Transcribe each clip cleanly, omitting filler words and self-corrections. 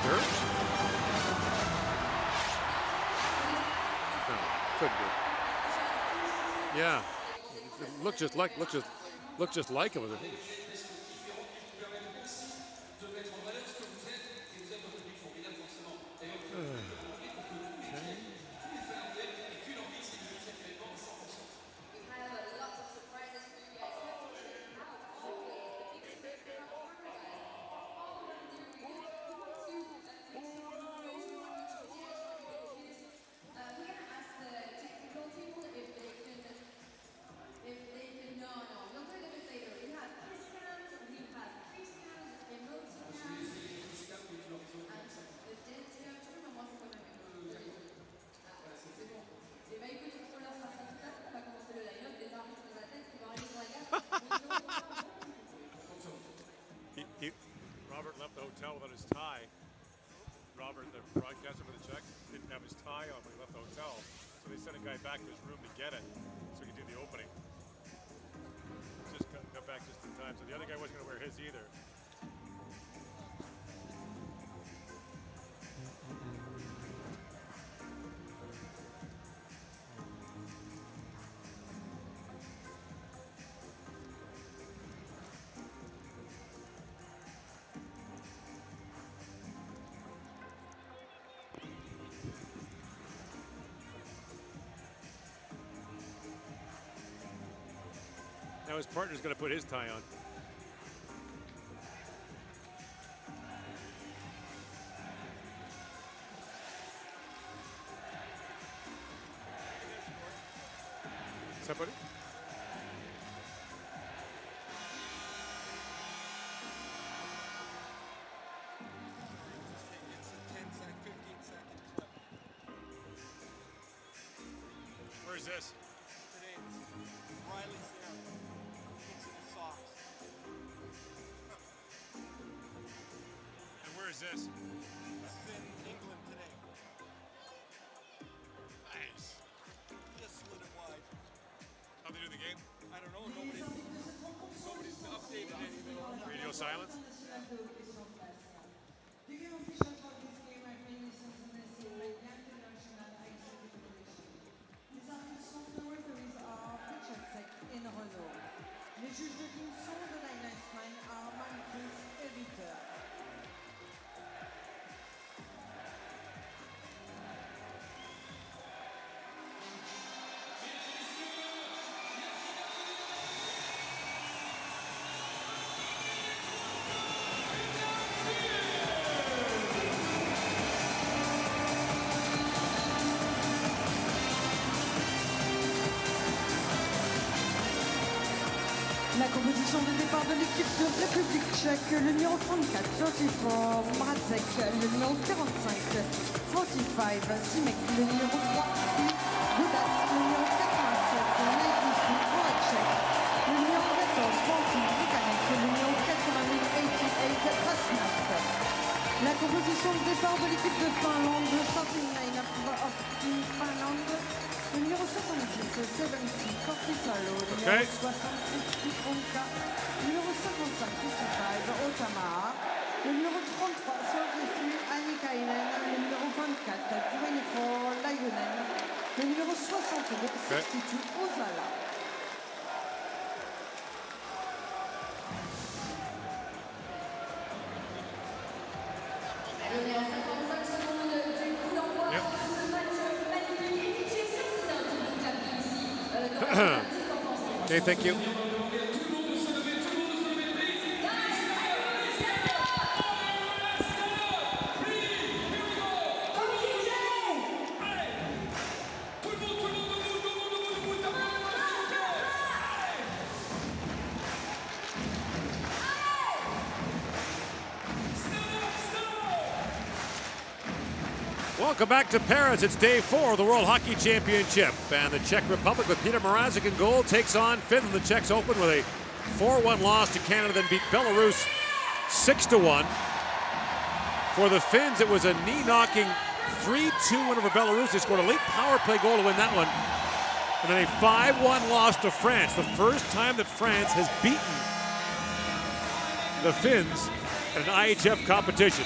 nerves? No, couldn't be. Yeah, it looked just like him. Robert left the hotel without his tie. Robert, the broadcaster for the Czech, didn't have his tie on when he left the hotel. So they sent a guy back to his room to get it so he could do the opening. Just got back just in time. So the other guy wasn't going to wear his either. Now his partner's going to put his tie on. Somebody? It's a 10-second, 15-second clip. Where's this? Today, Riley's there. Fixing his socks. And where is this? This is in England today. Nice. Just slid it wide. How they do the game? I don't know. Nobody's updated anything. Radio silence? Les juges de ligne sont de la linesman à Marcus et Victor. La composition de départ de l'équipe de République tchèque, le numéro 34, 34, Mrazek, le numéro 45, 45, Simek, le numéro 3, Godas, le numéro 87, Naïkoussou, Voracek, le numéro 14, Fanti, Pregame, le numéro 88, Rasnat. La composition de départ de l'équipe de Finlande, starting line-up of Team Finland, le numéro 70, 70, Cortisalo, le numéro 66, Pitronka, le numéro 55, 55, Otama, le numéro 33, 33, Annikainen, le numéro 24, Dwaynefor, Layonen, le numéro 62, 62, Ozala. Okay, thank you. Welcome back to Paris. It's day 4 of the World Hockey Championship. And the Czech Republic with Peter Mrazek in goal takes on Finland. The Czechs open with a 4-1 loss to Canada, then beat Belarus 6-1. For the Finns, it was a knee-knocking 3-2 win over Belarus. They scored a late power play goal to win that one. And then a 5-1 loss to France. The first time that France has beaten the Finns at an IIHF competition.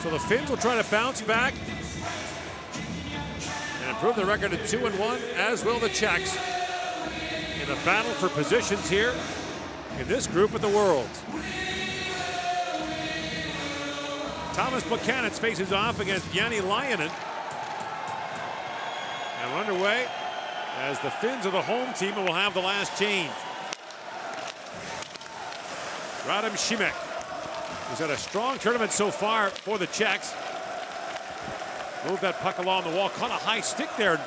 So the Finns will try to bounce back and improve their record to 2-1, as will the Czechs in the battle for positions here in this group of the Worlds. Thomas Buchanan faces off against Jani Lainen. And we're underway as the Finns are the home team and will have the last change. Radim Šimek, who's had a strong tournament so far for the Czechs. Moved that puck along the wall, caught a high stick there.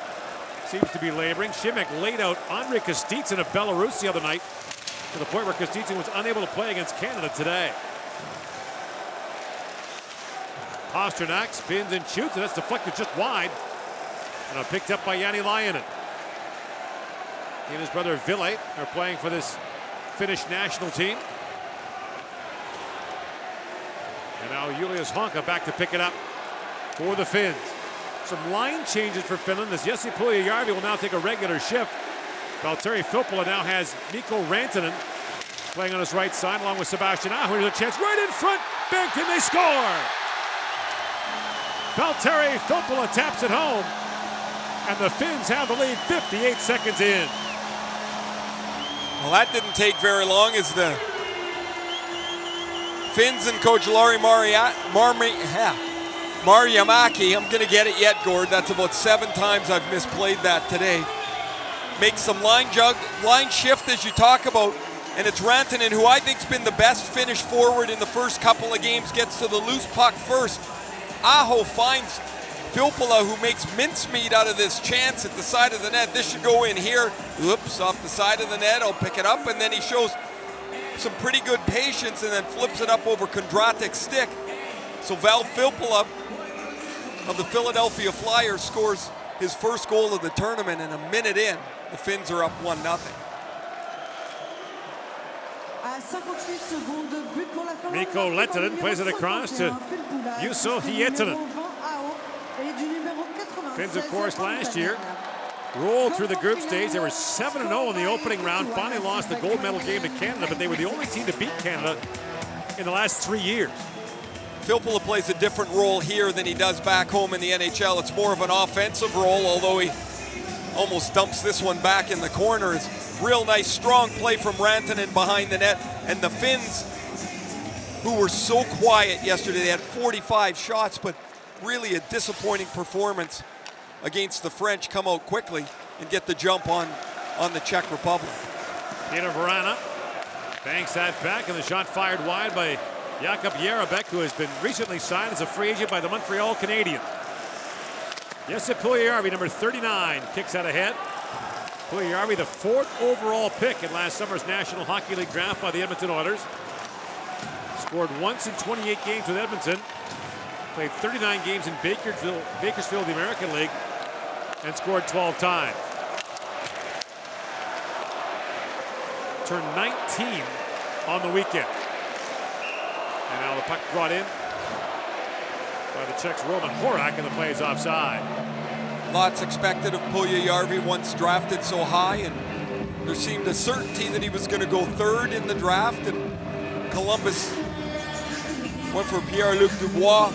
Seems to be laboring. Šimek laid out Andrei Kostitsyn of Belarus the other night to the point where Kostitsyn was unable to play against Canada today. Pasternak spins and shoots, and that's deflected just wide. And picked up by Jani Lainen. He and his brother Ville are playing for this Finnish national team. And now Julius Honka back to pick it up for the Finns. Some line changes for Finland as Jesse Puljujärvi will now take a regular shift. Valtteri Filppula now has Mikko Rantanen playing on his right side along with Sebastian Aho. Here's a chance right in front, banked, and they score! Valtteri Filppula taps it home, and the Finns have the lead 58 seconds in. Well, that didn't take very long as the Finns and coach Lauri Marjamäki, I'm gonna get it yet, Gord. That's about 7 times I've misplayed that today. Makes some line shift as you talk about, and it's Rantanen, who I think's been the best Finnish forward in the first couple of games, gets to the loose puck first. Aho finds Filppula, who makes mincemeat out of this chance at the side of the net. This should go in here. Oops, off the side of the net. I'll pick it up, and then he shows some pretty good patience and then flips it up over Kondratik's stick. So Val Filppula of the Philadelphia Flyers scores his first goal of the tournament, and a minute in, the Finns are up 1-0. Mikko Lehtonen plays it across to Juuso Hietanen. Finns, of course, last year rolled through the group stage. They were 7-0 in the opening round, finally lost the gold medal game to Canada, but they were the only team to beat Canada in the last 3 years. Filppula plays a different role here than he does back home in the NHL. It's more of an offensive role, although he almost dumps this one back in the corner. It's real nice, strong play from Rantanen behind the net. And the Finns, who were so quiet yesterday, they had 45 shots, but really a disappointing performance against the French, come out quickly and get the jump on the Czech Republic. Peter Vrana banks that back, and the shot fired wide by Jakub Jarabek, who has been recently signed as a free agent by the Montreal Canadiens. Jesse Puljujärvi, number 39, kicks out ahead. Puljujärvi, the 4th overall pick in last summer's National Hockey League draft by the Edmonton Oilers. Scored once in 28 games with Edmonton. Played 39 games in Bakersfield, the American League, and scored 12 times. Turned 19 on the weekend. And now the puck brought in by the Czechs' Roman Horak, and the play is offside. Lots expected of Puljujärvi once drafted so high, and there seemed a certainty that he was going to go 3rd in the draft, and Columbus went for Pierre-Luc Dubois,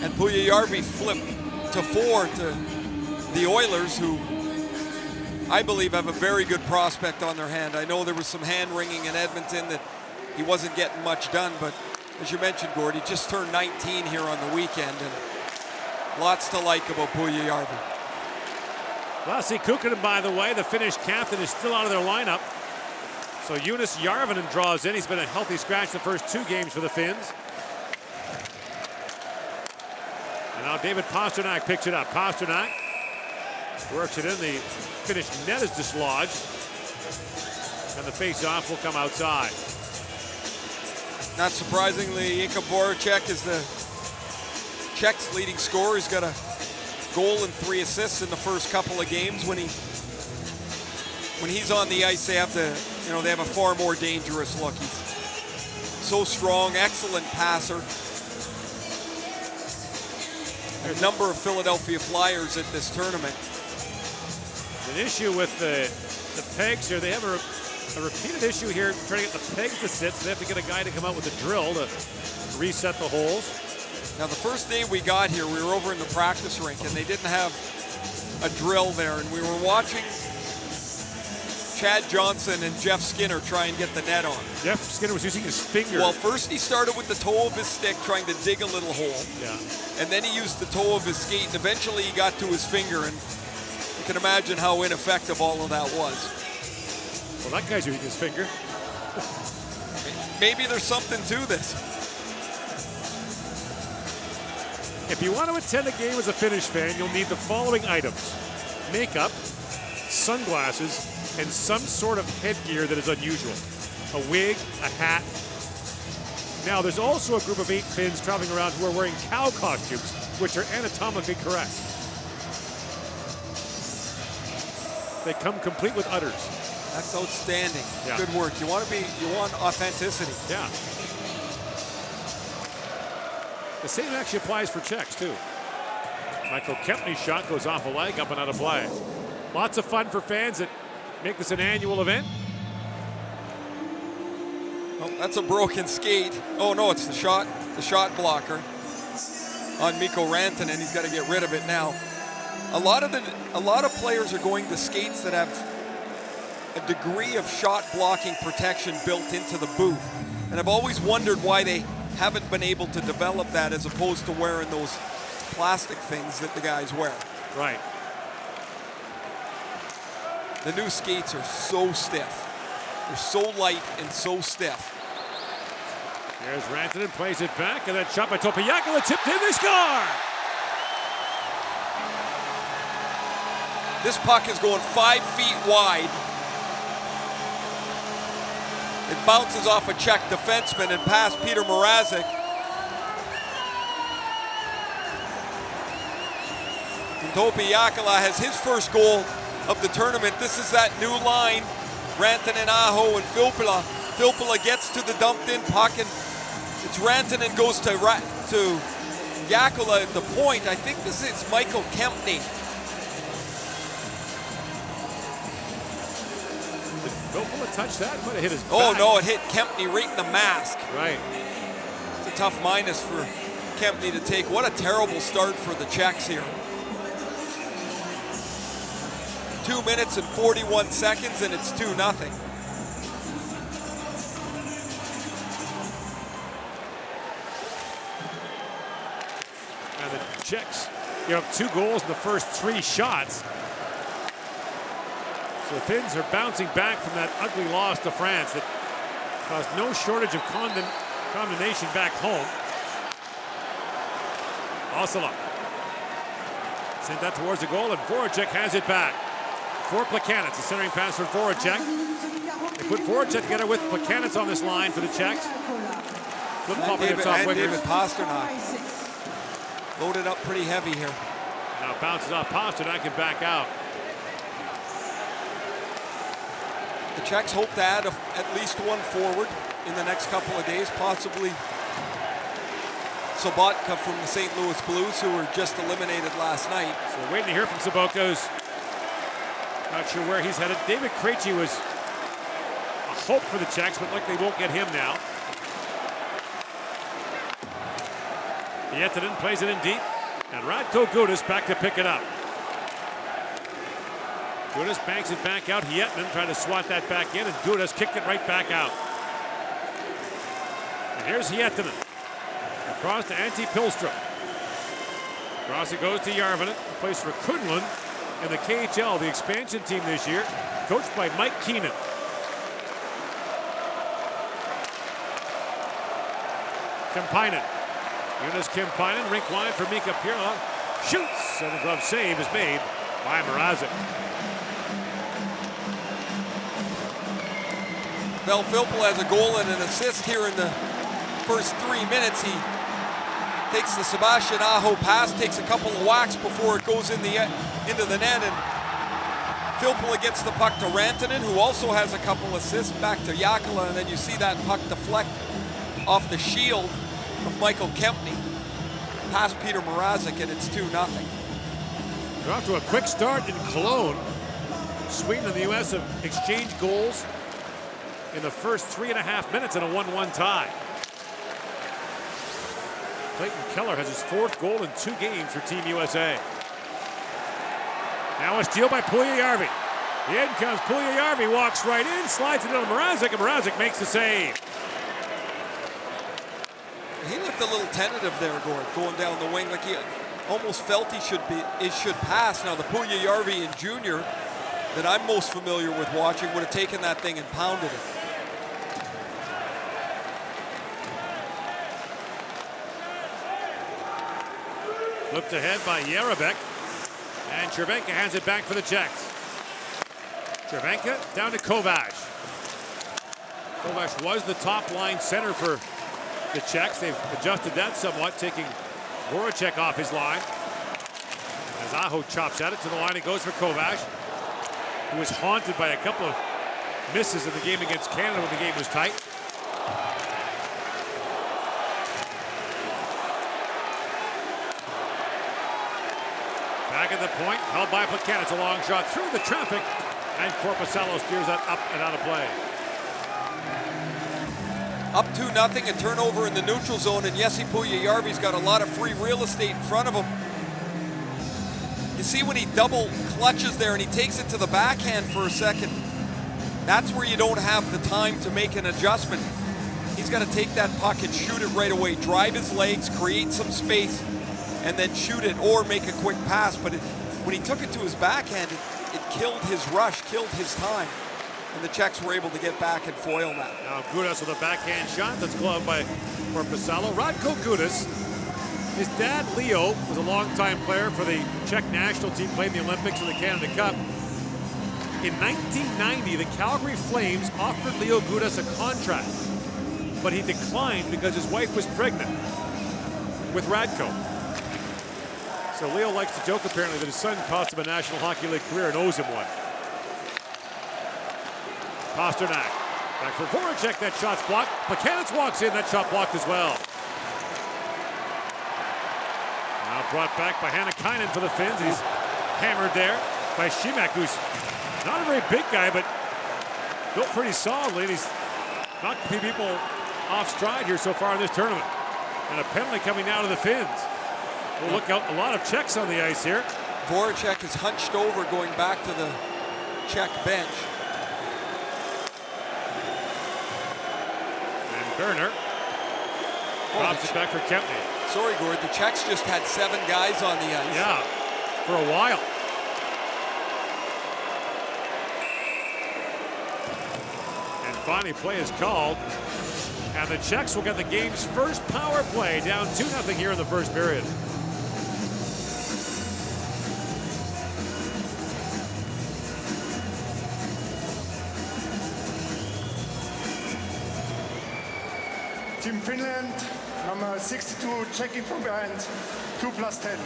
and Puljujärvi flipped to 4 to the Oilers, who I believe have a very good prospect on their hand. I know there was some hand-wringing in Edmonton that he wasn't getting much done, but as you mentioned, Gord, he just turned 19 here on the weekend, and lots to like about Puljujärvi. Lassi Kukkonen, by the way, the Finnish captain, is still out of their lineup. So Jonas Järvinen draws in. He's been a healthy scratch the first 2 games for the Finns. And now David Pasternak picks it up. Pasternak works it in. The Finnish net is dislodged, and the face-off will come outside. Not surprisingly, Jakub Voracek is the Czechs' leading scorer. He's got a goal and 3 assists in the first couple of games. When he's on the ice, they have they have a far more dangerous look. He's so strong, excellent passer. A number of Philadelphia Flyers at this tournament. An issue with the pegs here. They have a repeated issue here trying to get the pegs to sit, so they have to get a guy to come out with a drill to reset the holes. Now, the first day we got here, we were over in the practice rink, and they didn't have a drill there, and we were watching Chad Johnson and Jeff Skinner try and get the net on. Jeff Skinner was using his finger. Well, first he started with the toe of his stick trying to dig a little hole. Yeah. And then he used the toe of his skate, and eventually he got to his finger, and you can imagine how ineffective all of that was. Well, that guy's using his finger. Maybe there's something to this. If you want to attend a game as a Finnish fan, you'll need the following items: makeup, sunglasses, and some sort of headgear that is unusual. A wig, a hat. Now, there's also a group of 8 Finns traveling around who are wearing cow costumes, which are anatomically correct. They come complete with udders. That's outstanding. Yeah. Good work. You want authenticity. Yeah. The same actually applies for Czechs, too. Michael Kempny's shot goes off a leg, up and out of play. Lots of fun for fans that make this an annual event. Oh, that's a broken skate. Oh no, it's the shot blocker on Mikko Rantanen. He's got to get rid of it now. A lot of players are going to skates that have a degree of shot blocking protection built into the boot, and I've always wondered why they haven't been able to develop that as opposed to wearing those plastic things that the guys wear. Right. The new skates are so stiff. They're so light and so stiff. Here's Rantanen, plays it back, and that shot by Topiakala tipped in, they score! This puck is going 5 feet wide. It bounces off a Czech defenseman and past Peter Mrazek. Topiakala has his first goal of the tournament. This is that new line. Rantanen, Aho, and Filppula. Filppula gets to the dumped-in puck, and it's Rantanen goes to Jakula at the point. I think this is Michael Kempny. Did Filppula touch that? Might have hit his back. Oh no, it hit Kempny right in the mask. Right. It's a tough minus for Kempny to take. What a terrible start for the Czechs here. 2 minutes and 41 seconds, and it's 2-0. And the Czechs give up 2 goals in the first 3 shots. So the Finns are bouncing back from that ugly loss to France that caused no shortage of condemnation back home. Osala sent that towards the goal, and Voracek has it back. For Plekanec, a centering pass for Voracek. They put Voracek together with Plekanec on this line for the Czechs. Flip-flopping their top wingers. David Pasternak loaded up pretty heavy here. Now bounces off Pasternak and back out. The Czechs hope to add at least one forward in the next couple of days, possibly Sobotka from the St. Louis Blues, who were just eliminated last night. So we're waiting to hear from Sobotka. Not sure where he's headed. David Krejci was a hope for the Czechs, but likely won't get him now. Yetinen plays it in deep, and Radko Gudas back to pick it up. Gudas banks it back out. Yetinen trying to swat that back in, and Gudas kicked it right back out. And here's Yetinen. Across to Antti Pilström. Across it goes to Järvinen, who plays for Kunlund in the KHL, the expansion team this year, coached by Mike Keenan. Kemppainen. Jonas Kemppainen, rink wide for Mika Pirla. Shoots, and the glove save is made by Mrazek. Vel Filppula has a goal and an assist here in the first 3 minutes. He takes the Sebastian Aho pass, takes a couple of whacks before it goes into the net, and Filppula gets the puck to Rantanen, who also has a couple assists, back to Jakula, and then you see that puck deflect off the shield of Michael Kempny past Peter Mrazek, and it's 2-0. They're off to a quick start in Cologne. Sweden and the U.S. have exchanged goals in the first 3.5 minutes in a 1-1 tie. Clayton Keller has his 4th goal in 2 games for Team USA. Now a steal by Puljujärvi. In comes Puljujärvi, walks right in, slides it into Mrazek, and Mrazek makes the save. He looked a little tentative there, Gord, going down the wing, like he almost felt it should pass. Now the Puljujärvi in junior that I'm most familiar with watching would have taken that thing and pounded it. Flipped ahead by Jarabek, and Cervenka hands it back for the Czechs. Cervenka down to Kovács. Kovács was the top line center for the Czechs. They've adjusted that somewhat, taking Voracek off his line. As Aho chops at it to the line, it goes for Kovács, who was haunted by a couple of misses in the game against Canada when the game was tight. Back at the point, held by Plekanec. It's a long shot through the traffic, and Korpisalo steers that up and out of play. Up 2-0, a turnover in the neutral zone, and Jesse Puljujärvi's got a lot of free real estate in front of him. You see when he double clutches there and he takes it to the backhand for a second, that's where you don't have the time to make an adjustment. He's got to take that puck and shoot it right away, drive his legs, create some space, and then shoot it or make a quick pass. But when he took it to his backhand, it killed his rush, killed his time. And the Czechs were able to get back and foil that. Now Gudas with a backhand shot that's gloved by Korpisalo. Radko Gudas, his dad Leo was a longtime player for the Czech national team, played in the Olympics and the Canada Cup. In 1990, the Calgary Flames offered Leo Gudas a contract, but he declined because his wife was pregnant with Radko. So Leo likes to joke apparently that his son cost him a National Hockey League career and owes him one. Pasternak, back for Voracek, that shot's blocked. Plekanec walks in, that shot blocked as well. Now brought back by Hannakainen for the Finns. He's hammered there by Šimek, who's not a very big guy, but built pretty solidly. He's knocked a few people off stride here so far in this tournament. And a penalty coming down to the Finns. We'll look out a lot of Czechs on the ice here. Voracek is hunched over going back to the Czech bench. Turner drops it back for Kempny. Sorry, Gord, the Czechs just had 7 guys on the ice. Yeah, for a while. And finally, play is called. And the Czechs will get the game's first power play, down 2-0 here in the first period. Team Finland, number 62, checking from behind, 2+10.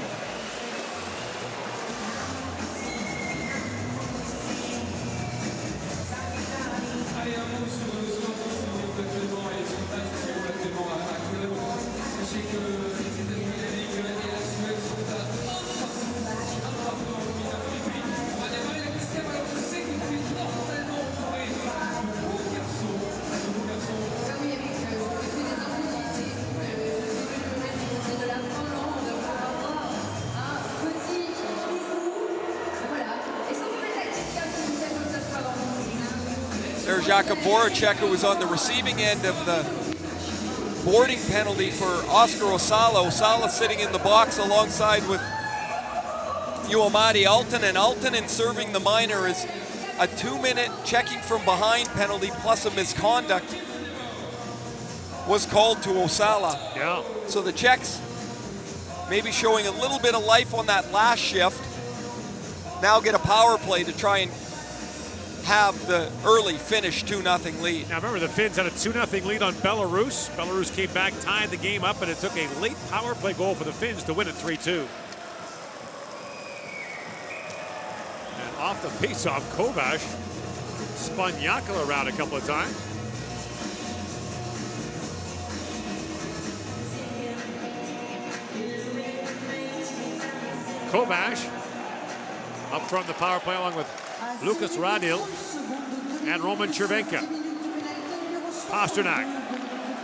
There's Jakub Voracek, who was on the receiving end of the boarding penalty for Oscar Osala. Osala sitting in the box alongside with Juha-Matti Aaltonen. Aaltonen serving the minor is a 2-minute checking from behind penalty plus a misconduct was called to Osala. Yeah. So the Czechs maybe showing a little bit of life on that last shift. Now get a power play to try and have the early finish 2-0 lead. Now remember, the Finns had a 2-0 lead on Belarus. Belarus came back, tied the game up, and it took a late power play goal for the Finns to win it 3-2. And off the faceoff, Kovács spun Jakala around a couple of times. Kovács up front the power play along with Lukas Radil and Roman Cervenka. Pasternak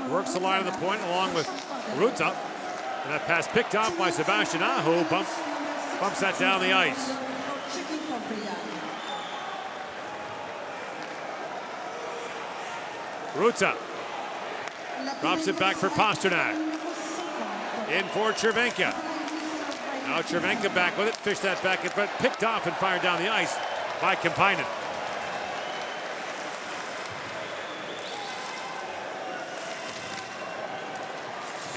works the line of the point along with Ruta. And that pass picked off by Sebastian Aho, bumps that down the ice. Ruta drops it back for Pasternak. In for Cervenka. Now Cervenka back with it, fished that back in front, picked off and fired down the ice by Kemppainen.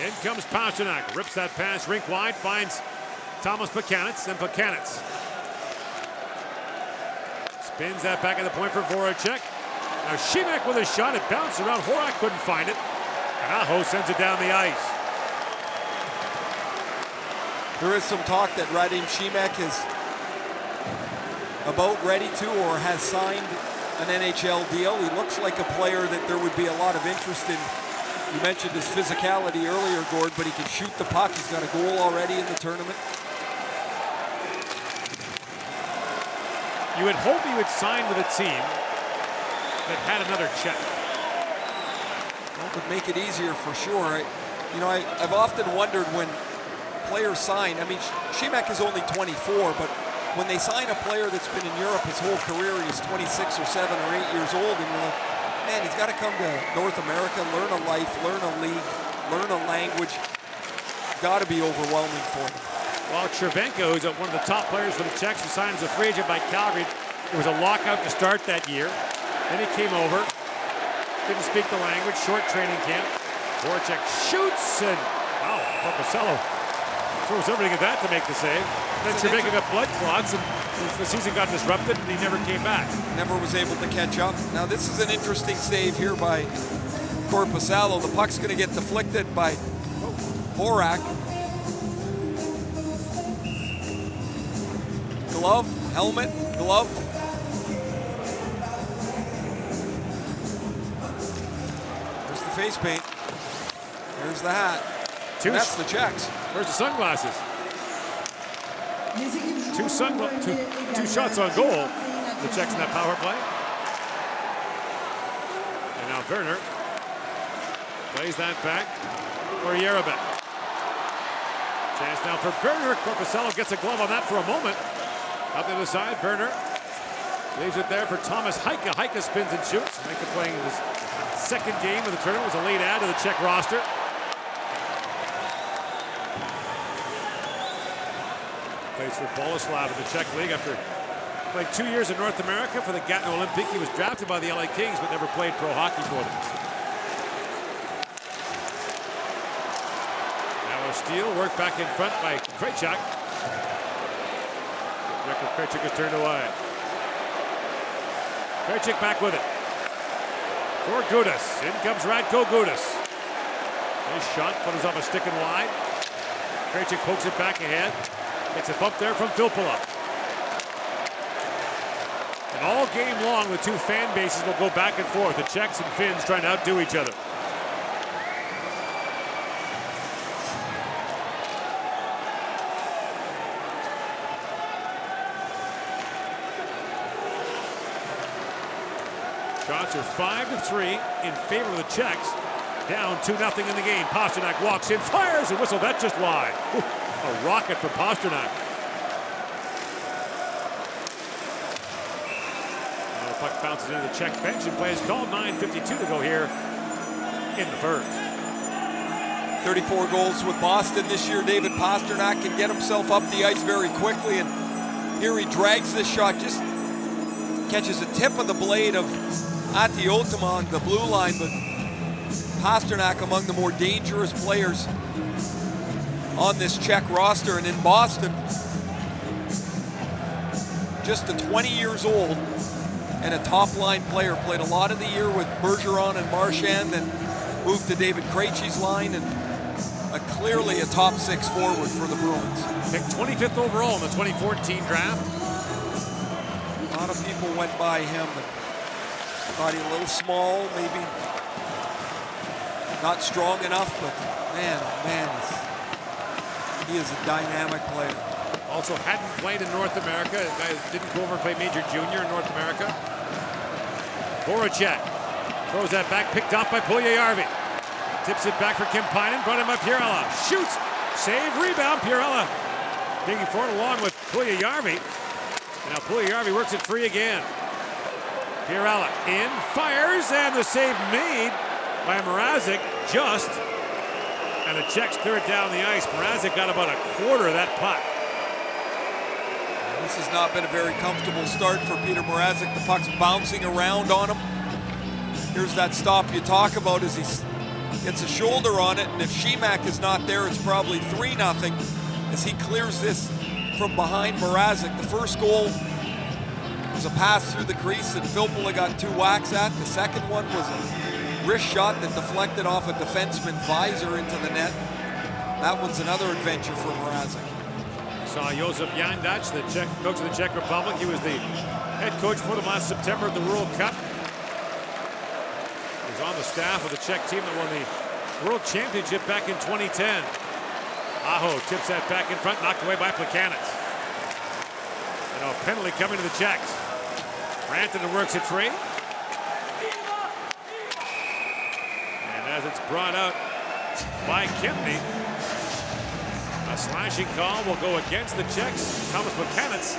In comes Pasternak, rips that pass rink wide, finds Thomas Plekanec, and Plekanec spins that back at the point for Voracek. Now Šimek with a shot, it bounced around, Horak couldn't find it, and Aho sends it down the ice. There is some talk that Radim Šimek is about ready to or has signed an NHL deal. He looks like a player that there would be a lot of interest in. You mentioned his physicality earlier, Gord, but he can shoot the puck. He's got a goal already in the tournament. You would hope he would sign with a team that had another check. Well, it would make it easier for sure. I've often wondered when players sign. I mean, Šimek is only 24, but when they sign a player that's been in Europe his whole career, he's 26 or 7 or 8 years old, and you're like, man, he's got to come to North America, learn a life, learn a league, learn a language. It's got to be overwhelming for him. Well, Cervenka, who's one of the top players for the Czechs, who signed as a free agent by Calgary, it was a lockout to start that year. Then he came over, didn't speak the language, short training camp. Voracek shoots, and wow, Korpisalo throws everything at that to make the save. Then Cervenka got blood clots, and the season got disrupted, and he never came back. Never was able to catch up. Now this is an interesting save here by Korpisalo. The puck's going to get deflected by Horak. Glove, helmet, glove. There's the face paint. There's the hat. That's the Czechs. Where's the sunglasses? Two shots on goal. The Czechs in that power play. And now Berner plays that back for Jerabek. Chance now for Berner. Korpisalo gets a glove on that for a moment. Up the other side, Berner leaves it there for Thomas Heike. Heike spins and shoots. Heike playing his second game of the tournament, was a late add to the Czech roster. Plays for Boleslav in the Czech League after playing 2 years in North America for the Gatineau Olympique. He was drafted by the LA Kings but never played pro hockey for them. Now a steal, worked back in front by Krejčak. Krejčak is turned away. Krejčak back with it. For Gudas. In comes Radko Gudas. Nice shot, foot off a stick and wide. Krejčak pokes it back ahead. Gets a bump there from Filppula. And all game long, the two fan bases will go back and forth. The Czechs and Finns trying to outdo each other. Shots are 5-3 in favor of the Czechs. Down 2-0 in the game. Pasternak walks in, fires, and whistle. That's just wide. A rocket for Pasternak. Now the puck bounces into the Czech bench and plays called. 9:52 to go here in the first. 34 goals with Boston this year. David Pasternak can get himself up the ice very quickly, and here he drags this shot, just catches the tip of the blade of Ati Otama on the blue line, but Pasternak among the more dangerous players on this Czech roster. And in Boston, just 20 years old and a top-line player. Played a lot of the year with Bergeron and Marchand, then moved to David Krejci's line, and clearly a top 6 forward for the Bruins. Picked 25th overall in the 2014 draft. A lot of people went by him and thought he a little small, maybe not strong enough, but man, he is a dynamic player. Also hadn't played in North America. The guy didn't go over and play major junior in North America. Voracek throws that back, picked off by Puljujärvi. Tips it back for Kemppainen, brought him up here. Shoots, Save, rebound, Pierella digging forward along with Puljujärvi. Now Puljujärvi works it free again. Pierella in, fires, and the save made by Mrazek just. And the Czechs clear it down the ice. Mrazek got about a quarter of that puck. This has not been a very comfortable start for Peter Mrazek. The puck's bouncing around on him. Here's that stop you talk about as he gets a shoulder on it, and if Shemak is not there, it's probably 3-0 as he clears this from behind Mrazek. The first goal was a pass through the crease that Filppula got 2 whacks at. The second one was a wrist shot that deflected off a defenseman visor into the net. That one's another adventure for Mrazek. Saw Josef Jandac, the Czech coach of the Czech Republic. He was the head coach for them last September at the World Cup. He was on the staff of the Czech team that won the World Championship back in 2010. Aho tips that back in front, knocked away by Plekanec. And a penalty coming to the Czechs. Rantanen works it free. And as it's brought out by Kempny, a slashing call will go against the Czechs. Thomas Plekanec,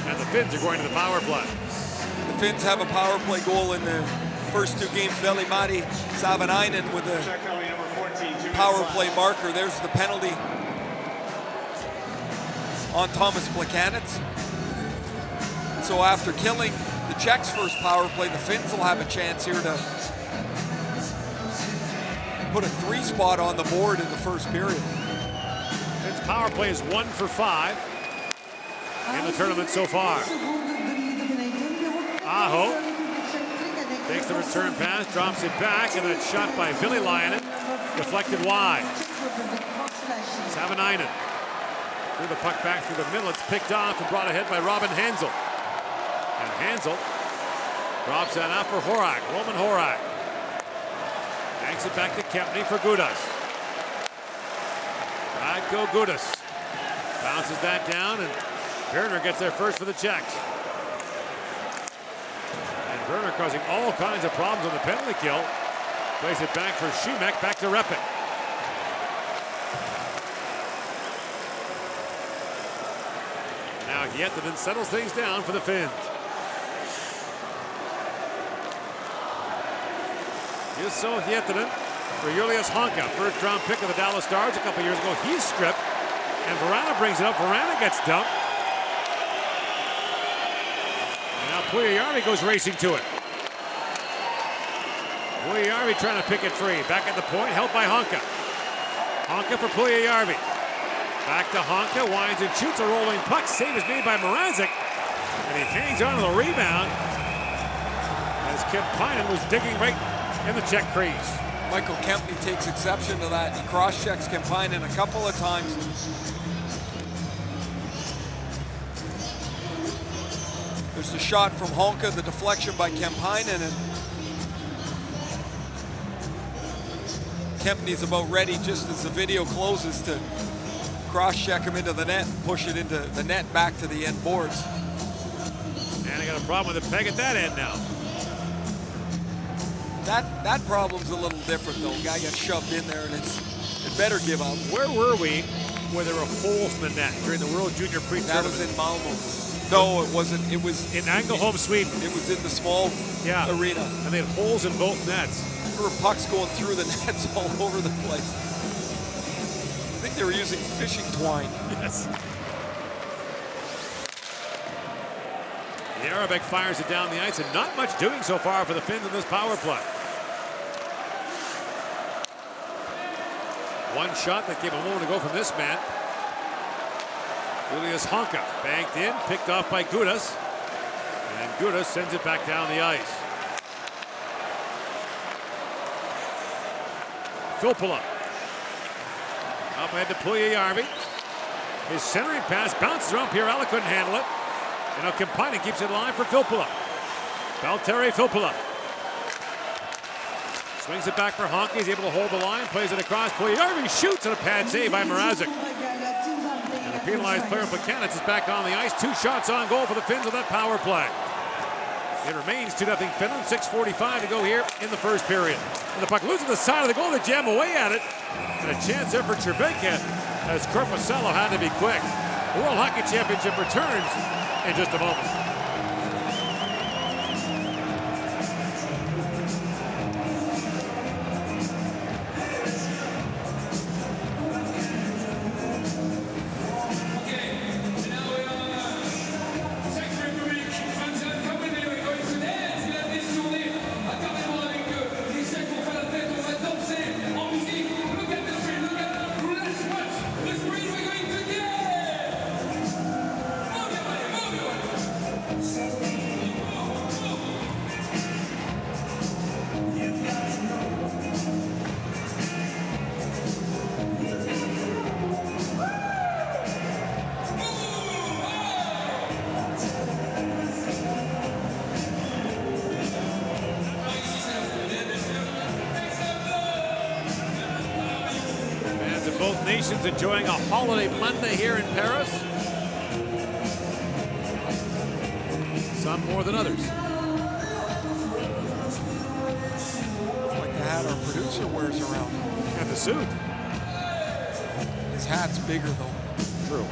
and the Finns are going to the power play. The Finns have a power play goal in the first 2 games. Veli-Matti Savanainen with a power play marker. There's the penalty on Thomas Plekanec. So after killing the Czechs' first power play, the Finns will have a chance here to put a 3 spot on the board in the first period. Finns power play is 1 for 5 in the tournament so far. Aho takes the return pass, drops it back, and then shot by Ville Laine, deflected wide. Savanainen threw the puck back through the middle. It's picked off and brought ahead by Robin Hansel. And Hansel drops that out for Horak, Roman Horak. Banks it back to Kempny for Gudas. Radko Gudas bounces that down, and Werner gets there first for the Czechs. And Werner causing all kinds of problems on the penalty kill. Plays it back for Shemak, back to Repik. Now Hietanen settles things down for the Finns. Juuso Hietanen for Julius Honka, first round pick of the Dallas Stars a couple years ago. He's stripped, and Vrana brings it up. Vrana gets dumped. And now Puljujärvi goes racing to it. Puljujärvi trying to pick it free. Back at the point, helped by Honka. Honka for Puljujärvi. Back to Honka, winds and shoots a rolling puck. Save is made by Mrazek, and he hangs on to the rebound as Kemppainen was digging right in the Czech crease. Michael Kempny takes exception to that. He cross-checks Kemppainen a couple of times. There's the shot from Honka, the deflection by Kemppainen, and Kempny's about ready just as the video closes to cross-check him into the net and push it into the net back to the end boards. And I got a problem with the peg at that end now. That problem's a little different though. Guy got shoved in there, and it better give up. Where were we where there were holes in the net during the World Junior That pre-tournament? was in Malmo. No, it wasn't. It was in Ängelholm, Sweden. It was in the small arena. And they had holes in both nets. There were pucks going through the nets all over the place. I think they were using fishing twine. Yes. Järabek fires it down the ice, and not much doing so far for the Finns in this power play. One shot that came a moment ago from this man. Julius Honka banked in, picked off by Gudas, and Gudas sends it back down the ice. Filppula up ahead to Puljujärvi. His centering pass bounces around. Pierella couldn't handle it. And now Kemppainen keeps it alive for Filppula. Valtteri Filppula swings it back for Honka. He's able to hold the line, plays it across. Puljujärvi shoots, and a pad save by Mrazek. And the penalized player Plekanec is back on the ice. 2 shots on goal for the Finns on that power play. It remains 2-0 Finland. 6:45 to go here in the first period. And the puck loses the side of the goal. They jam away at it. And a chance there for Cervenka. as Corposello had to be quick. The World Hockey Championship returns in just a moment. Both nations enjoying a holiday Monday here in Paris. Some more than others. Like the hat our producer wears around. And the suit. His hat's bigger though. True.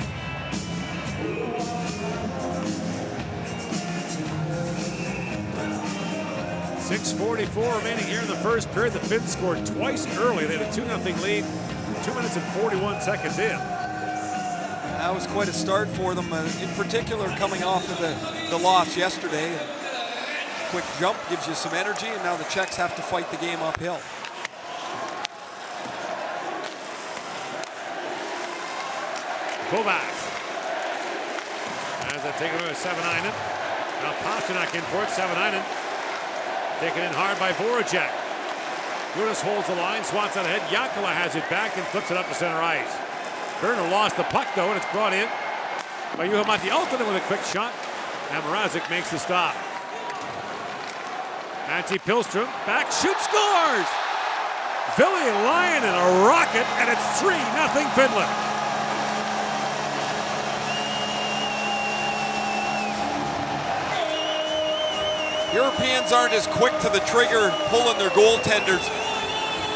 .6:44 remaining here in the first period. The Finns scored twice early. They had a 2-0 lead. 2 minutes and 41 seconds in. That was quite a start for them, in particular coming off of the loss yesterday. Quick jump gives you some energy, and now the Czechs have to fight the game uphill. Kovac. As they take it away with Savanainen. Now Pasternak in for it. Savanainen taken in hard by Voracek. Gudas holds the line, swats out ahead. Jakala has it back and flips it up to center ice. Berner lost the puck though, and it's brought in by Juha-Matti Aaltonen with a quick shot. And Mrazek makes the stop. Antti Pilström, back, shoot, scores! Ville Laine a rocket, and it's 3-0 Finland. Europeans aren't as quick to the trigger pulling their goaltenders,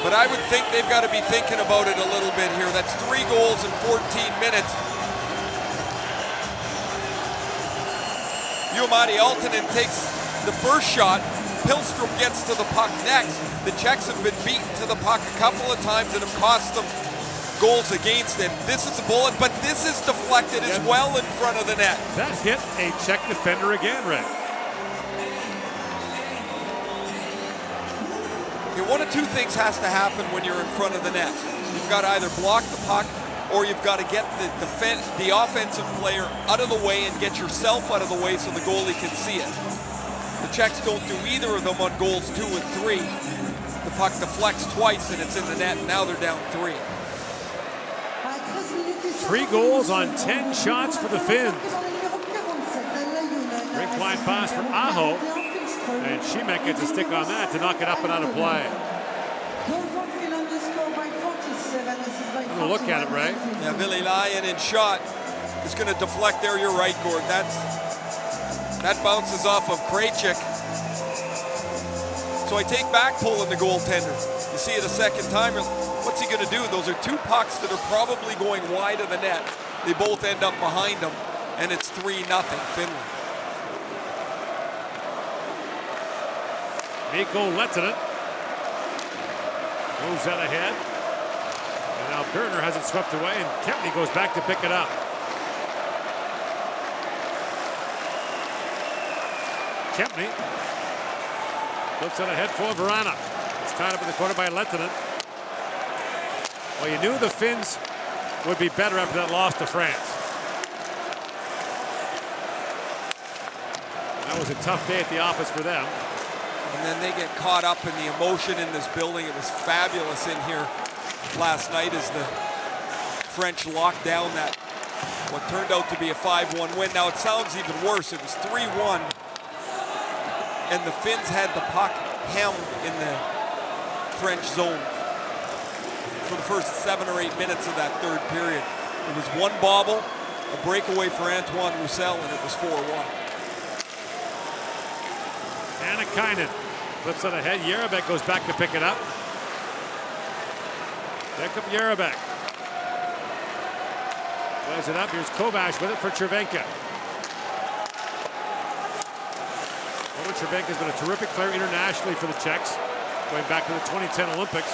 but I would think they've got to be thinking about it a little bit here. That's 3 goals in 14 minutes. Juha-Matti Aaltonen takes the first shot. Pilström gets to the puck next. The Czechs have been beaten to the puck a couple of times and have cost them goals against it. This is a bullet, but this is deflected as well in front of the net. That hit a Czech defender again, Ray. Okay, one of two things has to happen when you're in front of the net. You've got to either block the puck or you've got to get the offensive player out of the way and get yourself out of the way so the goalie can see it. The Czechs don't do either of them on goals 2 and 3. The puck deflects twice and it's in the net, and now they're down 3. 3 goals on 10 shots for the Finns. Rink line pass for Aho, and Šimek gets a stick on that to knock it up and out of play. I'm gonna look at it, Ray. Yeah, Ville Laine in shot is going to deflect there. You're right, Gord. That bounces off of Krejcik. So I take back pulling the goaltender. You see it a second time. What's he going to do? Those are 2 pucks that are probably going wide of the net. They both end up behind him, and it's 3-0 Finland. Mikko Lehtinen moves that ahead. And now Berner has it swept away, and Kempny goes back to pick it up. Kempny flips it ahead for Verana. It's tied up in the corner by Lehtinen. Well, you knew the Finns would be better after that loss to France. That was a tough day at the office for them. And then they get caught up in the emotion in this building. It was fabulous in here last night as the French locked down that what turned out to be a 5-1 win. Now it sounds even worse. It was 3-1, and the Finns had the puck hemmed in the French zone for the first 7 or 8 minutes of that third period. It was 1 bobble, a breakaway for Antoine Roussel, and it was 4-1. Annikainen flips it ahead. Jarabek goes back to pick it up. There comes Jarabek. Plays it up. Here's Kovac with it for Cervenka. Cervenka has been a terrific player internationally for the Czechs, going back to the 2010 Olympics.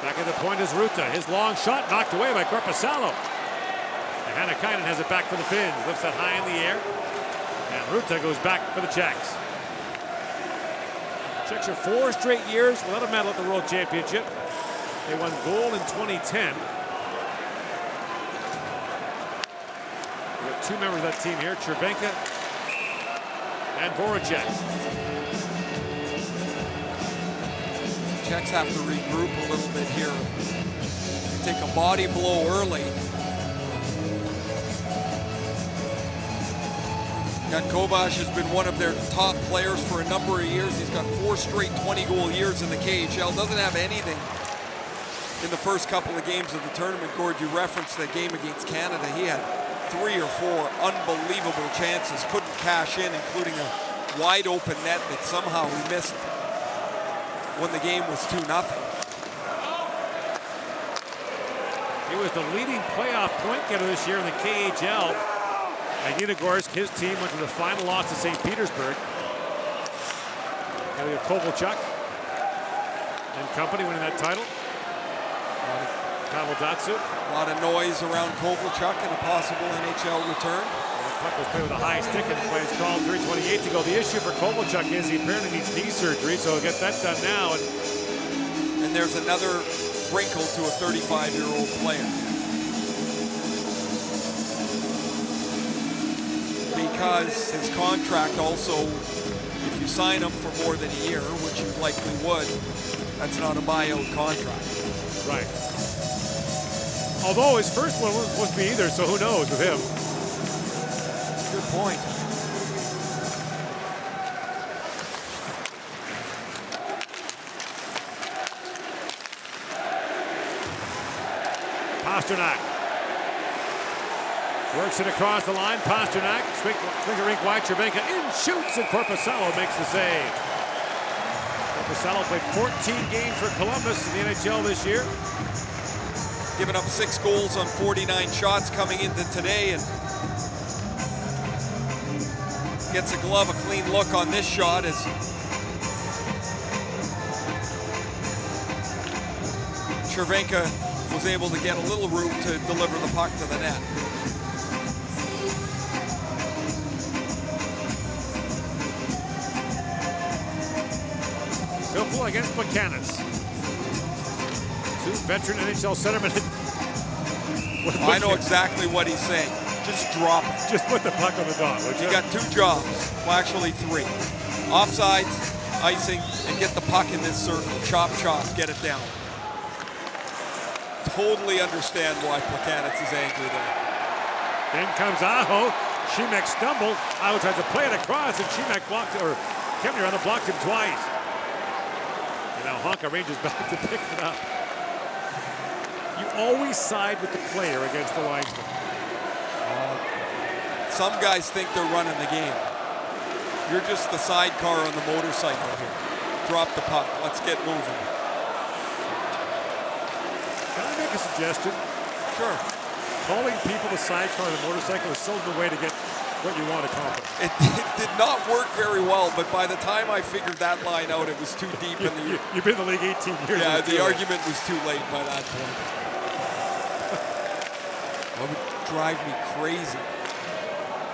Back at the point is Ruta. His long shot knocked away by Korpisalo. And Hannakainen has it back for the Finns. Lifts that high in the air. And Ruta goes back for the Czechs. The Czechs are 4 straight years without a medal at the World Championship. They won gold in 2010. We got 2 members of that team here, Cervenka and Voracek. Czechs have to regroup a little bit here. Take a body blow early. And Kovac has been one of their top players for a number of years. He's got 4 straight 20-goal years in the KHL. Doesn't have anything in the first couple of games of the tournament. Gord, you referenced that game against Canada. He had 3 or 4 unbelievable chances, couldn't cash in, including a wide open net that somehow he missed when the game was 2-0. He was the leading playoff point getter this year in the KHL. Magnitogorsk, his team, went to the final loss to St. Petersburg. Now we have Kovalchuk and company winning that title. Pavel Datsyuk. A lot of noise around Kovalchuk and a possible NHL return. The puck was played with a high stick and the play is called. 3:28 to go. The issue for Kovalchuk is he apparently needs knee surgery, so he'll get that done now. And there's another wrinkle to a 35-year-old player. Because his contract also, if you sign him for more than a year, which you likely would, that's not a buyout contract. Right. Although his first one wasn't supposed to be either, so who knows with him. Good point. Pasternak works it across the line. Pasternak swings a rink wide. Cervenka in, shoots, and Korpisalo makes the save. Korpisalo played 14 games for Columbus in the NHL this year. Giving up 6 goals on 49 shots coming into today, and gets a glove, a clean look on this shot as Cervenka was able to get a little room to deliver the puck to the net. Filppula against Buchanan's. 2 veteran NHL centermen. I know exactly what he's saying. Just drop it. Just put the puck on the dot. You got 2 jobs. Well, actually 3. Offsides, icing, and get the puck in this circle. Chop, chop, get it down. Totally understand why Buchanan is angry there. In comes Aho. Šimek stumbled. Aho tries to play it across, and Šimek blocked, or Kemner on the blocked him twice. And now Honka ranges back to pick it up. You always side with the player against the linesman. Some guys think they're running the game. You're just the sidecar on the motorcycle here. Drop the puck. Let's get moving. Can I make a suggestion? Sure. Calling people the sidecar on the motorcycle is seldom the way to get what you want accomplished. It did not work very well, but by the time I figured that line out, it was too deep in the... You've been in the league 18 years. Yeah, the argument was too late by that point. That would drive me crazy.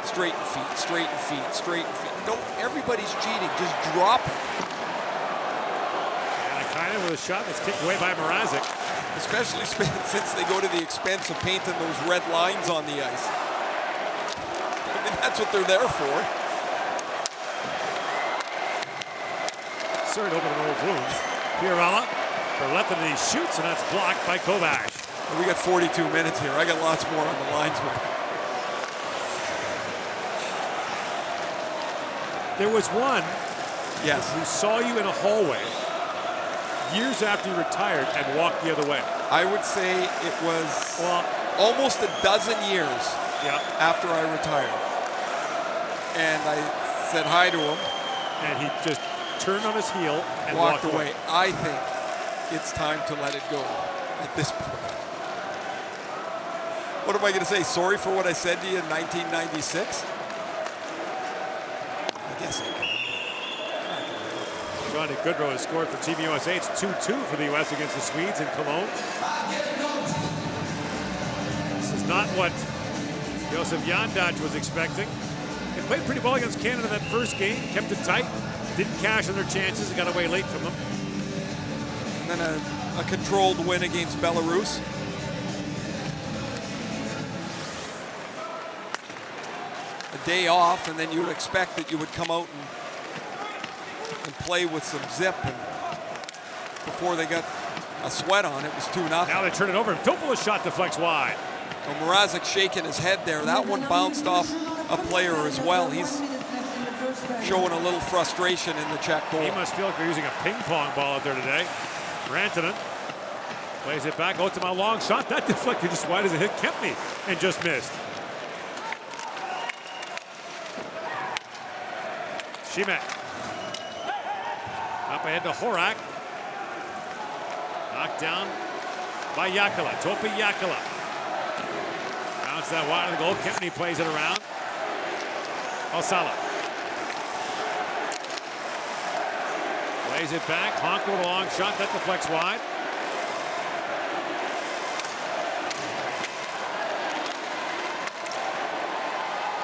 Straighten feet, straighten feet, straighten feet. Don't, everybody's cheating, just drop it. And kind of with a shot that's kicked away by Mrazek. Especially since they go to the expense of painting those red lines on the ice. I mean, that's what they're there for. Sorry to open an old wound. Pierala for Lethan, he shoots, and that's blocked by Kovac. We got 42 minutes here. I got lots more on the linesman. There was one who saw you in a hallway years after you retired and walked the other way. I would say it was almost a dozen years after I retired. And I said hi to him. And he just turned on his heel and walked away. I think it's time to let it go at this point. What am I going to say? Sorry for what I said to you in 1996? I guess I could. Johnny Goodrow has scored for Team USA. It's 2-2 for the U.S. against the Swedes in Cologne. This is not what Josef Jandac was expecting. They played pretty well against Canada in that first game, kept it tight, didn't cash on their chances, got away late from them. And then a controlled win against Belarus. A day off, and then you would expect that you would come out and play with some zip. And before they got a sweat on, it was 2-0. Now they turn it over, and Filppula's shot deflects wide. Well, Mrazek shaking his head there. That one bounced off a player as well. He's showing a little frustration in the Czech goal. He must feel like they're using a ping pong ball out there today. Rantanen plays it back. Ottama long shot. That deflected just wide as it hit Kempny and just missed. Šimek. Up ahead to Horak. Knocked down by Jääkelä. Topi Jääkelä. Bounce that wide of the goal. Kempny plays it around. Osala. Plays it back. Honka with a long shot. That deflects wide.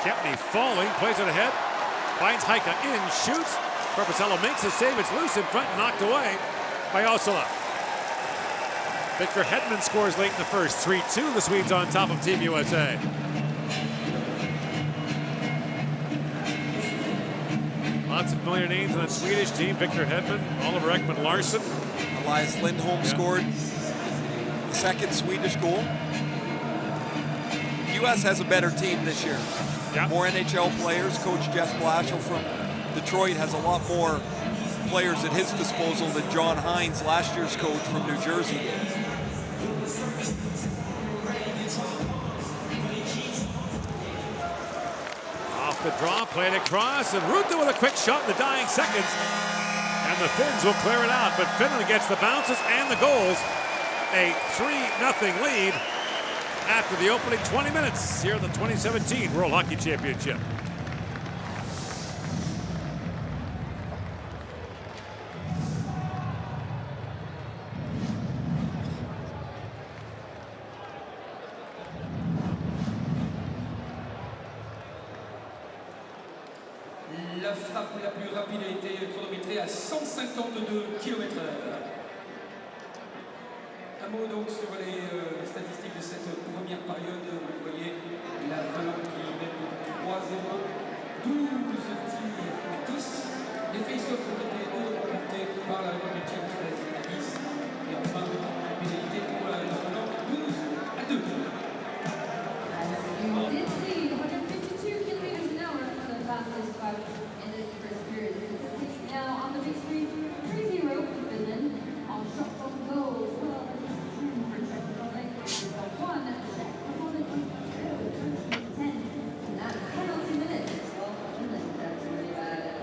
Kempny falling. Plays it ahead. Finds Heika in. Shoots. Korpisalo makes the save. It's loose in front. Knocked away by Osala. Victor Hedman scores late in the first. 3-2. The Swedes on top of Team USA. Lots of familiar names on that Swedish team. Victor Hedman, Oliver Ekman Larsson. Elias Lindholm scored the second Swedish goal. The U.S. has a better team this year. Yep. More NHL players. Coach Jeff Blashill from Detroit has a lot more players at his disposal than John Hines, last year's coach from New Jersey, did. Off the draw, played across, and Ruutta with a quick shot in the dying seconds. And the Finns will clear it out, but Finland gets the bounces and the goals. A 3-0 lead after the opening 20 minutes here at the 2017 World Hockey Championship. La frappe la plus rapide a été chronométrée à 152 km/h. Un mot donc sur les statistiques de cette première période. Vous voyez la Finlande qui mène 3-0, 12 tirs à 10. Les face-offs ont été remportés par la République tchèque 13-10. Et enfin, la pénalité pour la Finlande 12-2. You did see 152 kilometers an hour for the fastest puck in this first period. Statistics now on the big screen. 3-0 for Finland. On shots on goal, 12 for Czech Republic. 1 Czech Republic, 0 10. And that penalty minutes. Well, Finland, that's really bad.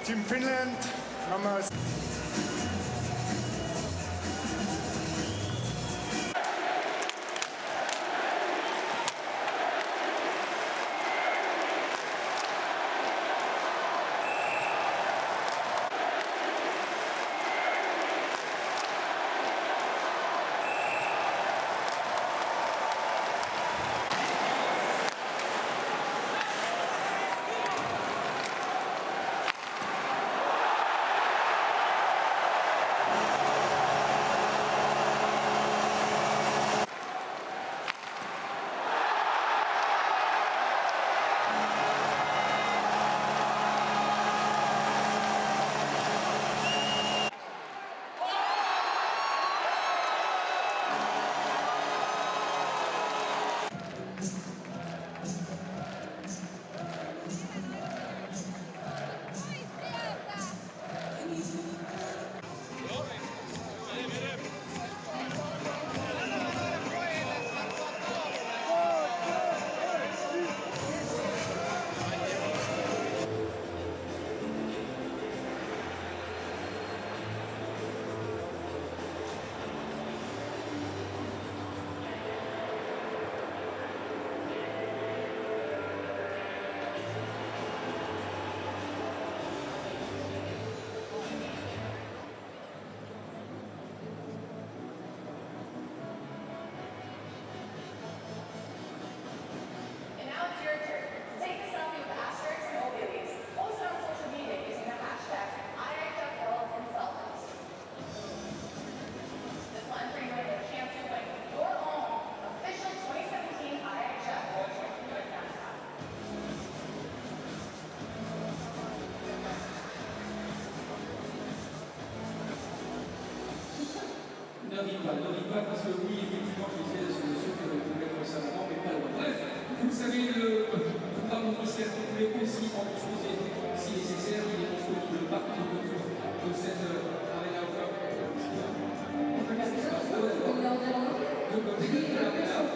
Team Finland, number And now it's your turn. Take a selfie with asterisks and mobiles. Post it on social media using the hashtags IIHF World and Selfies. This will enter you into a chance to win your own official 2017 IIHF World Championship mascot. N'arrive pas, parce que oui, effectivement, je disais, c'est le sûr que vous pouvez faire ça maintenant, mais pas loin. Bref, vous savez, le programme officiel, vous pouvez aussi en disposer si nécessaire. Il est disponible partout autour de cette arena.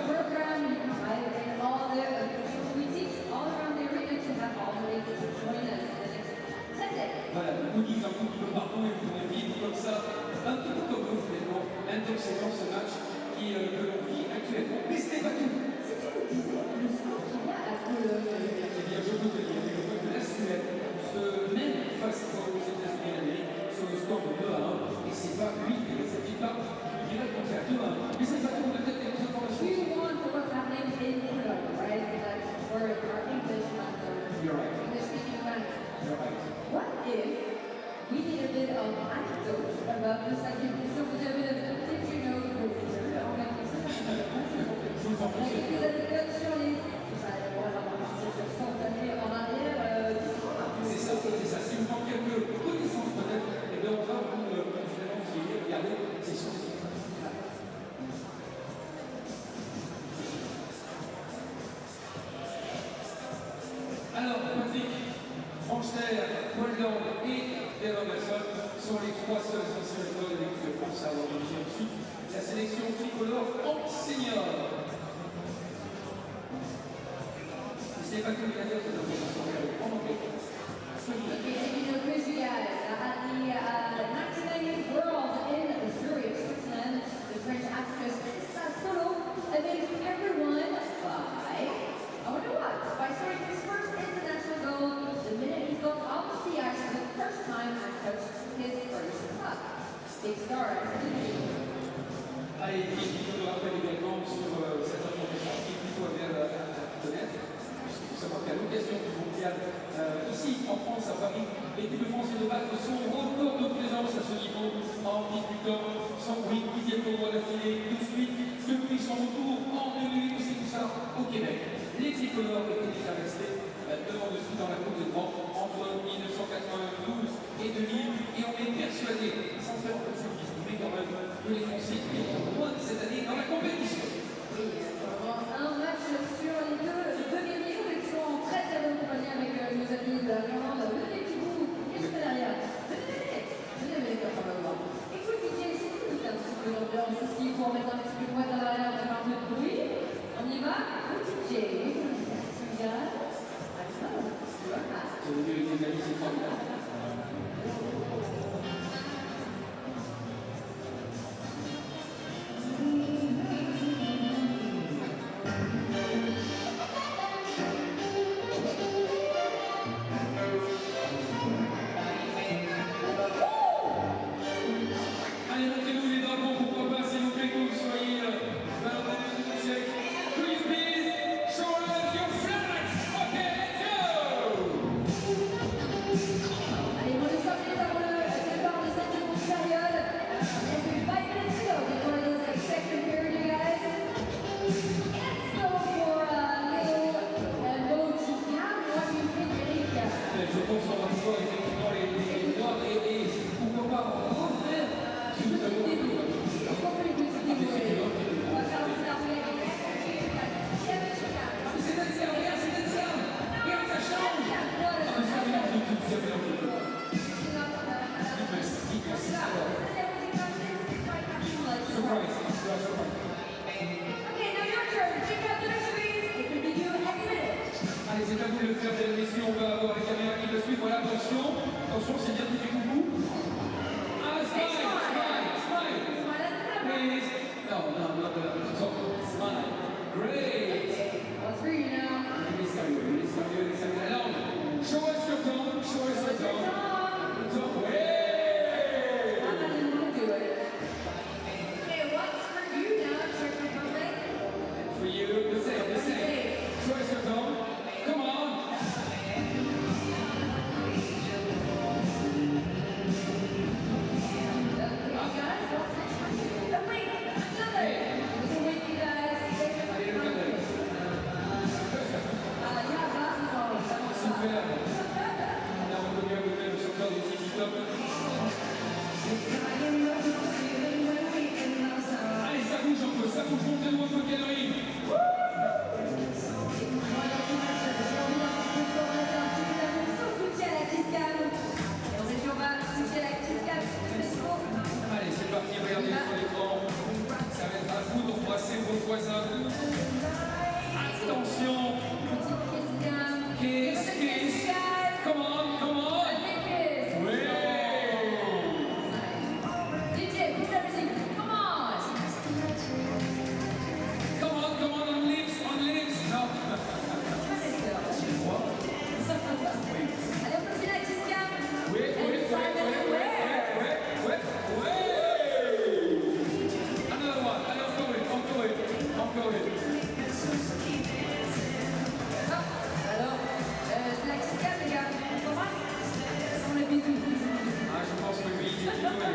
Program, you can type in all the official tweets all around the arena to have all the links to join us in the next 10 days. Voilà, vous dites un petit peu partout et vous pouvez vivre comme ça, un petit peu comme nous finalement, intensément ce match que l'on vit actuellement. Mais ce n'est pas tout. Le sport qu'il y a à Cologne. Eh bien, je peux te dire que la Suède se mène face aux États-Unis d'Amérique sur le score de 2-1. Et c'est pas lui qui est cette victoire, je dirais qu'on fait 2-1. Mais c'est pas tout, peut-être quelques informations. We won for what's happening in Cologne, right? That's where our English You're right. English-speaking fans. You're right. What if we need a bit of anecdotes about the second? So vous avez did you know the procedure? On a fait ça. Je vous en prie. Des anecdotes sur les. Sur sont années en arrière d'histoire. C'est ça, c'est ça. Si vous manquez quelques connaissances peut-être, et bien on va vous finalement vous ayez regardé ces sources. Alors, Patrick, Franchner, Holland et Dermason sont les trois seuls anciens joueurs de l'équipe de France à avoir dirigé ensuite la sélection tricolore en senior. Ce n'est pas que les adeptes de la formation en anglais. You know, quiz you guys. At the 1990 World in Zurich, Switzerland, the French actress Solo amazed everyone by, I wonder what, by scoring his first international goal the minute he got off the ice for the first time and touched his first puck. Big star, Allez, je vous rappelle également sur cette information qui est plutôt agréable à connaître. Il faut savoir qu'à l'occasion du mondial, ici en France, à Paris, l'équipe de France vient de battre son record de présence à ce niveau en disputant son 10e tournoi d'affilée tout de suite depuis son retour en 2008, c'est tout ça au Québec. Les tricolores étaient déjà restés devant de suite dans la cour des grands entre 1992 et 2000 et on est persuadé, sans faire de choses, mais quand même, que les Français iront loin cette année dans la compétition. Oui, un match sur les deux derniers, nous étions en très très bonne compagnie avec nos amis de la Finlande. Venez petit bout, qu'est-ce que derrière? Venez, comme ça va voir. Écoute, DJ, c'est cool, c'est un petit peu d'ambiance ici pour mettre un petit peu de pointe à l'arrière, faire un peu de bruit. vous le faire, mesdames et messieurs, on va avoir les caméras qui le suivent. Voilà, attention, attention, c'est bien qui fait coucou. Ah, smile, smile, smile. Please. No, not that. So, smile. Great. That's for you now. Really sérieux, really sérieux, really sérieux. Alors, show us your tongue, show us your tongue. Tongue, ouais. I'm not even gonna do it. Okay, what's for you now, Czech Republic? For you, the same, the same. Show us your tongue. Come on. Super. On a reconnu à vous-même le chanteur du City Top. Allez, ça bouge un peu, ça bouge, montez-nous un peu de galerie. Allez, c'est parti, regardez sur l'écran. Ça va être à vous d'embrasser vos voisins. Attention. Kiss, kiss. Come on, come on. Ouais. Come on, come on, on lips, on lips. No. Another one. Allez, encore une. Ah, je pense que oui, j'ai dit oui.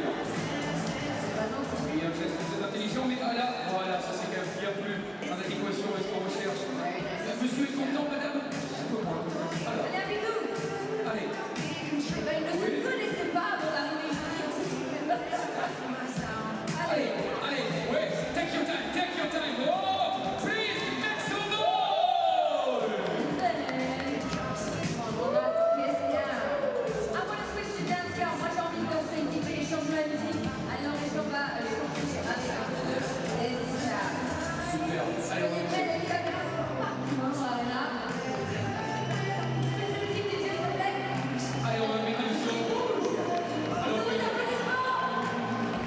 Oui, un geste très intelligent, mais voilà, ça c'est quand même bien plus en adéquation avec ce qu'on recherche. Monsieur est content, madame? Un peu moins. Alors, allez. Allez, ouais, take your time. Oh, please, make some noise! Super, allez, on Allez, on va mettre le son. Alors, mesdames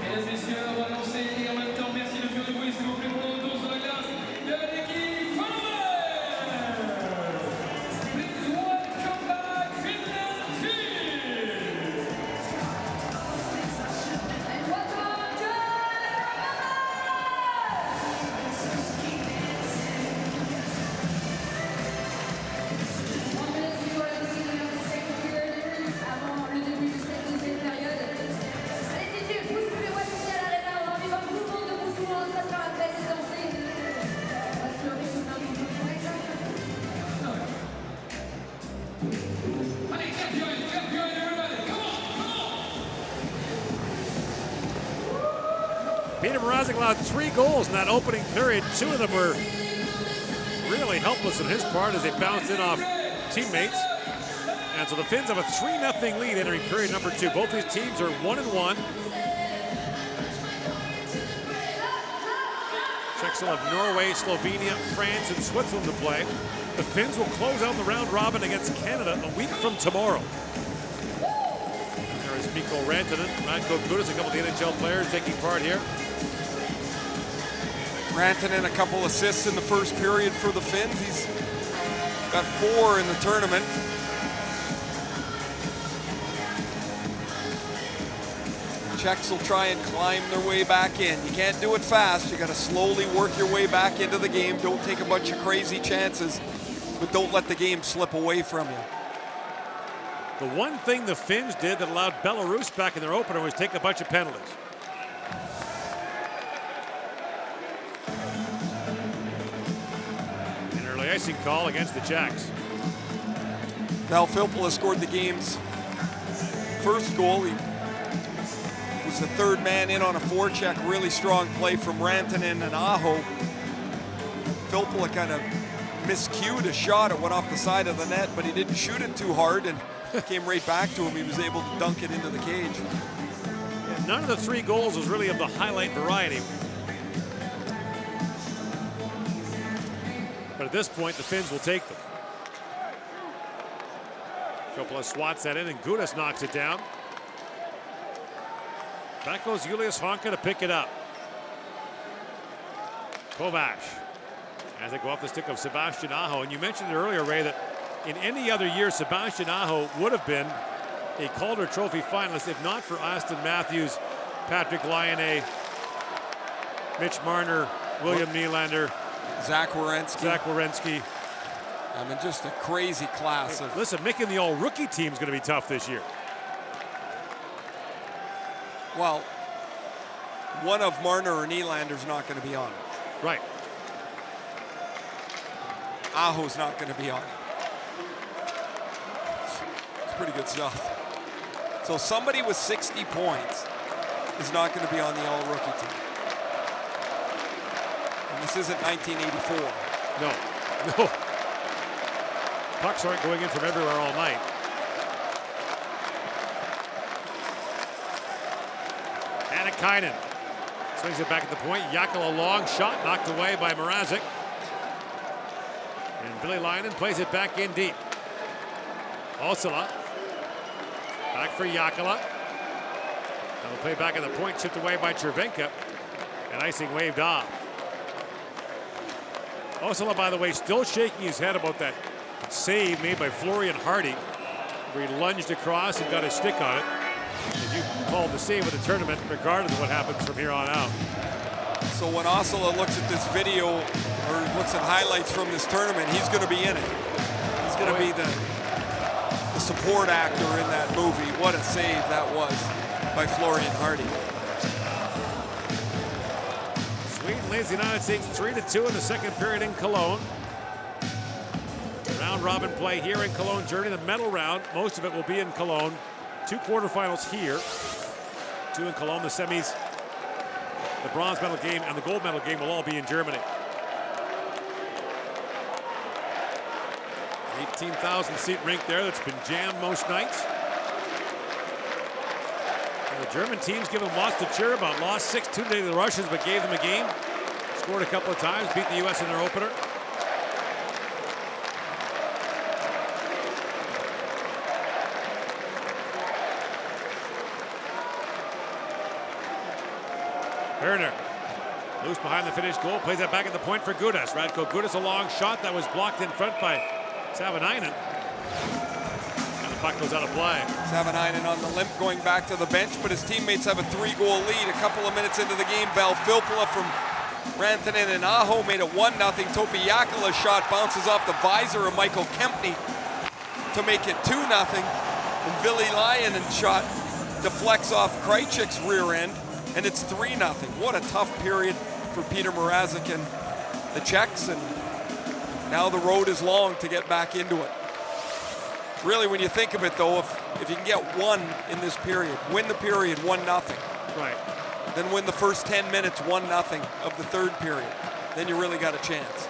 et messieurs, on va lancer et en même temps, merci de faire du bruit, s'il vous plaît, pour le retour sur la glace de l'équipe Finland. Please welcome back Finland team. Avant le début de cette deuxième période. Allez, DJ, pousse-nous les voix ici à l'arena. On a envie de voir tout le monde debout, tout le monde se faire la fête et danser. On va se lever sur un petit peu pour Allez, clap your hands, everybody. Come on. Peter Mrazek allowed 3 goals in that opening period. 2 of them were really helpless on his part as they bounced in off teammates. And so the Finns have a 3-0 lead entering period number 2. Both these teams are 1-1. Czechs will have Norway, Slovenia, France, and Switzerland to play. The Finns will close out the round robin against Canada a week from tomorrow. There is Mikko Rantanen, Radko Gudas, a couple of the NHL players taking part here. Rantanen, a couple assists in the first period for the Finns. He's got 4 in the tournament. Czechs will try and climb their way back in. You can't do it fast. You got to slowly work your way back into the game. Don't take a bunch of crazy chances, but don't let the game slip away from you. The one thing the Finns did that allowed Belarus back in their opener was take a bunch of penalties. An early icing call against the Czechs. Val Filppula scored the game's first goal. He was the 3rd man in on a forecheck. Really strong play from Rantanen and Aho. Filppula kind of miscued a shot. It went off the side of the net, but he didn't shoot it too hard and came right back to him. He was able to dunk it into the cage. And none of the 3 goals was really of the highlight variety. But at this point, the Finns will take them. Filppula swats that in, and Gudas knocks it down. Back goes Julius Honka to pick it up. Kovac as they go off the stick of Sebastian Aho. And you mentioned it earlier, Ray, that in any other year, Sebastian Aho would have been a Calder Trophy finalist if not for Austin Matthews, Patrick Laine, Mitch Marner, William Nylander, Zach Werenski. I mean, just a crazy class. Listen, making the all-rookie team is going to be tough this year. Well, one of Marner or Nylander's not going to be on it. Right. Aho's not going to be on it. It's pretty good stuff. So somebody with 60 points is not going to be on the all-rookie team. And this isn't 1984. No. Pucks aren't going in from everywhere all night. Annikainen swings it back at the point. Jakala long shot knocked away by Mrazek. And Billy Linen plays it back in deep. Osala back for Jakala. That'll play back at the point, chipped away by Cervenka. And icing waved off. Osala, by the way, still shaking his head about that save made by Florian Hardy, where he lunged across and got a stick on it. As you called the save of the tournament, regardless of what happens from here on out. So when Osala looks at this video or looks at highlights from this tournament, he's going to be in it. He's going to be the support actor in that movie. What a save that was by Florian Hardy. Sweden leads the United States 3-2 in the second period in Cologne. Round robin play here in Cologne, Germany. The medal round, most of it will be in Cologne. 2 quarterfinals here, 2 in Cologne. The semis, the bronze medal game and the gold medal game will all be in Germany. 18,000 seat rink there that's been jammed most nights. And the German teams give them lots to cheer about. Lost 6-2 today to the Russians, but gave them a game. Scored a couple of times, beat the U.S. in their opener. Werner, loose behind the finished goal, plays that back at the point for Gudas. Radko Gudas, a long shot that was blocked in front by Savanainen. And the puck goes out of play. Savanainen on the limp going back to the bench, but his teammates have a 3-goal lead. A couple of minutes into the game, Val Filppula from Rantanen and Aho made it 1-0. Topi Jakala's shot bounces off the visor of Michael Kempney to make it 2-0. And Ville Lainen's shot deflects off Krejcik's rear end. And it's 3-0. What a tough period for Peter Mrazek and the Czechs, and now the road is long to get back into it. Really, when you think of it, though, if you can get one in this period, win the period 1-0. Right. Then win the first 10 minutes 1-0 of the third period. Then you really got a chance.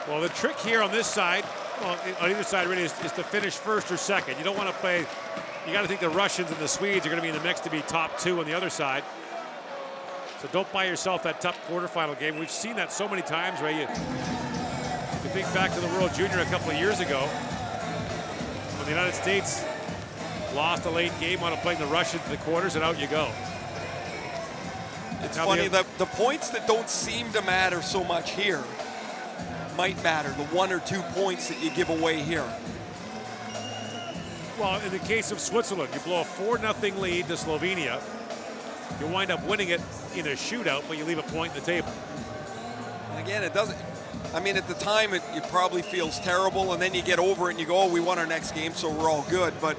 Well, the trick here on this side, well, on either side really, is to finish first or second. You don't want to play. You got to think the Russians and the Swedes are going to be in the mix to be top 2 on the other side. So don't buy yourself that tough quarterfinal game. We've seen that so many times, Ray. You think back to the World Junior a couple of years ago when the United States lost a late game on playing the Russians in the quarters, and out you go. It's funny that the points that don't seem to matter so much here might matter. The 1 or 2 points that you give away here. Well, in the case of Switzerland, you blow a 4-0 lead to Slovenia. You wind up winning it in a shootout, but you leave a point in the table. And again, it doesn't. I mean, at the time, it probably feels terrible, and then you get over it and you go, oh, we won our next game, so we're all good. But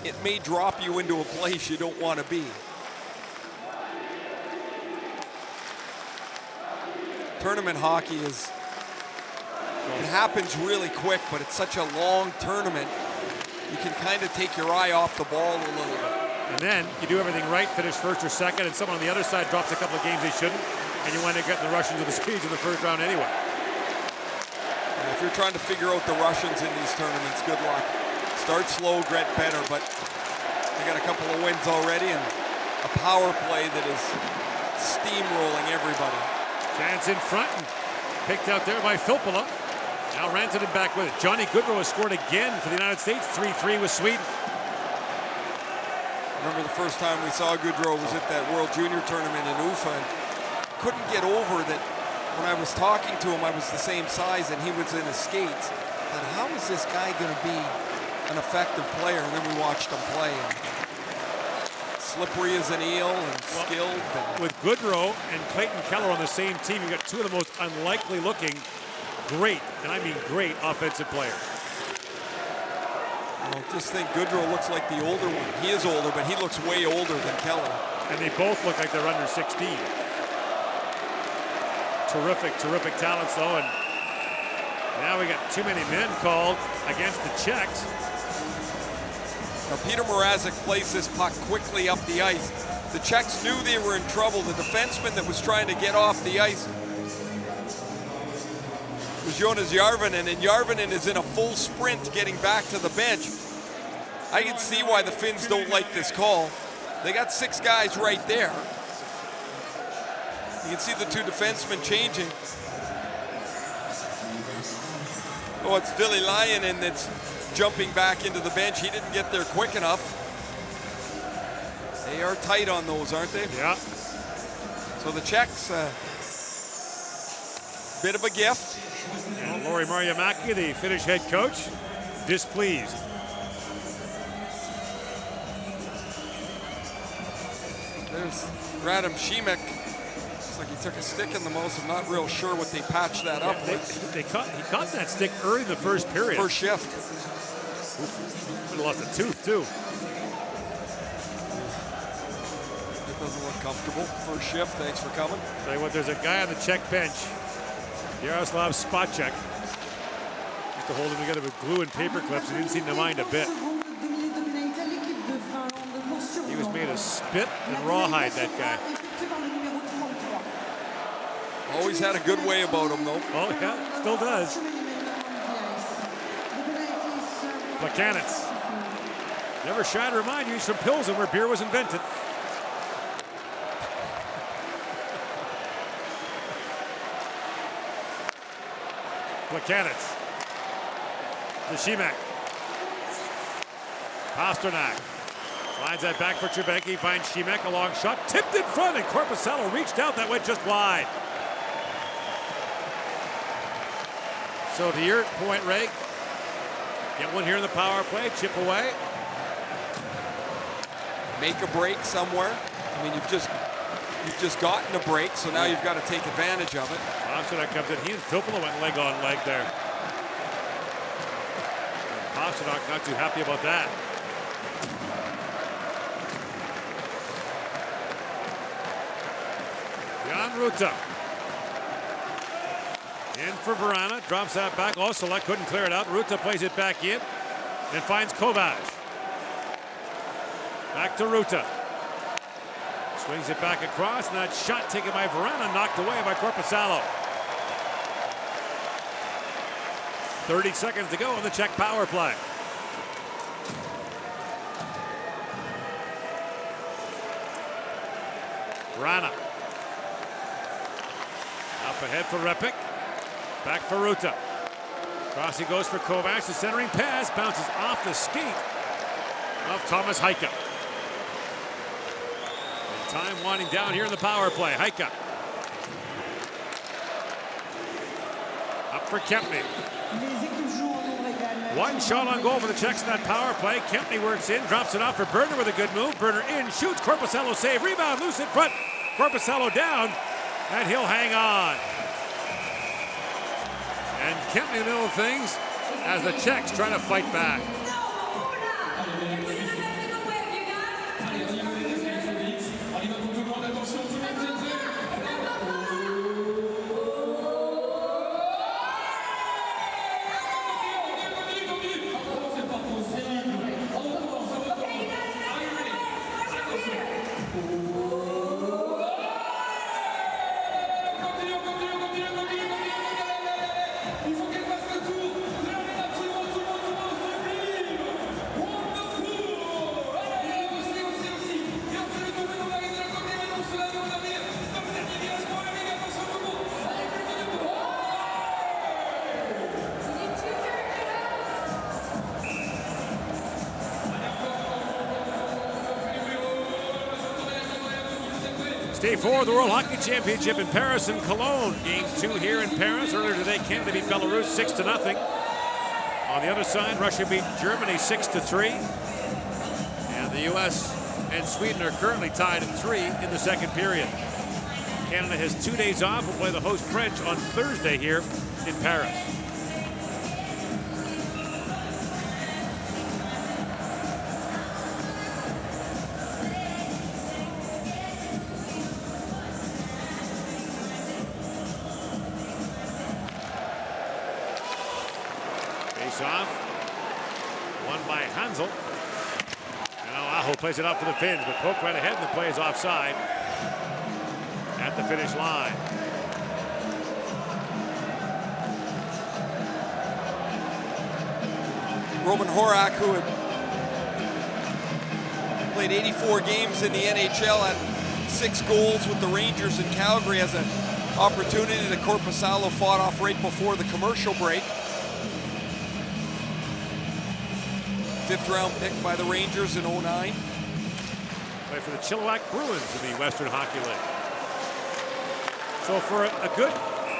it may drop you into a place you don't want to be. Tournament hockey is, it happens really quick, but it's such a long tournament. You can kind of take your eye off the ball a little bit. And then you do everything right, finish first or second, and someone on the other side drops a couple of games they shouldn't, and you wind up getting the Russians or the Swedes in the first round anyway. And if you're trying to figure out the Russians in these tournaments, good luck. Start slow, get better, but they got a couple of wins already and a power play that is steamrolling everybody. Chance in front, and picked out there by Filppula. Now Rantanen back with it. Johnny Gaudreau has scored again for the United States. 3-3 with Sweden. Remember the first time we saw Gaudreau was at that World Junior Tournament in Ufa. And couldn't get over that when I was talking to him, I was the same size and he was in his skates. But how is this guy going to be an effective player? And then we watched him play. And slippery as an eel and skilled. With Gaudreau and Clayton Keller on the same team, you got two of the most unlikely looking, great, and I mean great, offensive players. I just think Gaudreau looks like the older one. He is older, but he looks way older than Keller. And they both look like they're under 16. Terrific, terrific talents though. And now we got too many men called against the Czechs. Now Peter Mrazek plays this puck quickly up the ice. The Czechs knew they were in trouble. The defenseman that was trying to get off the ice was Jonas Järvinen, and Järvinen is in a full sprint getting back to the bench. I can see why the Finns don't like this call. They got 6 guys right there. You can see the 2 defensemen changing. Oh, it's Ville Laine that's jumping back into the bench. He didn't get there quick enough. They are tight on those, aren't they? Yeah. So the Czechs, bit of a gift. Well, Lauri Marjamäki, the Finnish head coach, displeased. There's Radim Šimek. Looks like he took a stick in the most. I'm not real sure what they patched that up with. He caught that stick early in the first period. First shift. Could have lost a tooth too. That doesn't look comfortable. First shift, thanks for coming. Tell you what, there's a guy on the Czech bench, Jaroslav Spacek. Used to hold them together with glue and paper clips. He didn't seem to mind a bit. He was made of spit and rawhide, that guy. Always had a good way about him, though. Oh, yeah, still does. Placanitz. Never shy to remind you he's from Pilsen, where beer was invented. Placanitz. To Šimek. Pasternak. Lines that back for Trubecki. Finds Šimek. A long shot. Tipped in front, and Korpisalo reached out. That went just wide. So to your point, Ray, get one here in the power play. Chip away. Make a break somewhere. I mean, you've just gotten a break, so now you've got to take advantage of it. Pasternak comes in. He and Filppula went leg on leg there. Pasternak not too happy about that. Jan Rutta. In for Vrana. Drops that back. Oselek couldn't clear it out. Rutta plays it back in and finds Kovac. Back to Rutta. Swings it back across, and that shot taken by Vrana, knocked away by Korpisalo. 30 seconds to go in the Czech power play. Vrana. Up ahead for Repik. Back for Rutta. Cross he goes for Kovac. The centering pass bounces off the skate of Thomas Heika. Time winding down here in the power play. Heika. Up for Kempny. One shot on goal for the Czechs in that power play. Kempny works in, drops it off for Berner with a good move. Berner in, shoots. Korpisalo save. Rebound, loose in front. Korpisalo down, and he'll hang on. And Kempny in the middle of things as the Czechs try to fight back. Day 4 of the World Hockey Championship in Paris and Cologne. Game 2 here in Paris. Earlier today, Canada beat Belarus 6-0. On the other side, Russia beat Germany 6-3. And the U.S. and Sweden are currently tied at 3 in the second period. Canada has 2 days off. We'll play the host French on Thursday here in Paris. Off. Won by Hansel. And now Aho plays it up for the Finns, but poked right ahead and the play is offside at the finish line. Roman Horak, who had played 84 games in the NHL, had 6 goals with the Rangers in Calgary, has an opportunity that Korpisalo fought off right before the commercial break. 5th round pick by the Rangers in 09. Play for the Chilliwack Bruins in the Western Hockey League. So for a good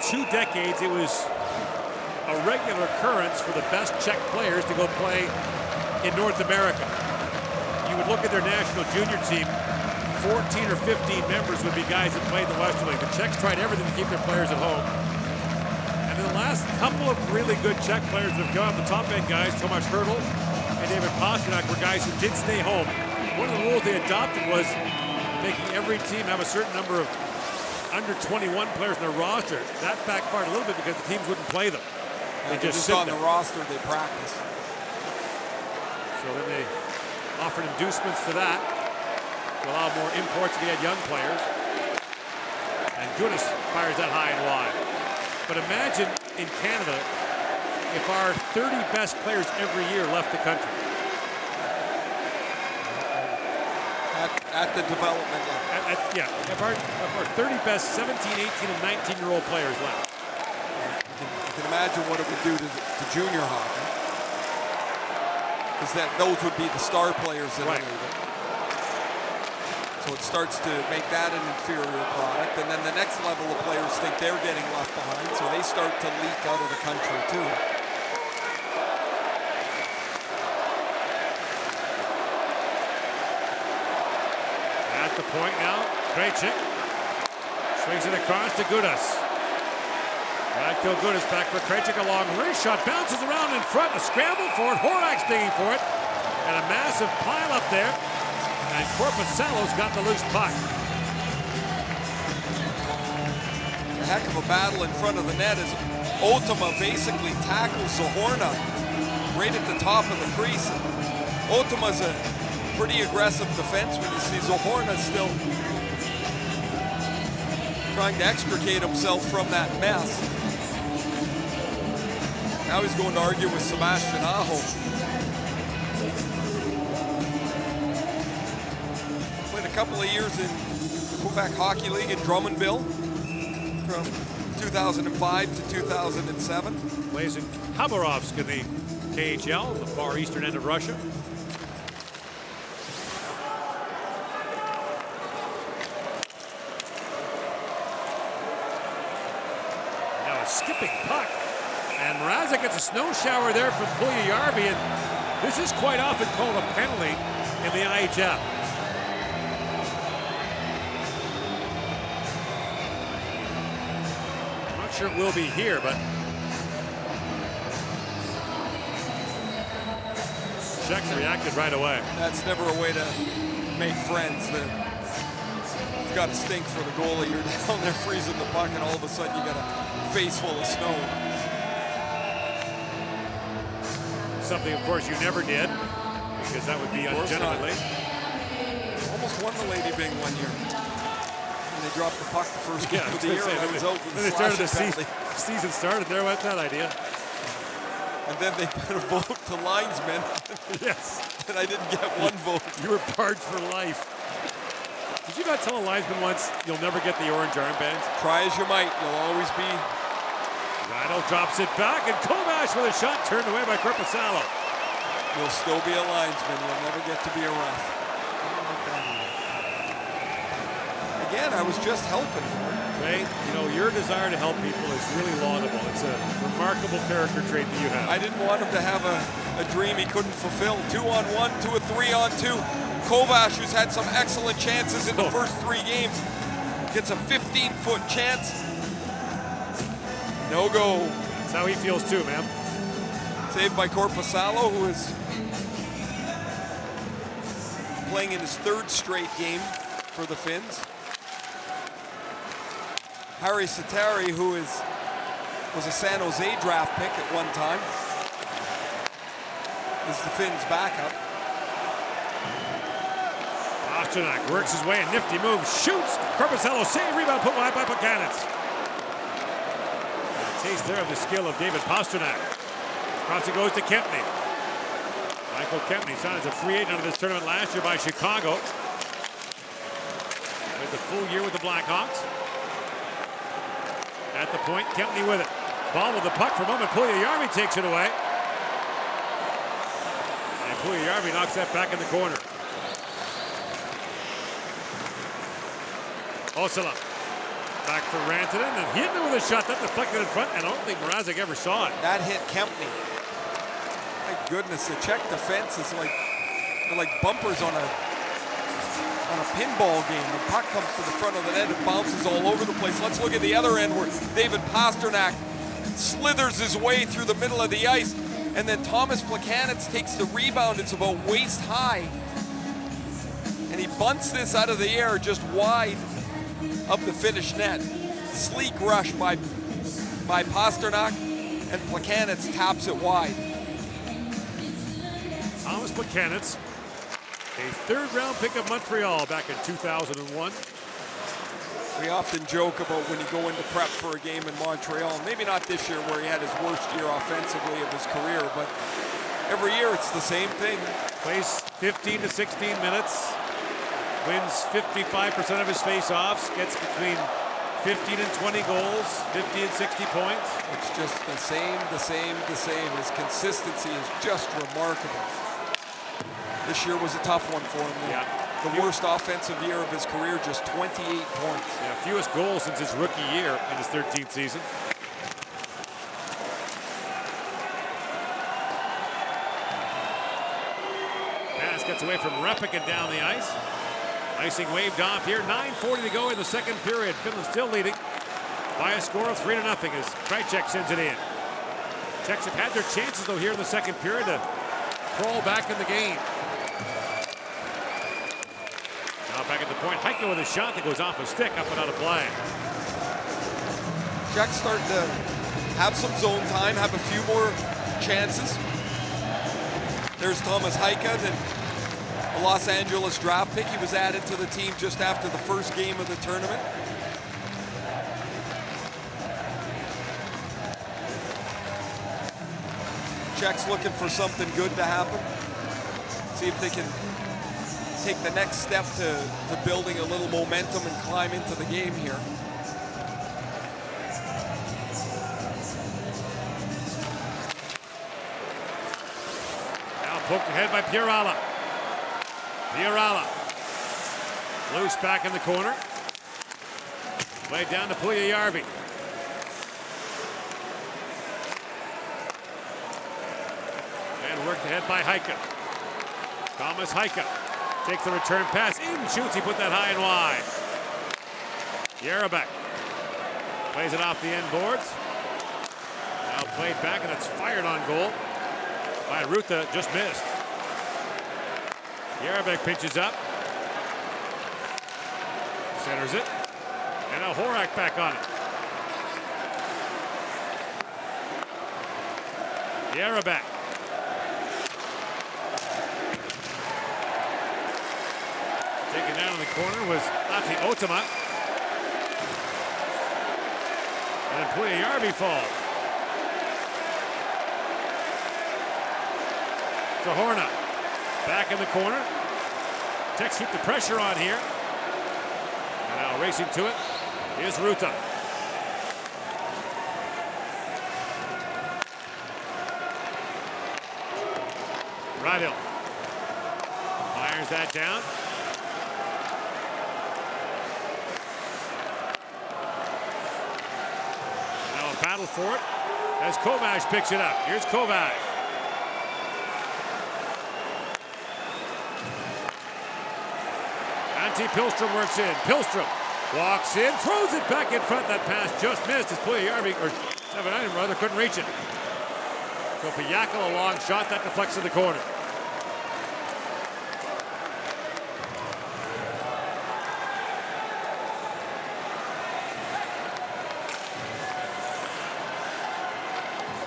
2 decades, it was a regular occurrence for the best Czech players to go play in North America. You would look at their national junior team, 14 or 15 members would be guys that played in the Western League. The Czechs tried everything to keep their players at home. And in the last couple of really good Czech players that have gone, the top end guys, Tomáš Hertl and David Pastrnak, were guys who did stay home. One of the rules they adopted was making every team have a certain number of under 21 players in their roster. That backfired a little bit because the teams wouldn't play them. They just sit on there. the roster, they practice. So then they offered inducements to that to allow more imports if you had young players. And Gudas fires that high and wide. But imagine in Canada if our 30 best players every year left the country. At the development level. Yeah, if our 30 best 17, 18, and 19-year-old players left. You can imagine what it would do to junior hockey. Because those would be the star players in the league. So it starts to make that an inferior product. And then the next level of players think they're getting left behind, so they start to leak out of the country too. At the point now, Krejcik swings it across to Gudas. Back to Gudas, back for Krejcik, a long wrist shot, bounces around in front, a scramble for it, Horak's digging for it, and a massive pile up there, and Korpisalo's got the loose puck. A heck of a battle in front of the net as Otama basically tackles Zohorna right at the top of the crease. Otama's a pretty aggressive defenseman. You see Zohorna still trying to extricate himself from that mess. Now he's going to argue with Sebastian Aho. Played a couple of years in the Quebec Hockey League in Drummondville from 2005 to 2007. Plays in Khabarovsk in the KHL, the far eastern end of Russia. Skipping puck, and Mrazek gets a snow shower there from Puljujärvi, and this is quite often called a penalty in the IIHF. I'm not sure it will be here, but Czechs reacted right away. That's never a way to make friends. It's got to stink for the goalie. You're down there freezing the puck, and all of a sudden you got a face full of snow. Something, of course, you never did, because that would be ungentlemanly. Almost won the Lady Byng one year. And they dropped the puck the first game of the year, and it was out with then they started the season started. There went that idea. And then they put a vote to linesmen. Yes. And I didn't get one vote. You were barred for life. Did you not tell a linesman once you'll never get the orange armbands? Try as you might, you'll always be. Rado drops it back, and Kovac with a shot turned away by Korpisalo. You'll still be a linesman. You'll never get to be a ref. Again, again. I was just helping. Ray, you know, your desire to help people is really laudable. It's a remarkable character trait that you have. I didn't want him to have a dream he couldn't fulfill. 2-on-1 to a 3-on-2. Kovac, who's had some excellent chances in the first 3 games, gets a 15-foot chance. No go. That's how he feels too, man. Saved by Korpisalo, who is playing in his 3rd straight game for the Finns. Harri Satari, who was a San Jose draft pick at one time, is the Finns' backup. Pastrnak works his way, a nifty move, shoots. Korpisalo, save, rebound, put wide by Plekanec. A taste there of the skill of David Pastrnak. Across it goes to Kempny. Michael Kempny signed as a free agent of this tournament last year by Chicago. With the full year with the Blackhawks. At the point, Kempny with it. Ball with the puck for a moment. Puljujärvi takes it away. And Puljujärvi knocks that back in the corner. Osala back for Rantanen, and hit it with a shot that deflected in front, and I don't think Mrazek ever saw it. That hit Kempny. My goodness, the Czech defense is like, they're like bumpers on a pinball game. The puck comes to the front of the net, it bounces all over the place. Let's look at the other end where David Pastrnak slithers his way through the middle of the ice, and then Thomas Plekanec takes the rebound. It's about waist high, and he bunts this out of the air just wide of the Finnish net. Sleek rush by Pastrnak, and Plekanec taps it wide. Thomas Plekanec, a 3rd-round pick of Montreal back in 2001. We often joke about when you go into prep for a game in Montreal, maybe not this year where he had his worst year offensively of his career, but every year it's the same thing. Plays 15 to 16 minutes, wins 55% of his face-offs, gets between 15 and 20 goals, 50 and 60 points. It's just the same. His consistency is just remarkable. This year was a tough one for him. Yeah. The worst offensive year of his career, just 28 points. Yeah, fewest goals since his rookie year in his 13th season. Pass gets away from Repik and down the ice. Icing waved off here. 9:40 to go in the 2nd period. Finland still leading by a score of 3-0 as Krejcek sends it in. Czechs have had their chances though here in the 2nd period to crawl back in the game. Now back at the point, Heiko with a shot that goes off a stick, up and out of play. Czechs starting to have some zone time, have a few more chances. There's Thomas Heiko, a Los Angeles draft pick. He was added to the team just after the 1st game of the tournament. Czechs looking for something good to happen. See if they can take the next step to building a little momentum and climb into the game here. Now poked ahead by Pierala. Pierala. Loose back in the corner. Played down to Puljujärvi. And worked ahead by Heiko. Thomas Heiko takes the return pass, in shoots, he put that high and wide. Jarabek plays it off the end boards. Now played back, and it's fired on goal by Rutta, just missed. Jarabek pinches up. Centers it. And now Horak back on it. Jarabek. Taken down in the corner was Ati Otama. And Puljujärvi falls. To Horna. Back in the corner. Czechs keep the pressure on here. And now racing to it is Rutta. Radil fires that down. battle for it as Kovac picks it up. Here's Kovac. Antti Pilström works in. Pilström walks in, throws it back in front. That pass just missed as Puljujärvi, or Savanainen rather, couldn't reach it. Kopiakal, a long shot that deflects to the corner.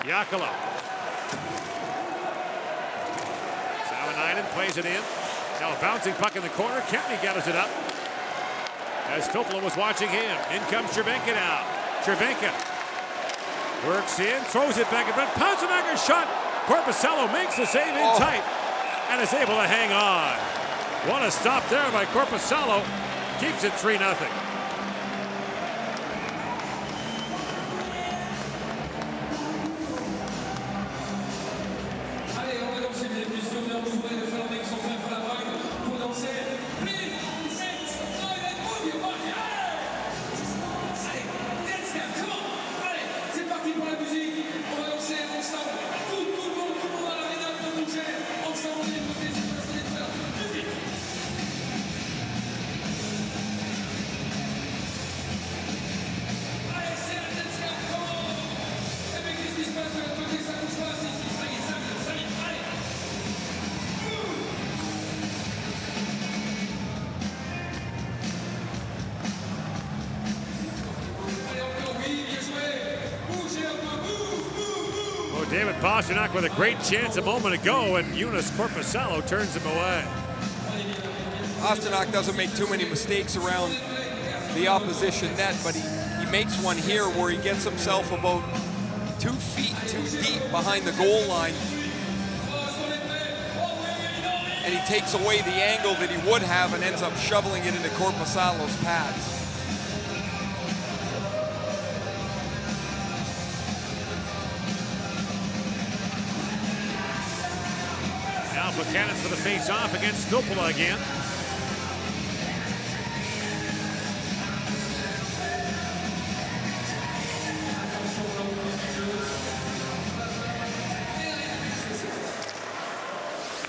Jääkelä. Savanainen plays it in. Now a bouncing puck in the corner. Kempny gathers it up. As Filppula was watching him. In comes Cervenka now. Cervenka works in, throws it back in front. Ponsonakker's shot. Korpisalo makes the save in tight and is able to hang on. What a stop there by Korpisalo. Keeps it 3-0. David Pastrnak with a great chance a moment ago, and Joonas Korpisalo turns him away. Pastrnak doesn't make too many mistakes around the opposition net, but he makes one here where he gets himself about 2 feet too deep behind the goal line. And he takes away the angle that he would have and ends up shoveling it into Korpisalo's pads. Buchanan's for the face-off against Filppula again.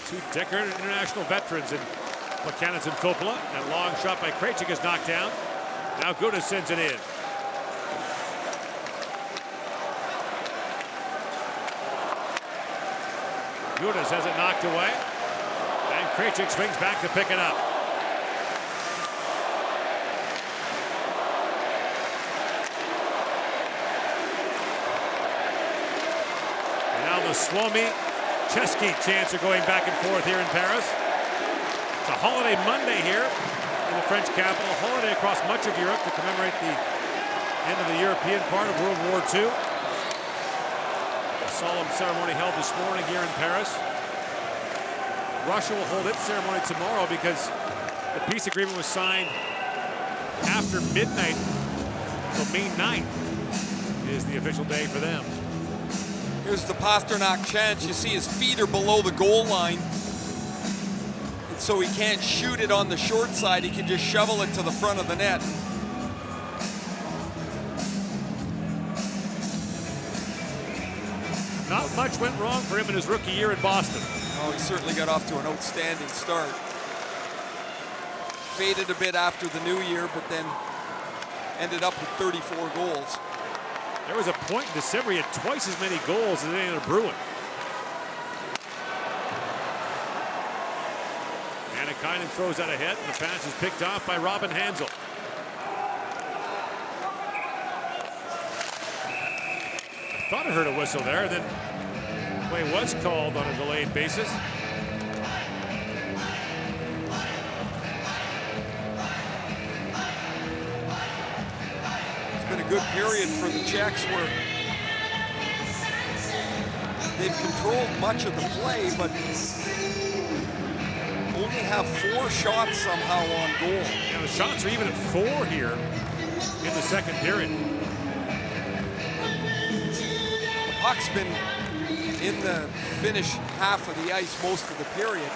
Two decorated international veterans in Buchanan's and Filppula. That long shot by Krejcik is knocked down. Now Gudas sends it in. Gudas has it knocked away, and Krejcik swings back to pick it up. And now the Suomi-Český chants are going back and forth here in Paris. It's a holiday Monday here in the French capital, a holiday across much of Europe to commemorate the end of the European part of World War II. Solemn ceremony held this morning here in Paris. Russia will hold its ceremony tomorrow because the peace agreement was signed after midnight. So May 9th is the official day for them. Here's the Pastrnak chance. You see his feet are below the goal line. And so he can't shoot it on the short side. He can just shovel it to the front of the net. Not much went wrong for him in his rookie year in Boston. Oh, he certainly got off to an outstanding start. Faded a bit after the new year, but then ended up with 34 goals. There was a point in December he had twice as many goals as any other Bruin. Annikainen throws that ahead, and the pass is picked off by Robin Hansel. I thought I heard a whistle there, then play was called on a delayed basis. It's been a good period for the Czechs where they've controlled much of the play, but only have 4 shots somehow on goal. Yeah, the shots are even at 4 here in the second period. Puck's been in the Finnish half of the ice most of the period.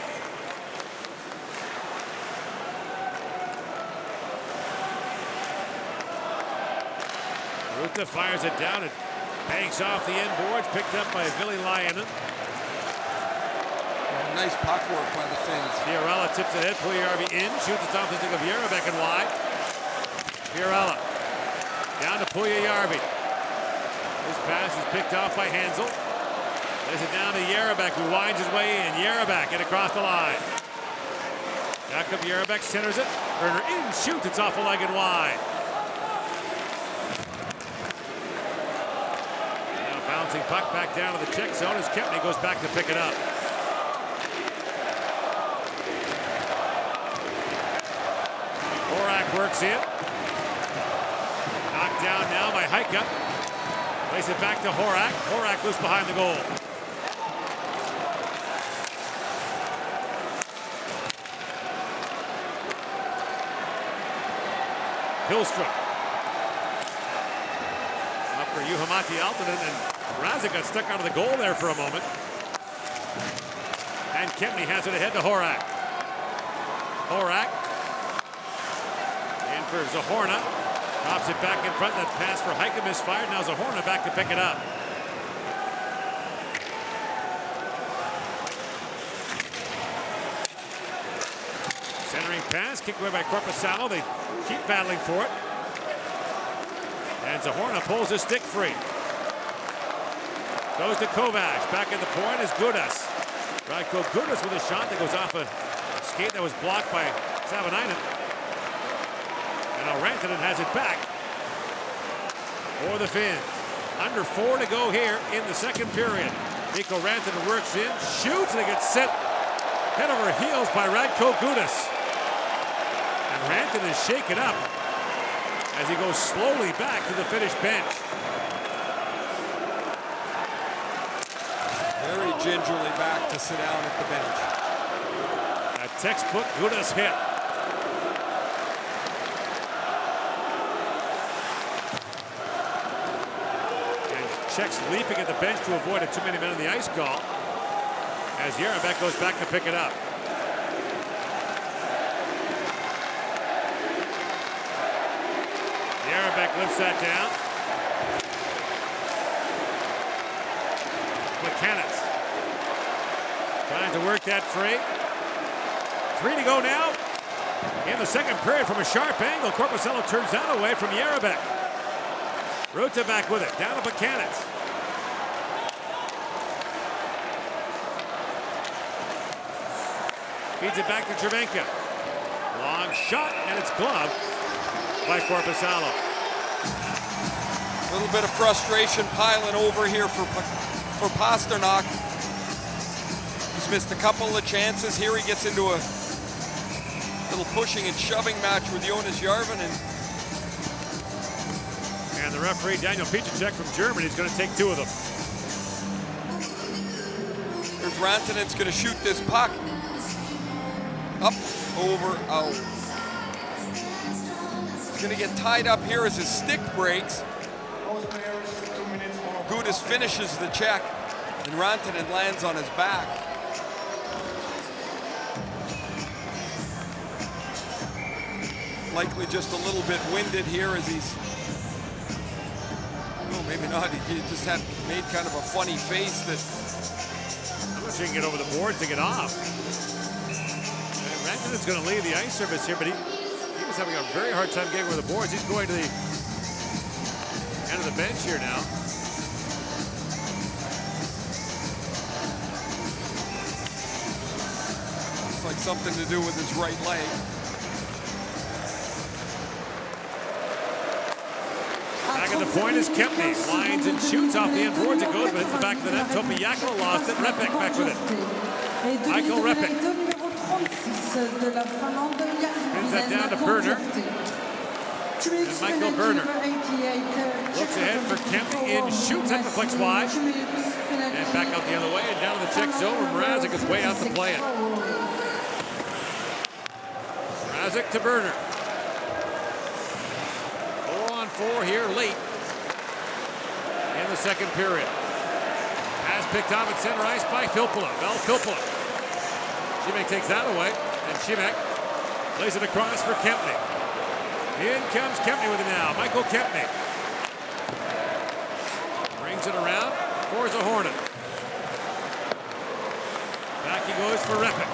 Ruta fires it down, and Banks off the end boards, picked up by Ville Lainen. Nice puck work by the Finns. Fiorella tips it ahead, Puljujarvi in, shoots it off the stick of Järabek and wide. Fiorella down to Puljujarvi. His pass is picked off by Hansel. Lays it down to Järabek, who winds his way in. Järabek in across the line. Jakob Järabek centers it. Berner in, shoots, it's off a leg and wide. Now bouncing puck back down to the Czech zone as Kempny goes back to pick it up. Horak works in. Knocked down now by Heika. Plays it back to Horak. Horak loose behind the goal. Hillstrom. Up for Juha-Matti Aaltonen, and Mrazek got stuck out of the goal there for a moment. And Kempny has it ahead to Horak. Horak. In for Zahorna. Drops it back in front. That pass for Heika misfired. Now Zahorna back to pick it up. Centering pass, kicked away by Korpisalo. They keep battling for it. And Zahorna pulls his stick free. Goes to Kovacs. Back at the point is Gudas. Radko Gudas with a shot that goes off a skate that was blocked by Savanainen. And now Rantanen has it back for the Finns. Under 4 to go here in the second period. Mikko Rantanen works in, shoots, and it gets sent head over heels by Radko Gudas. And Rantanen is shaken up as he goes slowly back to the Finnish bench. Very gingerly back to sit down at the bench. A textbook Gudas hit. Czechs leaping at the bench to avoid a too many men on the ice call as Järabek goes back to pick it up. Järabek lifts that down. McCannitz trying to work that free. 3 to go now in the second period from a sharp angle. Korpisalo turns that away from Järabek. Ruta back with it, down to Buchanitz. Feeds it back to Cervenka. Long shot, and it's gloved by Korpisalo. A little bit of frustration piling over here for Pasternak. He's missed a couple of chances. Here he gets into a little pushing and shoving match with Jonas Järvinen. And the referee, Daniel Pichacek from Germany, is going to take 2 of them. Here's Rantanen's going to shoot this puck. Up, over, out. He's going to get tied up here as his stick breaks. Gudas finishes the check, and Rantanen lands on his back. Likely just a little bit winded here as he's... Oh, maybe not. He just had made kind of a funny face that... I'm not sure he can get over the boards to get off. Rantanen's going to leave the ice surface here, but he was having a very hard time getting over the boards. He's going to the end of the bench here now. Looks like something to do with his right leg. Back at the point is Kempny. Lines and shoots off the end boards. It goes, but hits the back of the net. Topi Jääkelä lost it. Repek back with it. Michael Repek. Spins that down to Berner. And Michael Berner looks ahead for Kempny in, shoots at the flex wide. And back out the other way and down to the Czech zone where Mrazek is way out to play it. Mrazek to Berner. 4 here late in the second period. Pass picked off at center ice by Filppula. Val Filppula. Šimek takes that away, and Šimek lays it across for Kempny. In comes Kempny with it now. Michael Kempny swings it around, fours a Hornet. Back he goes for Repic.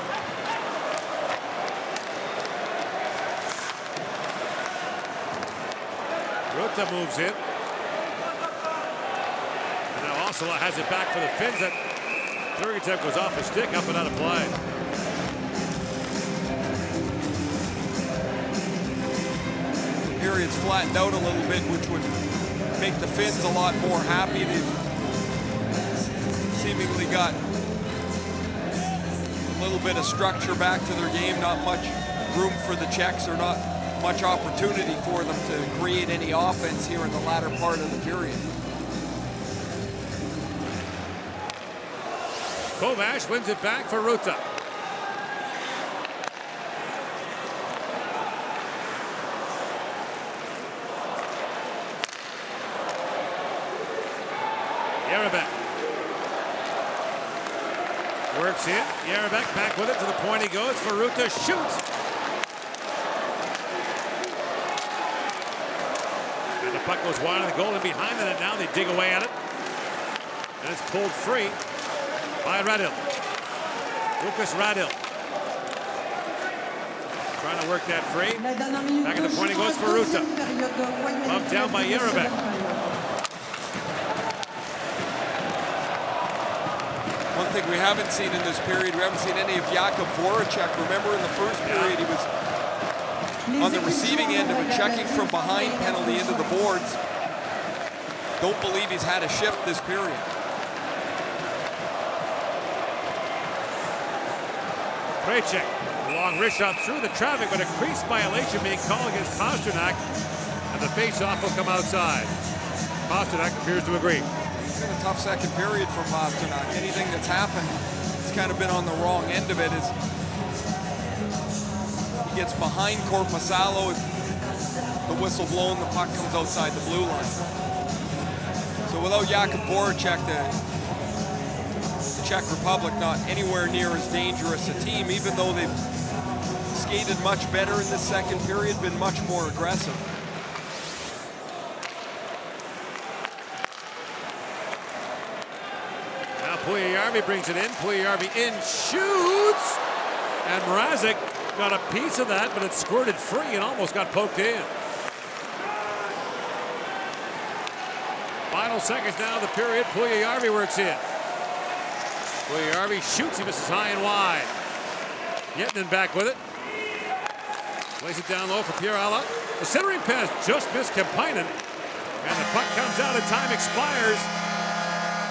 Ruta moves in. And now Osala has it back for the Finns. That clearing attempt goes off his stick, up and out of play. Period's flattened out a little bit, which would make the Finns a lot more happy. They've seemingly got a little bit of structure back to their game, not much room for the Czechs, or not much opportunity for them to create any offense here in the latter part of the period. Kovac wins it back for Ruta. Jarabek works in. Jarabek back with it to the point he goes for Ruta. Shoots. And the puck goes wide of the goal, and behind the net now they dig away at it. And it's pulled free by Radil. Lucas Radil. Trying to work that free. Back at the point he goes for Ruta. Bumped down by Jarabek. One thing we haven't seen in this period, we haven't seen any of Jakub Voracek. Remember in the first period, he was on the receiving end of a checking from behind penalty into the boards. Don't believe he's had a shift this period. Krejcik, long wrist shot through the traffic, but a crease violation being called against Pasternak, and the face-off will come outside. Pasternak appears to agree. It's been a tough second period for Pasternak. Anything that's happened, he's kind of been on the wrong end of it. As he gets behind Korpisalo, the whistle blown, the puck comes outside the blue line. So without Jakub Voracek, the Czech Republic not anywhere near as dangerous a team, even though they've skated much better in this second period, been much more aggressive. Puljujärvi brings it in. Puljujärvi in, shoots! And Mrazek got a piece of that, but it squirted free and almost got poked in. Final seconds now of the period. Puljujärvi works in. Puljujärvi shoots, he misses high and wide. Yettinen back with it. Plays it down low for Pierre Alla. The centering pass just missed Kemppainen. And the puck comes out and time expires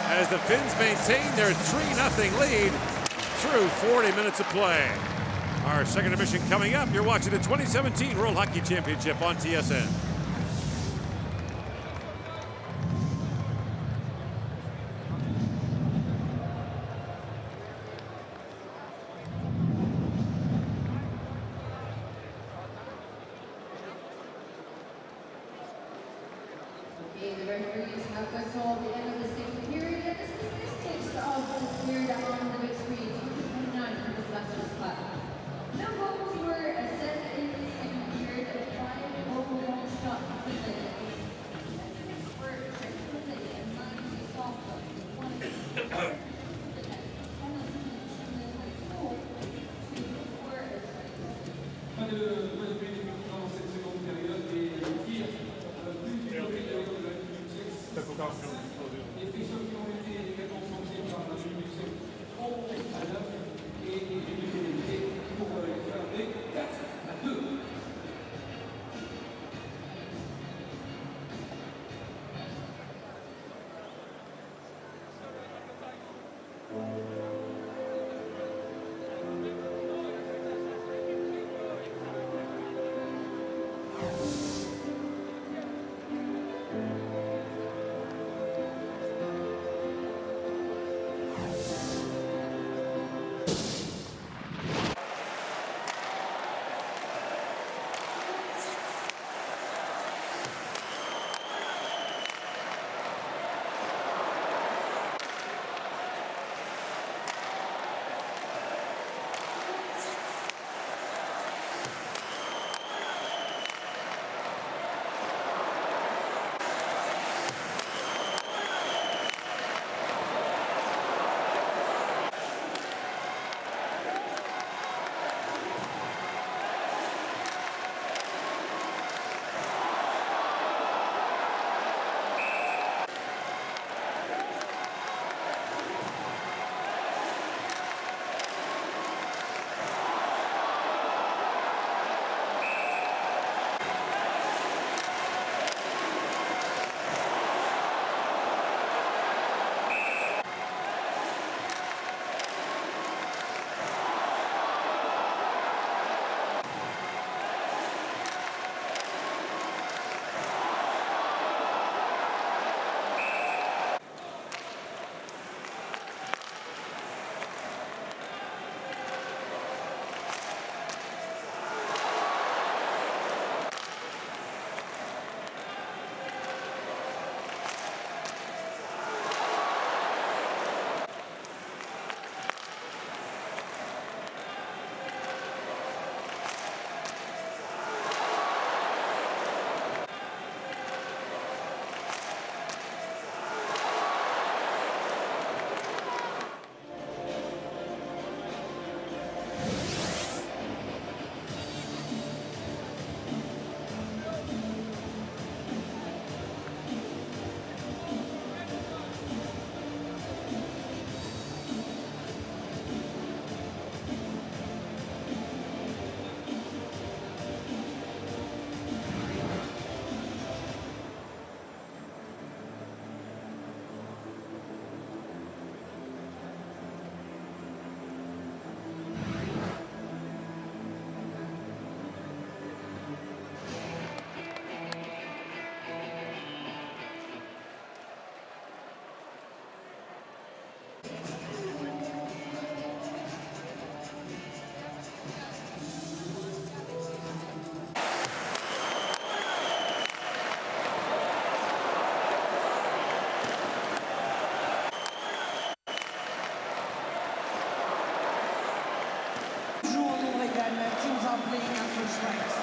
as the Finns maintain their 3-0 lead through 40 minutes of play. Our second emission coming up. You're watching the 2017 World Hockey Championship on TSN. The referees have whistled the end of the second period, and the statistics of this period on the big screen. 29 for the Flashes Club. No goals were set in the second period, 5 goal long shots. are playing after strikes.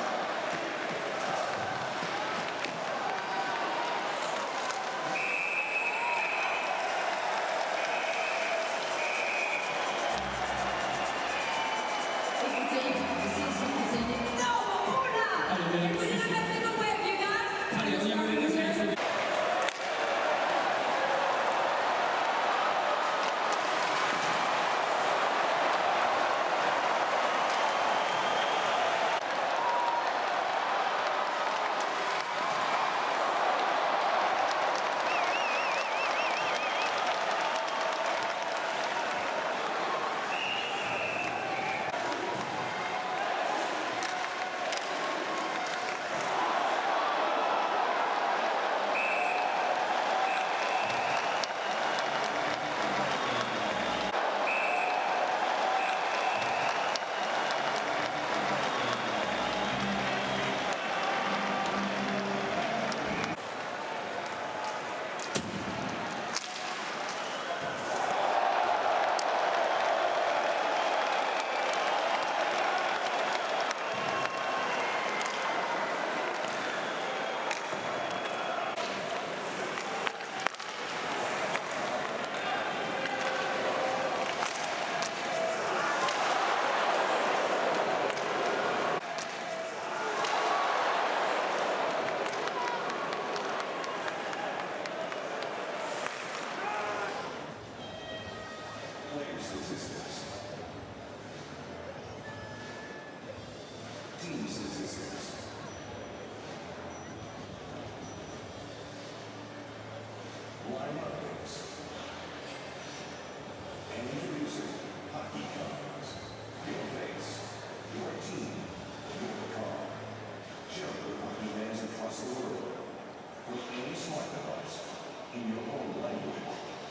In your own language.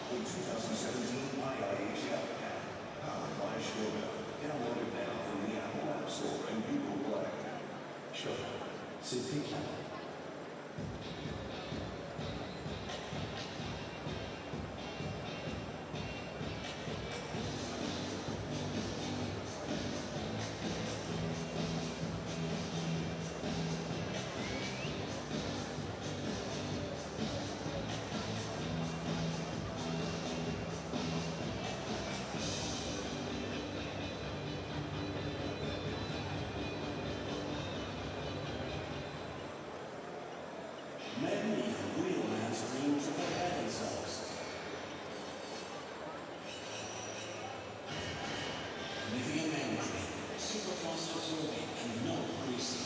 The 2017 IIHF app, powered by Shootout. Download it now from the Apple App Store and Google Play. Shootout. C'est Pregame. Many real man's dreams of their themselves. Living a man dream, super fast absorbing and not greasy.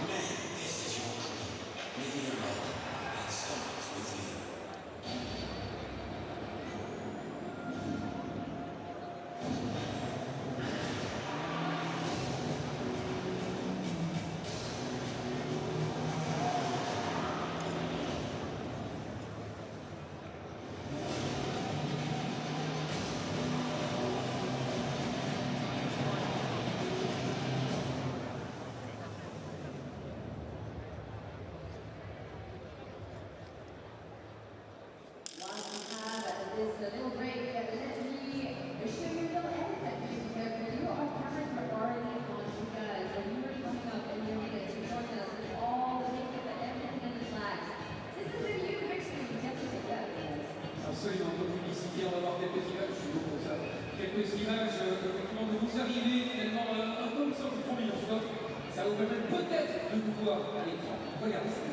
Man, this is your dream. Living a life that starts with you. This little break, let me show you a little edit that we took for you. Our cameras are already on you guys, and you are coming up in the arena to join us with all the makeup and everything in the flags. This is a new victory. You have to take that with us. Absolument, comme vous disiez, on va voir quelques images, je suis beau pour ça. Quelques images, effectivement, de vous arriver finalement un peu comme ça, vous trouvez en stock. Ça vous permet peut-être de vous voir à l'écran. Regardez ça.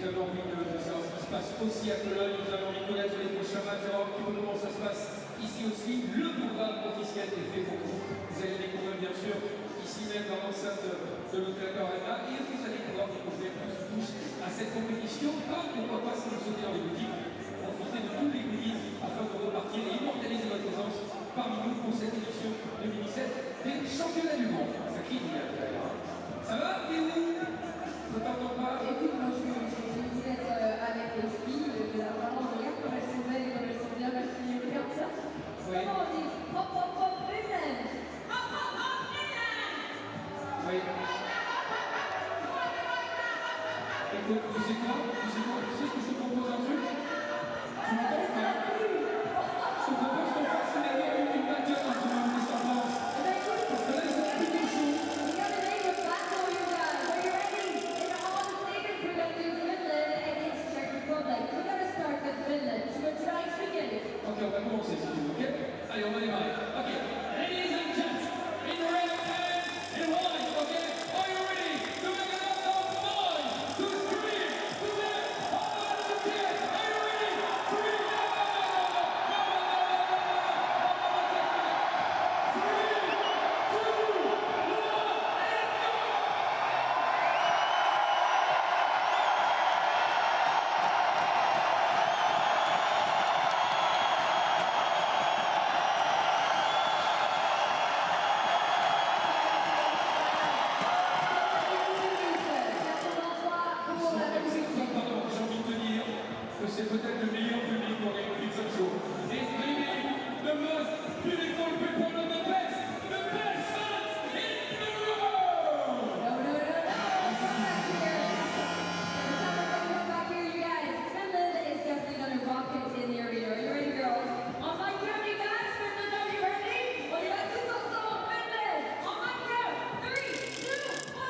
vous avez envie de savoir ce qui se passe aussi à Cologne, vous avez envie de connaître les prochains matchs, savoir un petit peu comment ça se passe ici aussi. Le programme officiel est fait pour vous. Vous allez le découvrir bien sûr ici même dans l'enceinte de l'Hôtel Arena et vous allez pouvoir découvrir tout ce qui touche à cette compétition. Comme pourquoi pas si vous sautez dans les boutiques, profitez de tous les goodies afin de repartir et immortaliser votre présence parmi nous pour cette édition 2017 des championnats du monde. Ça crie derrière. Ça va, t'es où? Je t'entends pas. Écoute, moi je vous êtes avec les filles, vraiment regarde comme elles sont belles et comme elles sont bien maquillées, regarde ça. Comment on dit? Hop hop hop Finland. Hop hop hop Finland. Oui. Écoute, tu sais quoi? Tu sais que je te propose un truc? Tu m'entends pas? Je te propose qu'on fasse une année avec une baguette en ce moment qui s'en passe. Parce que là, ils sont plutôt chauds. We gotta make a battle, you guys. Are you ready? In all the stages, we're gonna do Finland against Czech Republic. We're gonna start with Finland. Tu veux try speaking? Ok, on va commencer si tu veux, ok? Allez, on va démarrer. Ok. Ladies and gents, in red and in white, ok? Are you ready to make an up of 5 to 3 to win all the tickets? Are you ready? 3, pardon, j'ai envie de te dire que c'est peut-être le meilleur public qu'on ait eu ce jour. It's maybe the most beautiful people and the best fans in the world! No. Come back here, you guys. Finland is definitely gonna rock it in the arena. Are you ready, girls? On my count, you guys. Finland, are you ready? On y va tous ensemble, Finland. On my count. 3, 2, 1, let's go!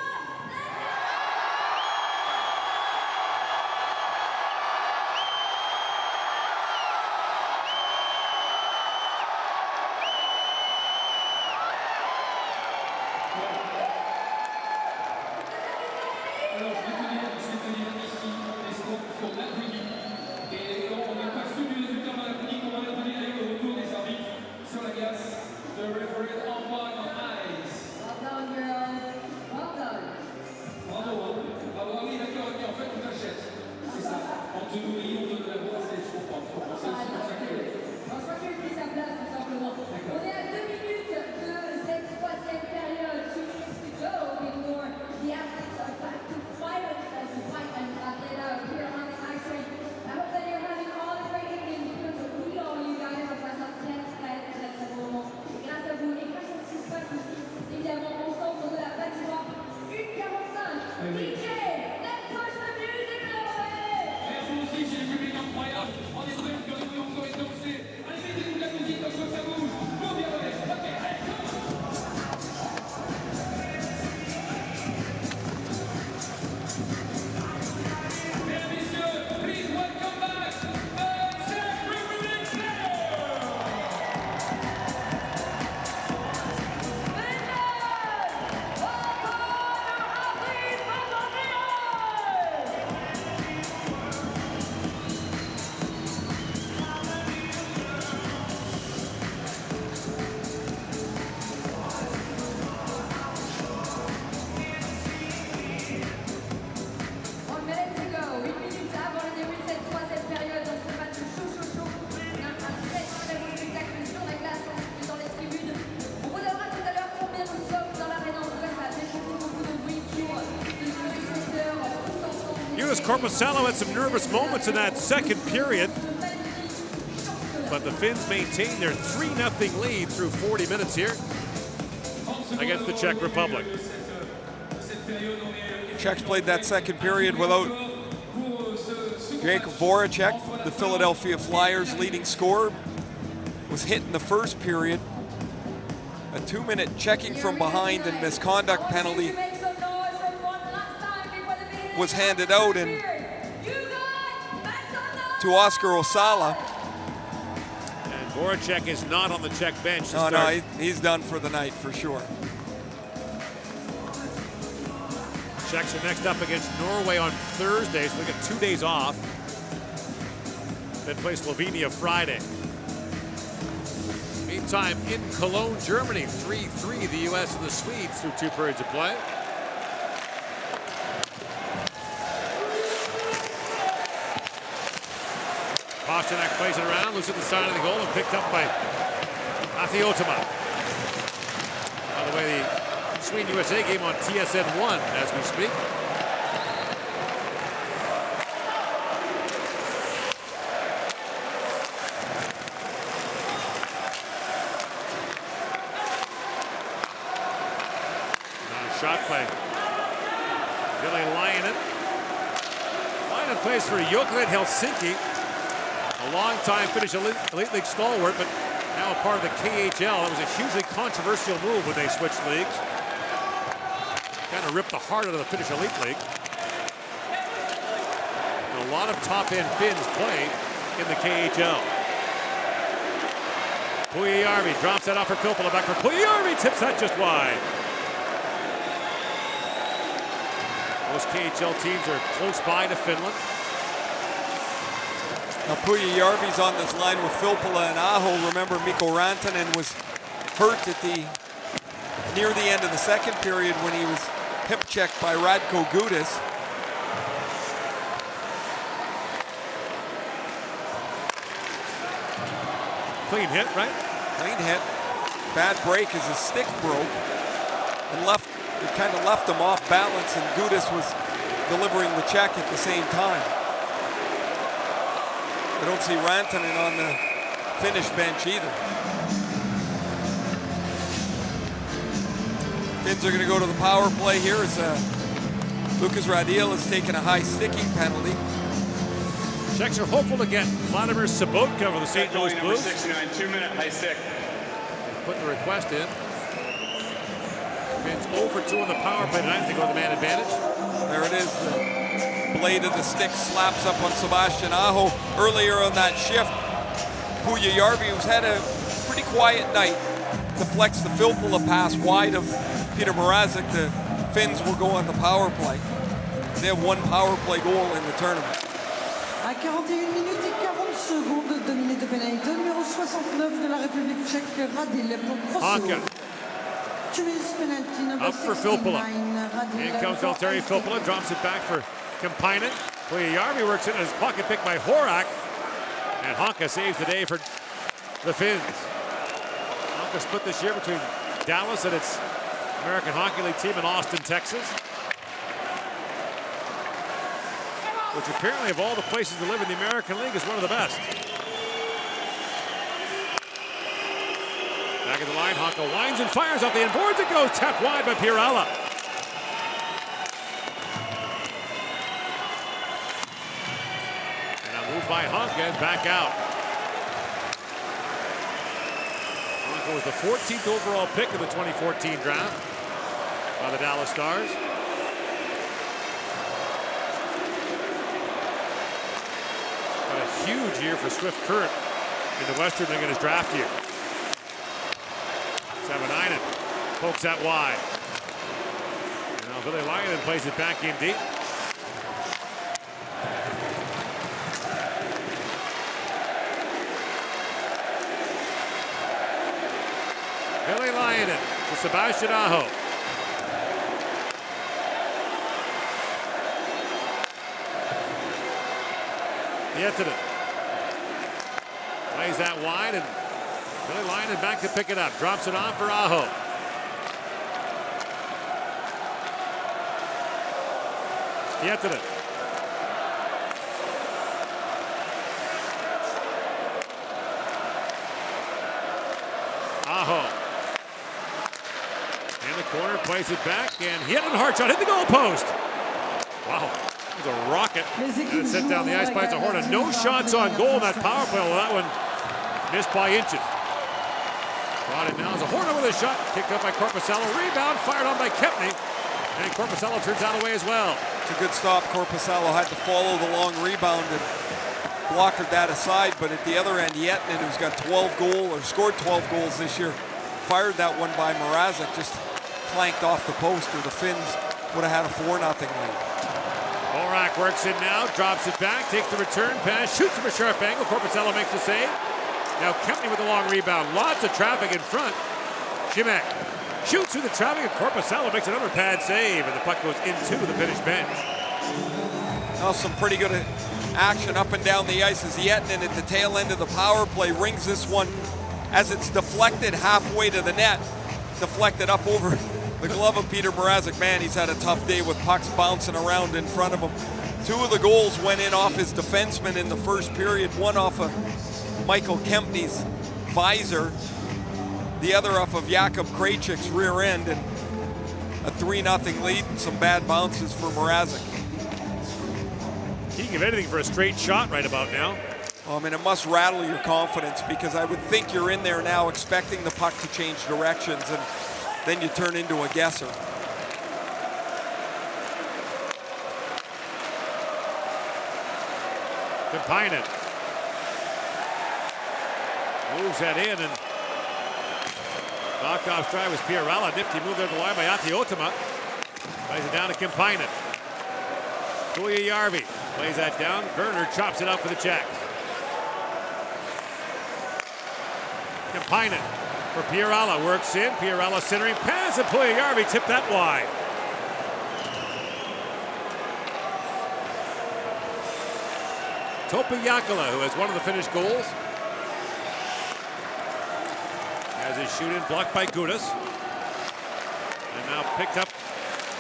Alors, je vais te dire ici, les scores sur l'après-midi. Et on n'est pas sûr du résultat dans l'après-midi, on va le tenir avec le retour des arbitres sur la glace. The referee on one on ice. Well done, girls. Well done. Bravo, hein. Bravo, ah oui, d'accord, ok, en fait, on t'achète. C'est ça. On te nourrit, on te donne la boîte, je comprends. C'est aussi pour ça que... Franchement, j'ai pris sa place, tout simplement. On est à 2 minutes de cette troisième période. 2 minutes to go before the athletes are back to fight and get out here on the ice rink. I hope that you're having all a great evening because we all you guys on passe un très bon moment. Et grâce à vous et grâce à ce qui se passe ici, évidemment, au centre de la patinoire, 1:45. DJ, let's push the music a little bit! Merci aussi, j'ai le public incroyable. On est prêts, on encore et danser. Allez, mettez-nous de la musique parce que ça bouge. Bon, bien, allez, ok, allez, Mesdames, messieurs, please welcome back the Czech Republic players. On minute to go. 8 minutes avant le début de cette troisième période dans ce match chaud. On a un très beau spectacle sur la glace et dans les tribunes. On vous donnera tout à l'heure combien nous sommes dans l'arène. En tout cas, ça a fait beaucoup de bruit pour ce spectateur tous ensemble. Hughes Korpisalo had some nervous moments in that second period, but the Finns maintain their 3-0 lead through 40 minutes here against the Czech Republic. Czechs played that second period without Jakub Voracek, the Philadelphia Flyers leading scorer, was hit in the first period. A 2-minute checking from behind and misconduct penalty was handed out and to Oscar Osala. And Voracek is not on the Czech bench to No, start. he's done for the night for sure. Czechs are next up against Norway on Thursday, so we get 2 days off. Then play Slovenia Friday. Meantime, in Cologne, Germany, 3-3, the U.S. and the Swedes through 2 periods of play. Pasternak plays it around, loses the side of the goal, and picked up by Athiotama. By the way, the Sweden-USA game on TSN 1 as we speak. Shot play. Ville Lainen. Lainen plays for Jokerit Helsinki. A long-time Finnish Elite League stalwart, but now a part of the KHL. It was a hugely controversial move when they switched leagues. Kind of ripped the heart out of the Finnish Elite League. And a lot of top-end Finns play in the KHL. Puljujärvi drops that off for Filppula. Back for Puljujärvi. Tips that just wide. Most KHL teams are close by to Finland. Now Puljujärvi's on this line with Filppula and Aho. Remember, Mikko Rantanen was hurt at near the end of the second period when he was hip checked by Radko Gudas. Clean hit, right? Clean hit. Bad break as his stick broke and it kind of left him off balance, and Gudas was delivering the check at the same time. I don't see Rantanen on the Finnish bench either. Finns are going to go to the power play here as Lucas Radil has taken a high sticking penalty. Czechs are hopeful to get Vladimir Sobotka for the St. Louis Blues. 69, 2-minute high stick. Put the request in. Finns 0 for 2 on the power play tonight. They go to the man advantage. There it is. The blade of the stick slaps up on Sebastian Aho. Earlier on that shift, Puljujärvi, who's had a pretty quiet night, deflects the Filppula pass wide of Peter Mrazek. The Finns will go on the power play. They have 1 power play goal in the tournament. À 41 minutes et 40 secondes, dominé de pénalité, numéro 69 de la République tchèque, Radil pour Crosso. Up for Filppula. In comes Valtteri Filppula, drops it back for Kampainen. Puljujärvi works it in his pocket pick by Horak. And Honka saves the day for the Finns. Honka split this year between Dallas and its American Hockey League team in Austin, Texas. Which apparently of all the places to live in the American League is one of the best. Back at the line, Honka winds and fires off the end boards. It goes tapped wide by Pirala. And a move by Honka and back out. Honka was the 14th overall pick of the 2014 draft by the Dallas Stars. What a huge year for Swift Current in the Western League in his draft year. Savanainen pokes that wide. And now Ville Lainen plays it back in deep. Ville Lainen to Sebastian Aho. Yettinen plays that wide, and Ville Lainen back to pick it up. Drops it off for Aho. Yettinen. Aho. In the corner, plays it back, and Yettinen hard shot hit the goal post. Wow. A rocket and sent down the ice by Zahorna. No shots on goal in that power play. Well, that one missed by inches. Brought it now. Zahorna with a shot. Kicked up by Korpisalo. Rebound fired on by Kepney. And Korpisalo turns that away as well. It's a good stop. Korpisalo had to follow the long rebound and blockered that aside. But at the other end, Yettinen, who's got scored 12 goals this year, fired that one by Mrazek. Just clanked off the post, or the Finns would have had a 4-0 lead. Borak works in now, drops it back, takes the return pass, shoots from a sharp angle. Korpisalo makes the save. Now Kempney with a long rebound. Lots of traffic in front. Šimek shoots through the traffic, and Korpisalo makes another pad save, and the puck goes into the Finnish bench. Now some pretty good action up and down the ice as Yetinen at the tail end of the power play rings this one as it's deflected halfway to the net. Deflected up over the glove of Peter Mrazek. Man, he's had a tough day with pucks bouncing around in front of him. 2 of the goals went in off his defenseman in the first period. One off of Michael Kempney's visor. The other off of Jakub Krejcik's rear end, and a 3-0 lead and some bad bounces for Mrazek. He can give anything for a straight shot right about now. I mean, it must rattle your confidence, because I would think you're in there now expecting the puck to change directions, and then you turn into a guesser. Kapainen moves that in, and knocked off stride was Pierralla. Nifty move there to the line by Ati Otama. Plays it down to Kapainen. Puljujärvi plays that down. Werner chops it out for the Czechs. Kapainen for Pierralla, works in. Pierralla centering pass, and Puljujärvi tipped that wide. Topi Jokela, who has one of the Finnish goals, has his shoot in blocked by Gudas, and now picked up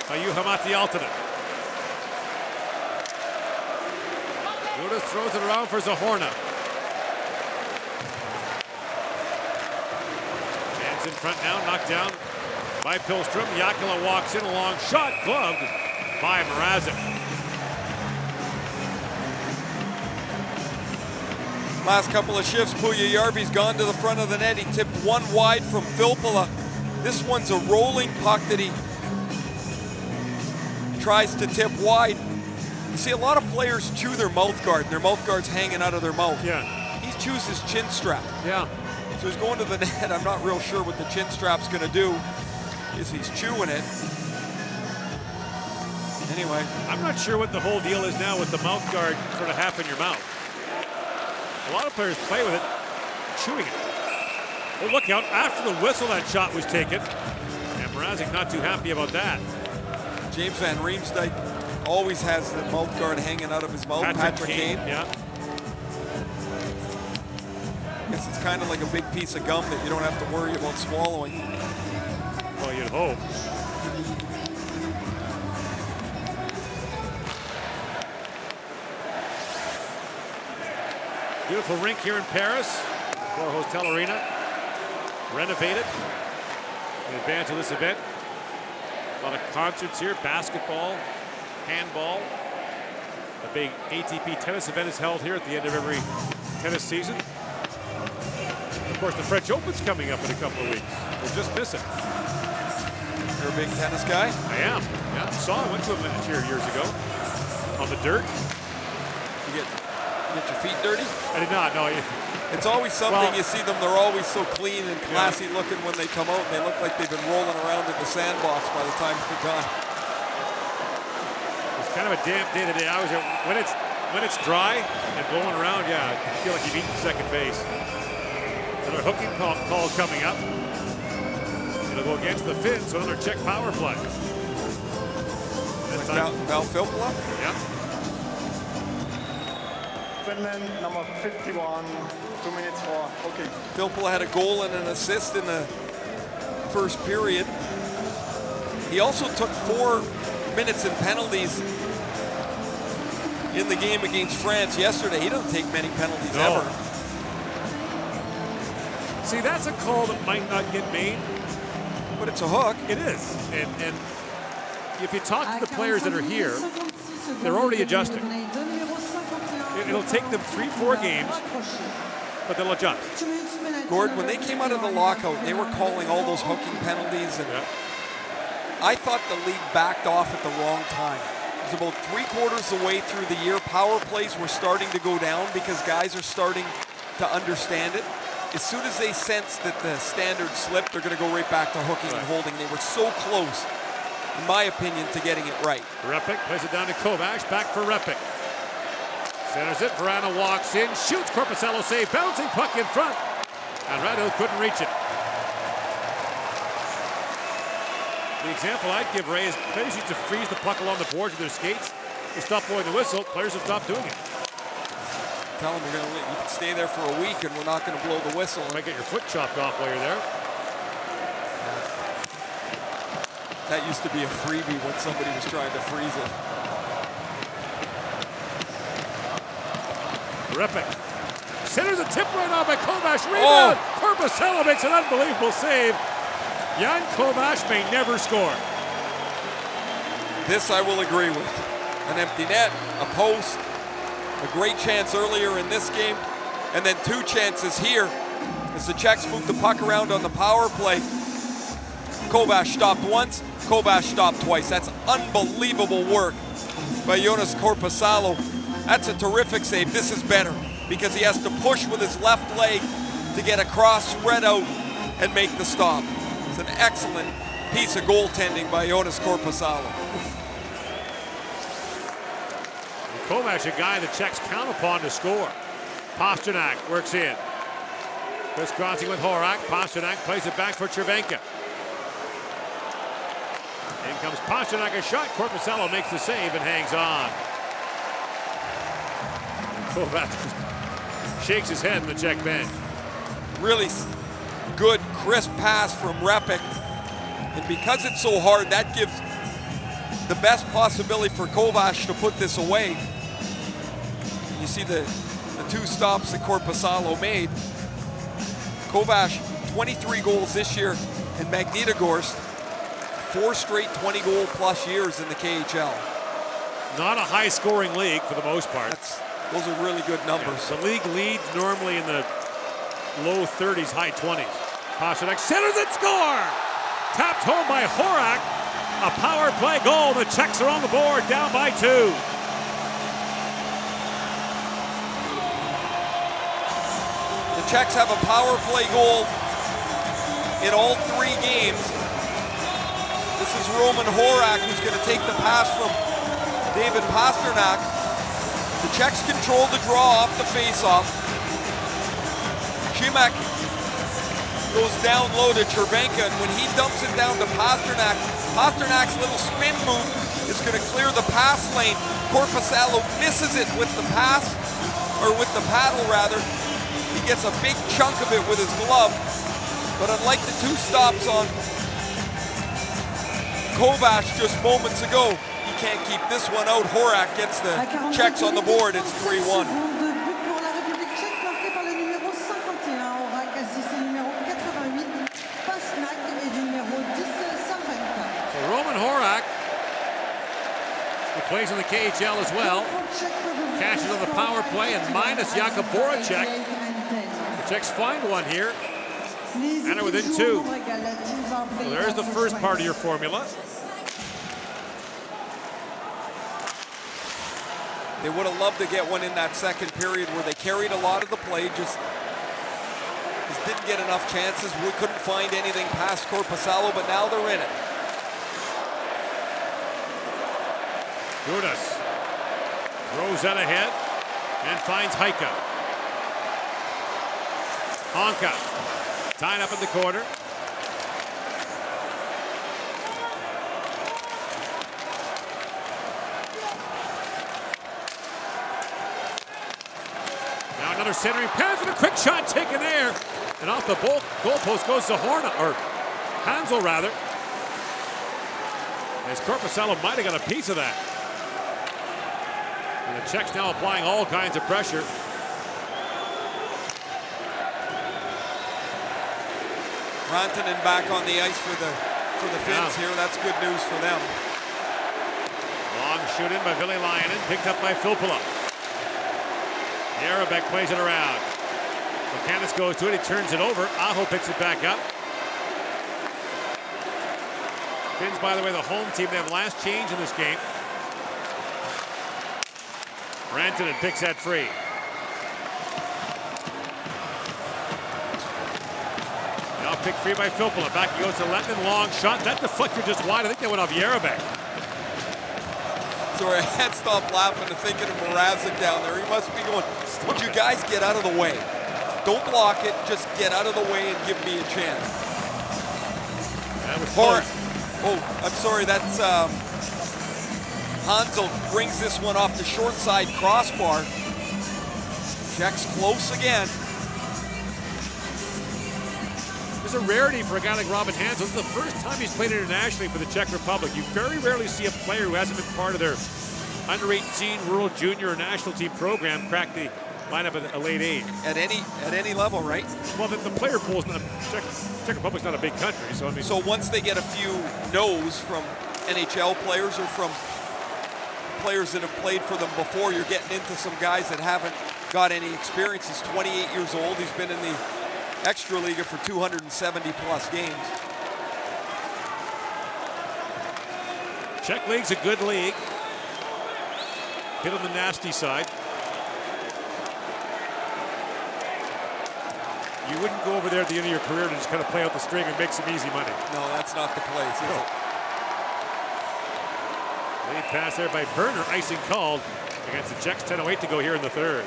by Juha-Matti Aaltonen. Gudas throws it around for Zahorna. Hands in front now, knocked down by Pilstrom. Jokela walks in, a long shot, gloved by Mrazek. Last couple of shifts, Puljujärvi's gone to the front of the net. He tipped one wide from Filppula. This one's a rolling puck that he tries to tip wide. You see a lot of players chew their mouth guard, and their mouth guard's hanging out of their mouth. Yeah. He chews his chin strap. Yeah. So he's going to the net. I'm not real sure what the chin strap's going to do, is he's chewing it. Anyway. I'm not sure what the whole deal is now with the mouth guard sort of half in your mouth. A lot of players play with it, chewing it. Oh, look out, after the whistle that shot was taken. And Mrazek not too happy about that. James Van Riemsdyk always has the mouth guard hanging out of his mouth. Patrick Kane. Yeah. I guess it's kind of like a big piece of gum that you don't have to worry about swallowing. Well, you'd hope. Beautiful rink here in Paris. Cor Hotel Arena. Renovated in advance of this event. A lot of concerts here, basketball, handball. A big ATP tennis event is held here at the end of every tennis season. Of course, the French Open's coming up in a couple of weeks. We'll just miss it. You're a big tennis guy? I am. Yeah, I went to a match here years ago on the dirt. You get your feet dirty? I did not, no. It's always something, you see them, they're always so clean and classy looking when they come out, and they look like they've been rolling around in the sandbox by the time they're done. It's kind of a damp day today. I was there. When it's dry and blowing around, yeah, you feel like you've eaten second base. Another hooking call coming up. It'll go against the Finns, so another Czech power play. This time, Val Filppula? Yeah. Finland, number 51, 2 minutes for hockey. Filppula had a goal and an assist in the first period. He also took 4 minutes in penalties in the game against France yesterday. He doesn't take many penalties ever. See, that's a call that might not get made. But it's a hook. It is. And if you talk to the players that are here, they're already adjusting. It'll take them 3-4 games, but they'll adjust. Gord, when they came out of the lockout, they were calling all those hooking penalties, and I thought the league backed off at the wrong time. It was about 3/4 the way through the year. Power plays were starting to go down because guys are starting to understand it. As soon as they sense that the standard slipped, they're going to go right back to hooking and holding. They were so close in my opinion, to getting it right. Repik plays it down to Kovacs, back for Repik. Centers it, Verana walks in, shoots, Korpisalo save, bouncing puck in front. And Radu couldn't reach it. The example I'd give Ray is players used to freeze the puck along the boards with their skates. They stop blowing the whistle, players have stopped doing it. Tell them you can stay there for a week and we're not going to blow the whistle. You might get your foot chopped off while you're there. That used to be a freebie when somebody was trying to freeze it. Repik centers a tip right on by Kovacs. Rebound! Korpisalo makes an unbelievable save. Jan Kovacs may never score. This I will agree with. An empty net, a post, a great chance earlier in this game, and then 2 chances here as the Czechs move the puck around on the power play. Kovacs stopped once, Kovacs stopped twice. That's unbelievable work by Joonas Korpisalo. That's a terrific save. This is better because he has to push with his left leg to get across, spread out, and make the stop. It's an excellent piece of goaltending by Joonas Korpisalo. Kovacs, a guy the Czechs count upon to score. Pasternak works in. Crisscrossing with Horak. Pasternak plays it back for Cervenka. In comes Pasternak, a shot. Korpisalo makes the save and hangs on. Kovacs shakes his head in the Czech bench. Really good, crisp pass from Repik. And because it's so hard, that gives the best possibility for Kovacs to put this away. You see the 2 stops that Korpisalo made. Kovacs, 23 goals this year in Magnitogorsk. 4 straight 20-goal plus years in the KHL. Not a high-scoring league for the most part. Those are really good numbers. Yeah, the league leads normally in the low 30s, high 20s. Pasternak centers and score! Tapped home by Horak. A power play goal. The Czechs are on the board, down by 2. The Czechs have a power play goal in all 3 games. This is Roman Horak who's going to take the pass from David Pasternak. The Czechs control the draw off the faceoff. Šimek goes down low to Cervenka, and when he dumps it down to Pasternak, Pasternak's little spin move is going to clear the pass lane. Korpisalo misses it with the pass, or with the paddle rather. He gets a big chunk of it with his glove, but unlike the 2 stops on Kovacs just moments ago, he can't keep this one out. Horak gets the Czechs on the board. It's 3-1. Roman Horak, who plays in the KHL as well, cashes on the power play, and minus Jakub Voracek. The Czechs find one here and are within 2. So there's the first part of your formula. They would have loved to get one in that second period where they carried a lot of the play, just didn't get enough chances. We couldn't find anything past Korpisalo, but now they're in it. Gudas throws that ahead and finds Heika. Honka tied up in the corner. Now another centering pass and a quick shot taken there. And off the goalpost goes to Hansel rather. As Korpisalo might have got a piece of that. And the Czechs now applying all kinds of pressure. Rantanen back on the ice for the Finns here. That's good news for them. Long shoot in by Ville Lainen, picked up by Filppula. Jarabek plays it around. McCannis goes to it, he turns it over. Aho picks it back up. Finns, by the way, the home team. They have last change in this game. Rantanen picks that free. Now picked free by Filppula. Back he goes to Lettman. Long shot. That deflected just wide. I think that went off Yarabek. Sorry, I can't stop laughing and thinking of Mrazek down there. He must be going, would you guys get out of the way? Don't block it. Just get out of the way and give me a chance. That was Hard. Oh, I'm sorry. That's Hansel brings this one off the short side crossbar. Czech's close again. It's a rarity for a guy like Robin Hansel. This is the first time he's played internationally for the Czech Republic. You very rarely see a player who hasn't been part of their under-18 World Junior or national team program crack the lineup at a late age. At any level, right? Well, the player pool is not, Czech Republic's not a big country, so I mean. So once they get a few no's from NHL players or from players that have played for them before, you're getting into some guys that haven't got any experience. He's 28 years old. He's been in the Extraliga for 270 plus games. Czech league's a good league. Bit on the nasty side. You wouldn't go over there at the end of your career to just kind of play out the string and make some easy money. No, that's not the place, is it? Lead pass there by Berner, icing called against the Czechs. 10:08 to go here in the third.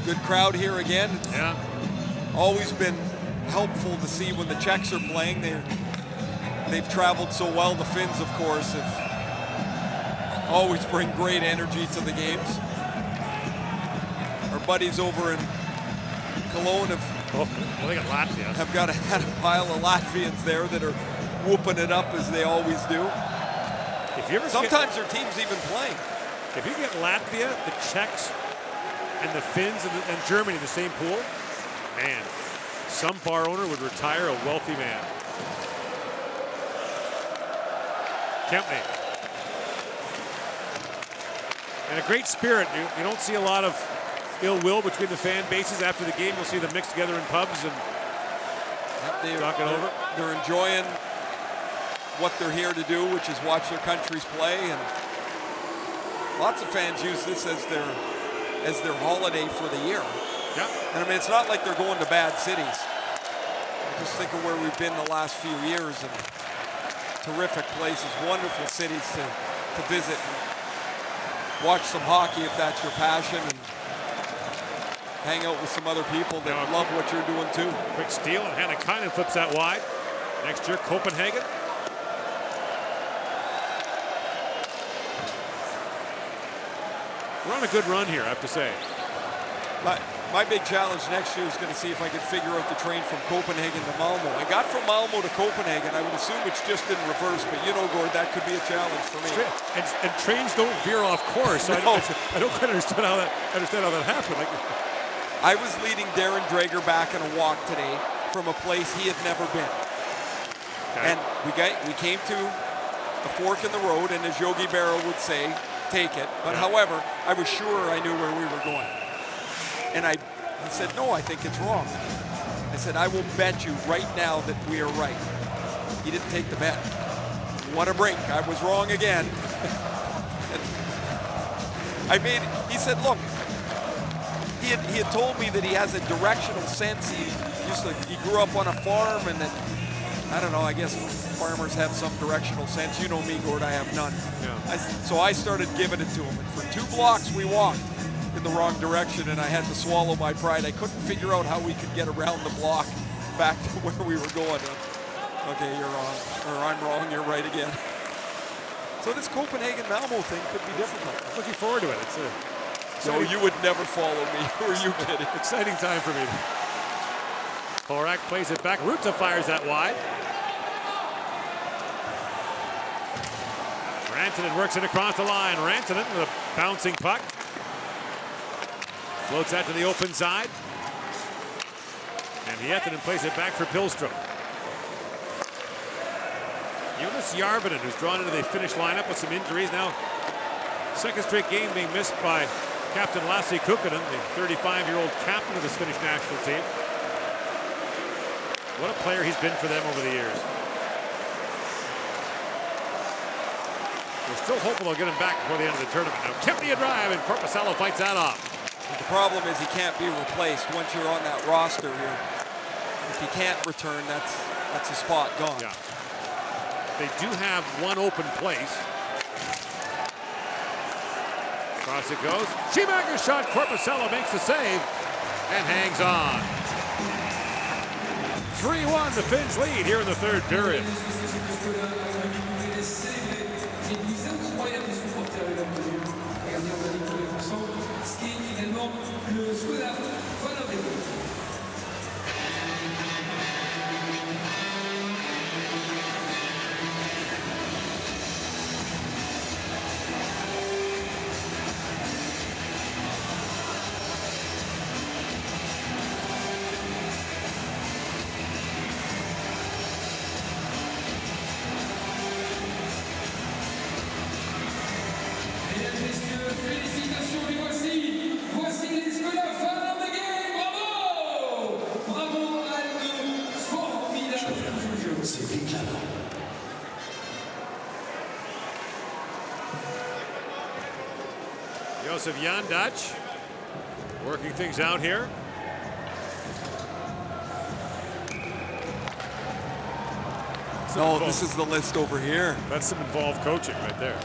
Good crowd here again. Yeah. Always been helpful to see when the Czechs are playing. They've traveled so well. The Finns, of course, have always bring great energy to the games. Our buddies over in Cologne they got Latvia. have had a pile of Latvians there that are whooping it up as they always do. If you ever Sometimes their team's even playing. If you get Latvia, the Czechs, and the Finns and Germany in the same pool, man, some bar owner would retire a wealthy man. Kempney. And a great spirit. You don't see a lot of ill will between the fan bases. After the game, you'll see them mixed together in pubs and talk it over. They're enjoying what they're here to do, which is watch their countries play. And lots of fans use this as their holiday for the year. Yeah. And I mean, it's not like they're going to bad cities. Just think of where we've been the last few years, and terrific places, wonderful cities to visit and watch some hockey if that's your passion, and hang out with some other people that love what you're doing too. Quick steal, and Hannakainen flips that wide. Next year, Copenhagen. We're on a good run here, I have to say. My big challenge next year is going to see if I can figure out the train from Copenhagen to Malmo. I got from Malmo to Copenhagen. I would assume it's just in reverse, but you know, Gord, that could be a challenge for me. And trains don't veer off course. So No. I don't quite understand how that happened. I was leading Darren Drager back in a walk today from a place he had never been. Okay. And we came to a fork in the road, and as Yogi Berra would say, take it. But however, I was sure I knew where we were going. And he said, no, I think it's wrong. I said, I will bet you right now that we are right. He didn't take the bet. What a brink. I was wrong again. He said, look, he had told me that he has a directional sense. He grew up on a farm, and that, I don't know, I guess farmers have some directional sense. You know me, Gord, I have none. Yeah. So I started giving it to him. And for 2 blocks, we walked in the wrong direction, and I had to swallow my pride. I couldn't figure out how we could get around the block back to where we were going. Okay, you're wrong. Or I'm wrong, you're right again. So this Copenhagen-Malmo thing could be difficult. Looking forward to it. No, you would never follow me. Who are you kidding? Exciting time for me. Horak plays it back. Ruta fires that wide. Rantanen works it across the line. Rantanen with a bouncing puck. Floats that to the open side. And Hietanen plays it back for Pillstrom. Jonas Järvinen, who's drawn into the Finnish lineup with some injuries. Now, second straight game being missed by Captain Lassi Kukkonen, the 35-year-old captain of this Finnish national team. What a player he's been for them over the years. We're still hopeful they'll get him back before the end of the tournament. Now Kempney a drive, and Korpisalo fights that off. The problem is he can't be replaced once you're on that roster here. If he can't return, that's a spot gone. Yeah. They do have one open place. Across it goes. Schumacher's shot. Korpisalo makes the save and hangs on. 3-1, the Finns lead here in the third period. Josef Jandac working things out here. No, this is the list over here. That's some involved coaching right there.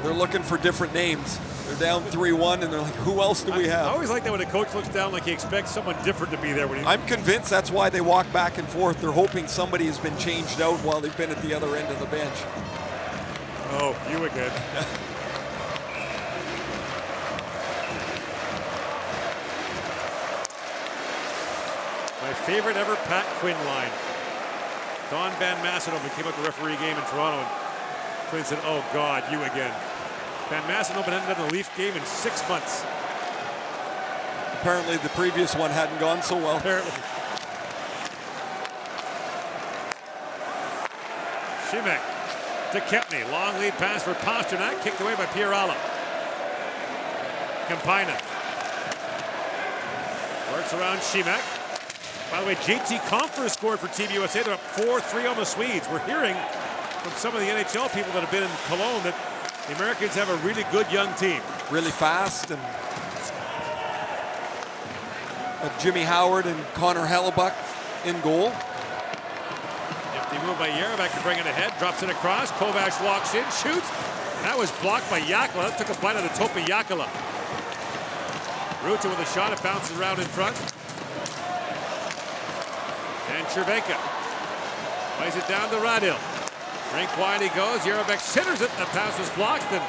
They're looking for different names. They're down 3-1, and they're like, who else do we have? I always like that when a coach looks down like he expects someone different to be there. When I'm convinced that's why they walk back and forth. They're hoping somebody has been changed out while they've been at the other end of the bench. Oh, you again. My favorite ever Pat Quinn line. Don Van Massenhoven came out to referee game in Toronto, and Quinn said, "Oh God, you again." Van Massenhoven ended up in the Leaf game in 6 months. Apparently the previous one hadn't gone so well. Apparently. Šimek to Kempney. Long lead pass for Pasternak. Kicked away by Pierala. Kampainen works around Šimek. By the way, JT Compher scored for Team USA. They're up 4-3 on the Swedes. We're hearing from some of the NHL people that have been in Cologne that the Americans have a really good young team. Really fast, and of Jimmy Howard and Connor Hellebuck in goal. Nifty move by Jarabek to bring it ahead. Drops it across. Kovac walks in, shoots. That was blocked by Jakala. That took a bite of the top of Jakala. Ruta with a shot. It bounces around in front. And Cervenka plays it down to Radil. Rink wide he goes. Jarabek centers it. The pass was blocked and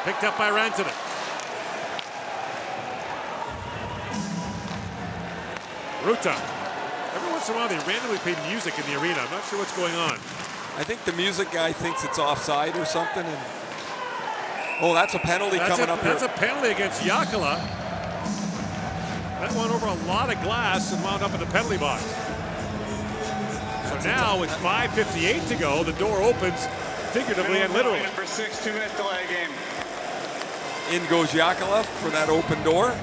picked up by Rantanen. Ruta. Every once in a while they randomly play music in the arena. I'm not sure what's going on. I think the music guy thinks it's offside or something. And oh, that's a penalty coming up here. That's a penalty against Jakala. That went over a lot of glass and wound up in the penalty box. So now with 5:58 to go, the door opens figuratively and literally. For 6 2-minute delay game. In goes Jakala for that open door.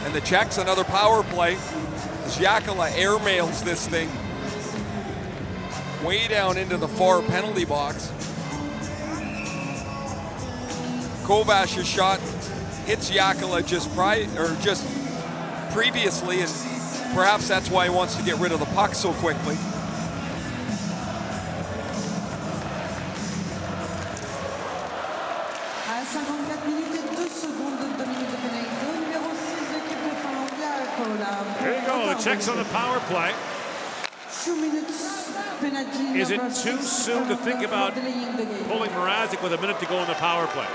And the Czechs, another power play. As Jakala airmails this thing way down into the far penalty box. Kovac's shot hits Jakala just previously, and perhaps that's why he wants to get rid of the puck so quickly. À 54 minutes et 2 secondes, 2 minutes de pénalité au numéro 6 de l'équipe de Finlande, Jaakkola. There you go, the Czechs on the power play. 2 minutes penalty. Is it too soon to think about pulling Mrazek with a minute to go on the power play?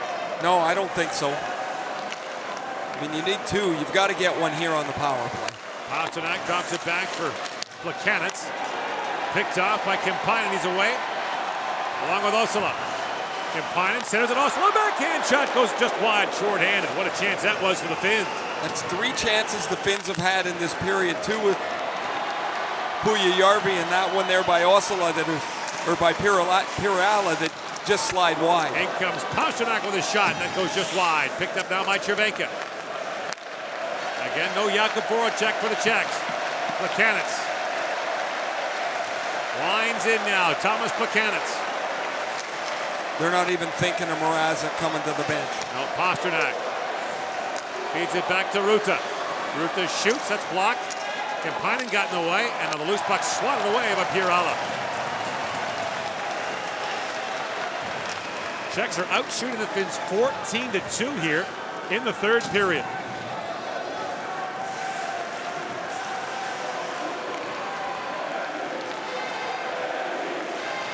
No, I don't think so. I mean, you need two. You've got to get one here on the power play. Pasternak drops it back for Plekanec. Picked off by Kampainen. He's away. Along with Osula. Kampainen centers it. Osula backhand shot goes just wide, short-handed. What a chance that was for the Finns. That's 3 chances the Finns have had in this period. 2 with Pujajärvi and that one there by Osula or by Pierala that just slide wide. In comes Pasternak with a shot, and that goes just wide. Picked up now by Cervenka. Again, no Jakub Voracek for the Czechs. Plekanec. Lines in now, Thomas Plekanec. They're not even thinking of Mrazek coming to the bench. No, Pasternak feeds it back to Ruta. Ruta shoots, that's blocked. Kampainen got in the way, and now the loose puck swatted away by Pierala. Czechs are out shooting the Finns 14-2 here in the third period.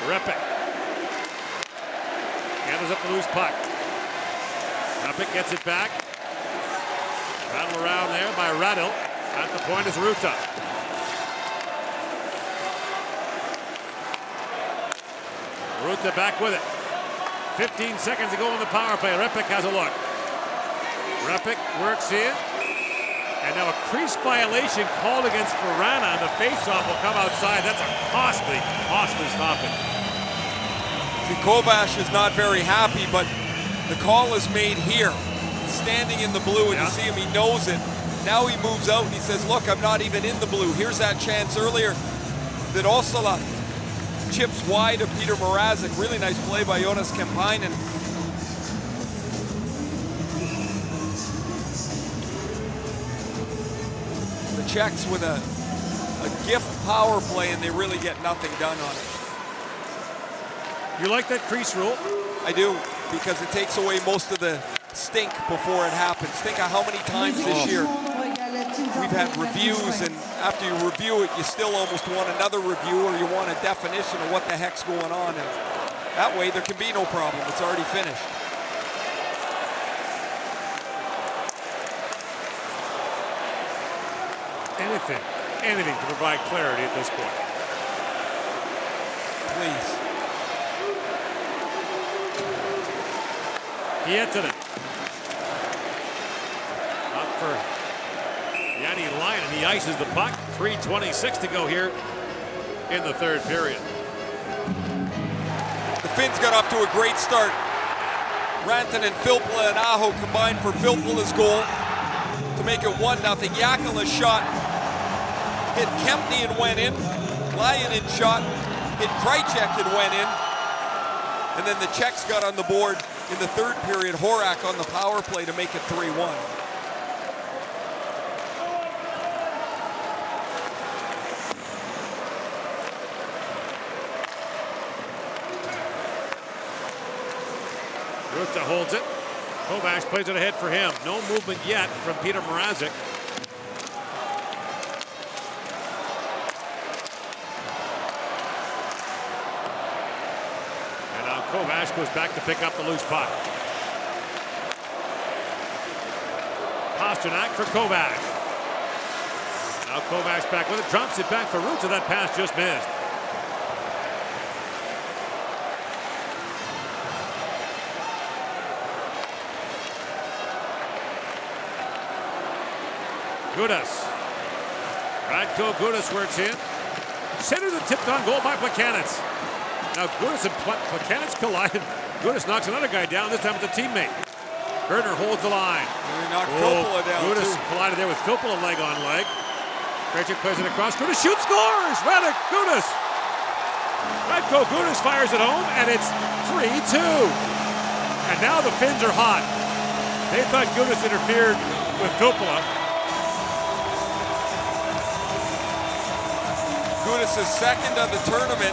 Repik gathers up the loose puck. Repik gets it back. Rattle around there by Radil. At the point is Ruta. Ruta back with it. 15 seconds to go on the power play. Repik has a look. Repik works in. And now a crease violation called against Verana, and the faceoff will come outside. That's a costly stoppage. See, Kovac is not very happy, but the call is made here. He's standing in the blue, and you see him, he knows it. Now he moves out and he says, look, I'm not even in the blue. Here's that chance earlier that Osala chips wide of Peter Mrazek. Really nice play by Jonas Kampainen. The Czechs with a gift power play, and they really get nothing done on it. You like that crease rule? I do, because it takes away most of the stink before it happens. Think of how many times this year we've had reviews, and after you review it, you still almost want another review, or you want a definition of what the heck's going on. And that way there can be no problem. It's already finished. Anything to provide clarity at this point. Please. Hietanen. Up for Jani Lyon, and he ices the puck. 3:26 to go here in the third period. The Finns got off to a great start. Rantanen, Filppula, and Aho combined for Filppula's goal to make it 1-0. Jakala's shot hit Kempny and went in. Lyonen shot hit Krejcek and went in. And then the Czechs got on the board in the third period. Horak on the power play to make it 3-1. Ruta holds it. Kovac plays it ahead for him. No movement yet from Peter Mrazek. And now Kovac goes back to pick up the loose puck. Pasternak for Kovac. Now Kovac back with it, drops it back for Ruta. That pass just missed. Gudas. Radko Gudas works in. Centers and tipped on goal by Plekanec. Now Gudas and Plekanec collide. Gudas knocks another guy down. This time it's a teammate. Gardner holds the line. And he knocked Filppula down Gudas too. collided there with Filppula leg on leg. Krejcik plays it across. Gudas shoots, scores! Radek Gudas. Radko Gudas fires it home, and it's 3-2. And now the Finns are hot. They thought Gudas interfered with Filppula. Gudas is second of the tournament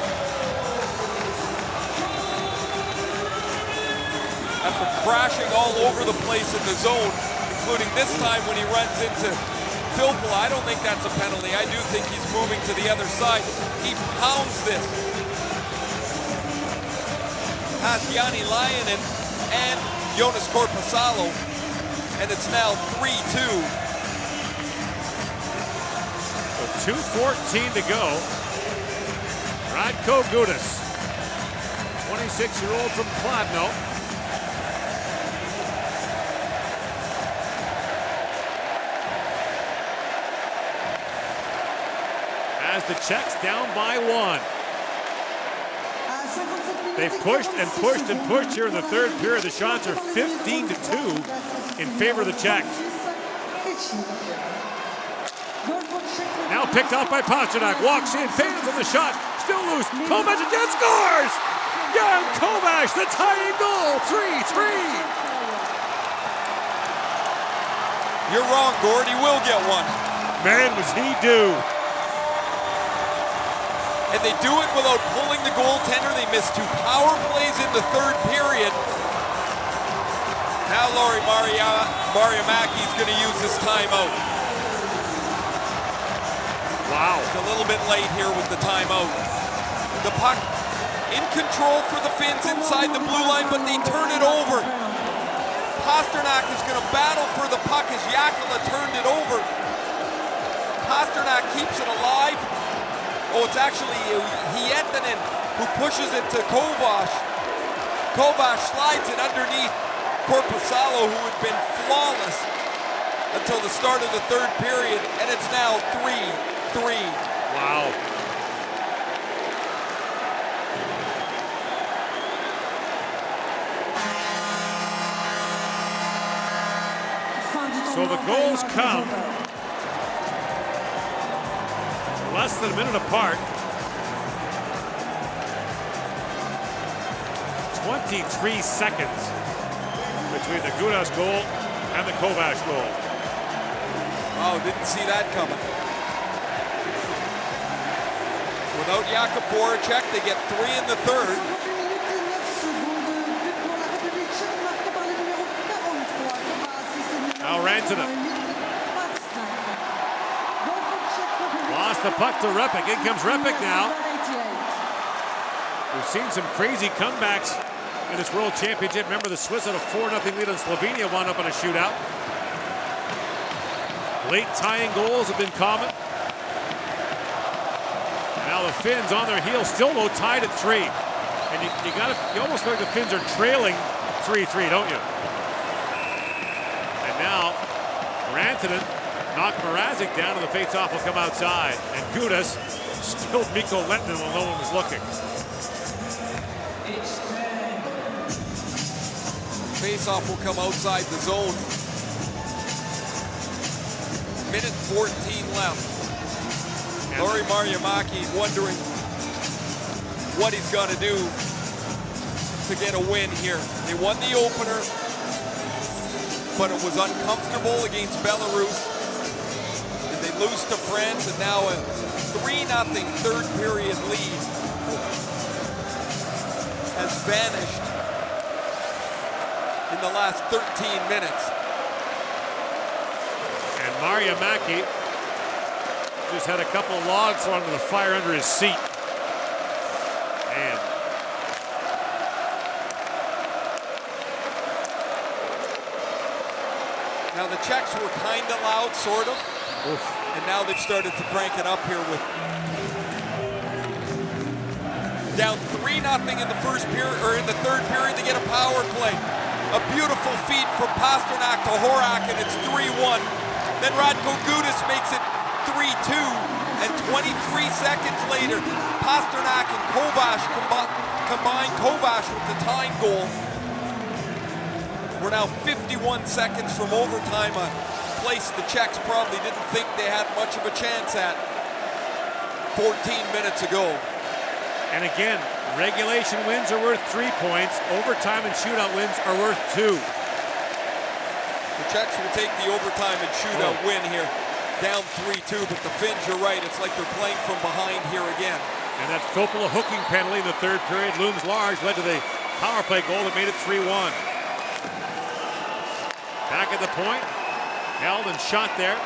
after crashing all over the place in the zone, including this time when he runs into Filppula. I don't think that's a penalty. I do think he's moving to the other side. He pounds this past Jani Lyonen and Jonas Korpisalo, and it's now 3-2. 2:14 to go. Radko Gudas, 26-year-old from Kladno. As the Czechs down by one. They've pushed and pushed and pushed here in the third period. The shots are 15-2 in favor of the Czechs. Now picked off by Pasternak, walks in, fans on the shot, still loose, Kovac again scores! Jan Kovac, the tying goal, 3-3. You're wrong, Gord. He will get one. Man, was he due. And they do it without pulling the goaltender. They missed 2 power plays in the third period. Now Lauri Mariamaki is going to use his timeout. Wow. It's a little bit late here with the timeout. The puck in control for the Finns inside the blue line, but they turn it over. Pasternak is going to battle for the puck as Jääkelä turned it over. Pasternak keeps it alive. Oh, it's actually Hietanen who pushes it to Kovac. Kovac slides it underneath Korpisalo, who had been flawless until the start of the third period, and it's now 3-3. Wow. So the goals come less than a minute apart. 23 seconds between the Gudas goal and the Kovac goal. Oh, didn't see that coming. Without Jakub Voracek, they get 3 in the third. Now Rantanen. Lost the puck to Repik. In comes Repik now. We've seen some crazy comebacks in this World Championship. Remember the Swiss had a 4-0 lead on Slovenia, wound up in a shootout. Late tying goals have been common. Now the Finns on their heels, still though tied at 3. And you almost feel like the Finns are trailing 3-3, don't you? And now Rantanen knocked Mrazek down, and the face-off will come outside. And Gudas spilled Mikko Lehtonen when no one was looking. Face-off will come outside the zone. Minute 14 left. Lauri Mariamaki wondering what he's got to do to get a win here. They won the opener, but it was uncomfortable against Belarus. And they lose to France, and now a 3-0 third period lead has vanished in the last 13 minutes. And Mariamaki just had a couple of logs thrown into the fire under his seat. And now the Czechs were kind of loud, sort of. oof. And now they've started to crank it up here with down 3-0 in the first period, or in the third period. They get a power play. A beautiful feed from Pasternak to Horak, and it's 3-1. Then Radko Gudas makes it 3-2, and 23 seconds later, Pasternak and Kovac combine Kovac with the tying goal. We're now 51 seconds from overtime, a place the Czechs probably didn't think they had much of a chance at 14 minutes ago. And again, regulation wins are worth 3 points. Overtime and shootout wins are worth 2. The Czechs will take the overtime and shootout win here. Down 3-2, but the Finns, you're right, it's like they're playing from behind here again. And that Filppula hooking penalty in the third period looms large, led to the power play goal that made it 3-1. Back at the point, held and shot there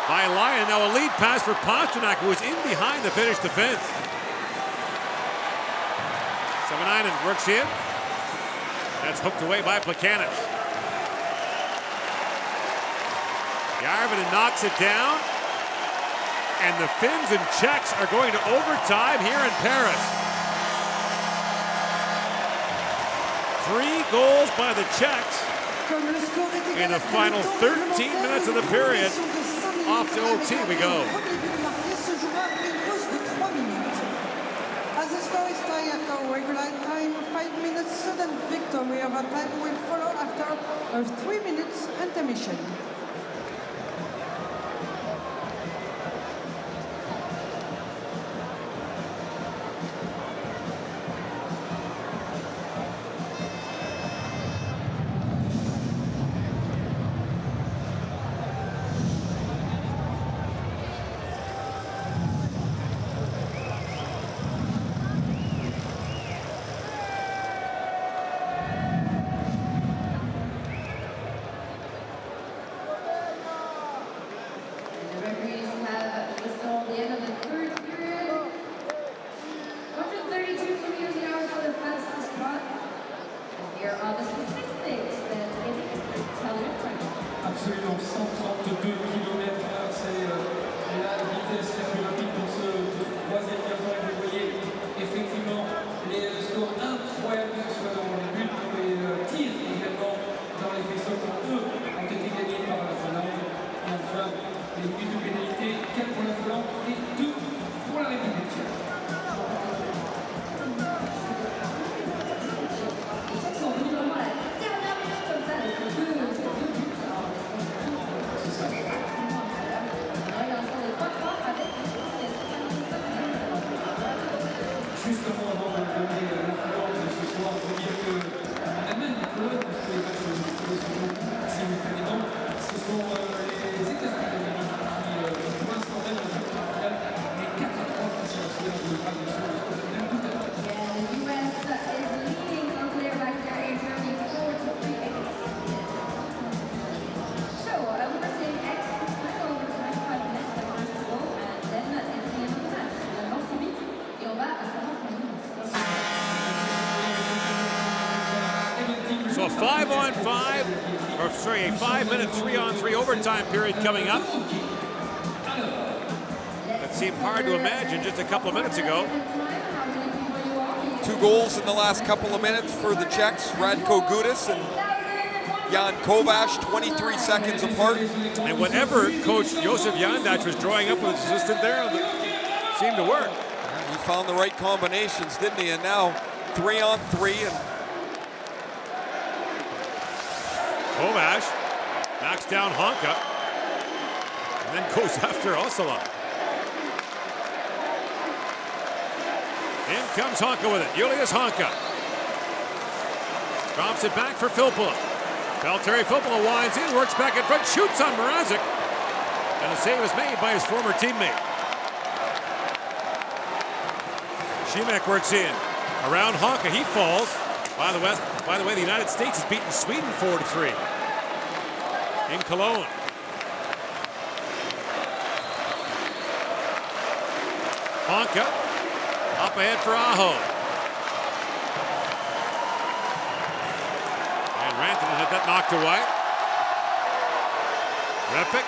by Lyon. Now a lead pass for Pasternak, who was in behind to finish the Finns. Savanainen works in. That's hooked away by Plekanec. Järvinen knocks it down. And the Finns and Czechs are going to overtime here in Paris. 3 goals by the Czechs in the final 13 minutes of the period. Off to OT we go. As the score is tied after regular time, 5 minutes sudden victory of a time will follow after a 3 minutes intermission. Justement, avant de donner l'influence de ce soir, on peut dire qu'on amène les Pologne, parce que les matchs simultanément, ce sont les États-Unis d'Amérique qui, pour l'instant même, ont joué en finale, mais 4-3 face à l'Océan de Prague, de score final tout à l'heure. Yeah, the US is leading on clear back there in Germany 4-3 against Sweden. So, we're seeing extra time over 25 minutes left to go, and then it's the end of the match. Le lance vite, et on va à savoir combien So a 5-on-5, or sorry, a 5-minute 3-on-3 overtime period coming up. That seemed hard to imagine just a couple of minutes ago. 2 goals in the last couple of minutes for the Czechs, Radko Gudas and Jan Kovac, 23 seconds apart. And whatever Coach Josef Jandac was drawing up with his assistant there, seemed to work. He found the right combinations, didn't he? And now 3-on-3, and Kovac knocks down Honka and then goes after Osala. In comes Honka with it. Julius Honka drops it back for Filppula. Valtteri Filppula winds in, works back in front, shoots on Mrazek, and the save is made by his former teammate. Šimek works in around Honka. He falls. By the way, the United States has beaten Sweden 4-3 in Cologne. Honka up ahead for Aho. And Rantanen had that knocked away. Repik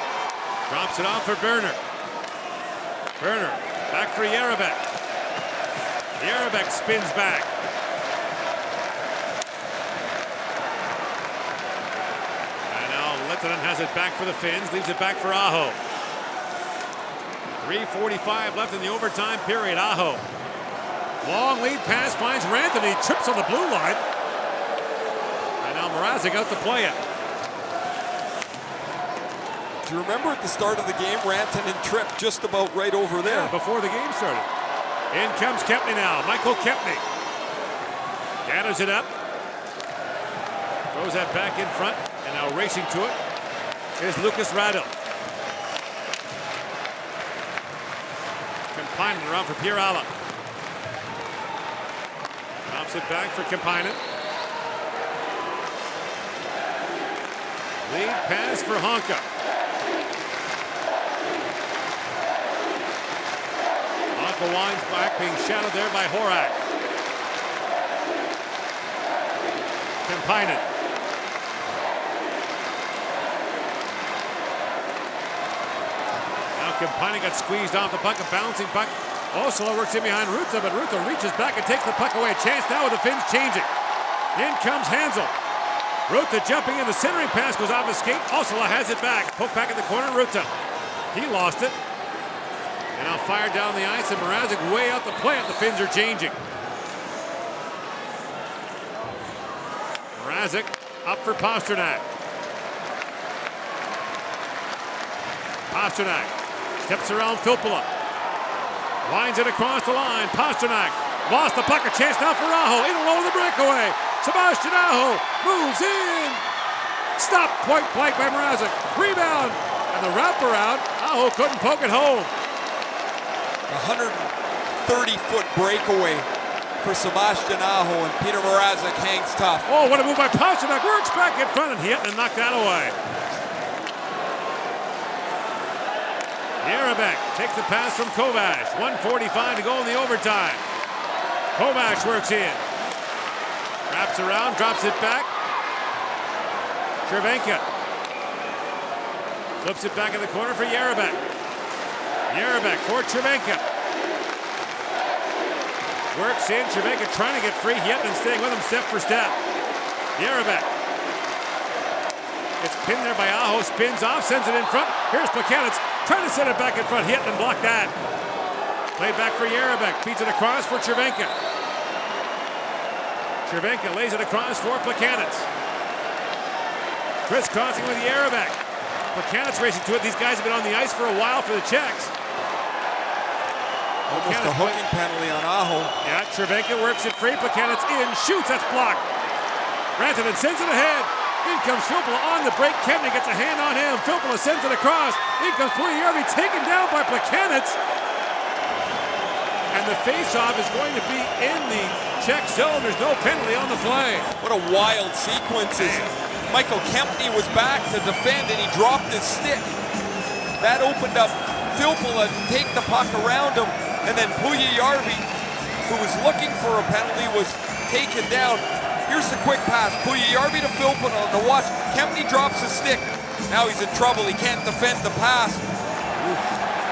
drops it off for Berner. Berner back for Jarabek. Jarabek spins back. Lehtinen has it back for the Finns, leaves it back for Aho. 3:45 left in the overtime period. Aho. Long lead pass finds Rantanen. He trips on the blue line. And now Mrazek out to play it. do you remember at the start of the game, Rantanen tripped just about right over there? Yeah, before the game started. In comes Kempny now. Michael Kempny gathers it up. Throws that back in front. And now racing to it is Lucas Radel. Kemppainen around for Pierre Alla. Drops it back for Kemppainen. Lead pass for Honka. Honka winds back, being shadowed there by Horak. Kemppainen. Now Kemppainen got squeezed off the puck, a bouncing puck. Osala works in behind Ruta, but Ruta reaches back and takes the puck away. A chance now with the Finns changing. In comes Hansel. Ruta jumping in, the centering pass goes off his skate. Osala has it back. Poke back in the corner, Ruta. He lost it. And now fired down the ice, and Mrazek way out the play. The Finns are changing. Mrazek up for Pasternak. Pasternak steps around Filppula. Winds it across the line. Pasternak lost the puck. A chance now for Aho. In along the breakaway. Sebastian Aho moves in. Stopped point blank by Mrazek. Rebound. And the wraparound. Aho couldn't poke it home. 130-foot breakaway for Sebastian Aho, and Peter Mrazek hangs tough. Oh, what a move by Pasternak. Works back in front and hit and knocked that away. Jarabek takes the pass from Kovac. 1:45 to go in the overtime. Kovac works in. Wraps around, drops it back. Cervenka flips it back in the corner for Jarabek. Jarabek for Cervenka. Works in, Cervenka trying to get free. Hetman staying with him step for step. Jarabek. It's pinned there by Aho, spins off, sends it in front. Here's Plekanec trying to send it back in front. Hetman blocked that. Played back for Jarabek, feeds it across for Cervenka. Cervenka lays it across for Plekanec. Crisscrossing with Jarabek. Plekanec racing to it. These guys have been on the ice for a while for the Czechs. Almost a hooking penalty on Aho. Yeah, Cervenka works it free. Plekanec in, shoots, that's blocked. Rantanen sends it ahead. In comes Filppula on the break. Kemny gets a hand on him. Filppula sends it across. In comes Pujärvi, taken down by Plekanec. And the face-off is going to be in the Czech zone. There's no penalty on the play. What a wild sequence. Michael Kempny was back to defend and he dropped his stick. That opened up Filppula to take the puck around him. And then Pujärvi, who was looking for a penalty, was taken down. Here's the quick pass. Pujärvi to Filppula on the watch. Kempny drops his stick. Now he's in trouble. He can't defend the pass.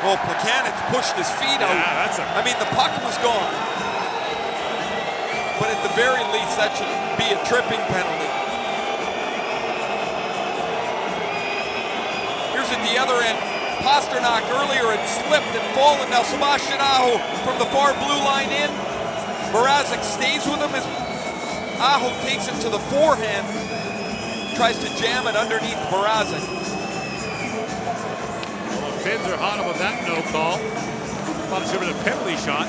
Well, Plekanec pushed his feet out. I mean, the puck was gone. But at the very least, that should be a tripping penalty. Here's at the other end. Pasternak earlier had slipped and fallen. Now Sebastian Aho from the far blue line in. Mrazek stays with him as Aho takes it to the forehand. Tries to jam it underneath Mrazek. Finns are hot about that no call. Thought it should have been a penalty shot.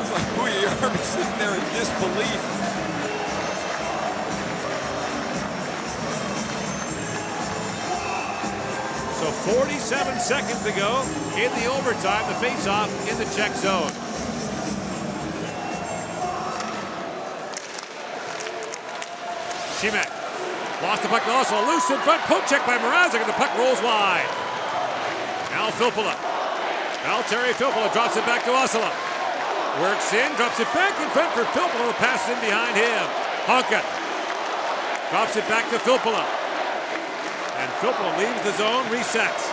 It's like Pujärvi sitting there in disbelief. So 47 seconds to go in the overtime, the face-off in the Czech zone. Šimek lost the puck also, loose in front, poke check by Mrazek, and the puck rolls wide. Now Filppula. Valtteri Filppula drops it back to Osala. Works in, drops it back in front for Filppula, the pass in behind him. Honka drops it back to Filppula. And Filppula leaves the zone, resets.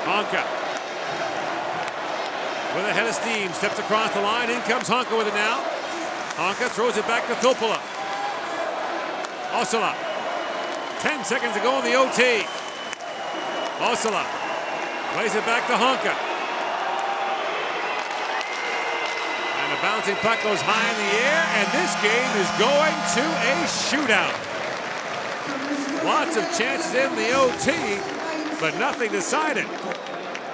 Honka with a head of steam, steps across the line, in comes Honka with it now. Honka throws it back to Filppula. Osala. 10 seconds to go in the OT. Osala plays it back to Honka. And the bouncing puck goes high in the air, and this game is going to a shootout. Lots of chances in the OT, but nothing decided.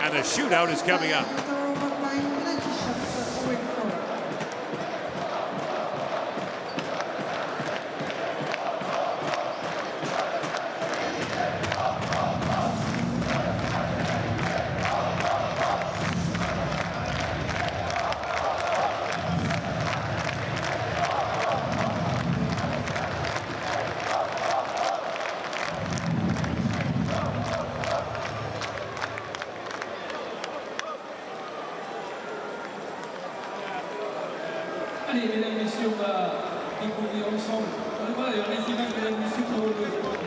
And the shootout is coming up. Allez, mesdames, messieurs, on va découvrir ensemble. On le voit d'ailleurs les images, mesdames, messieurs, pour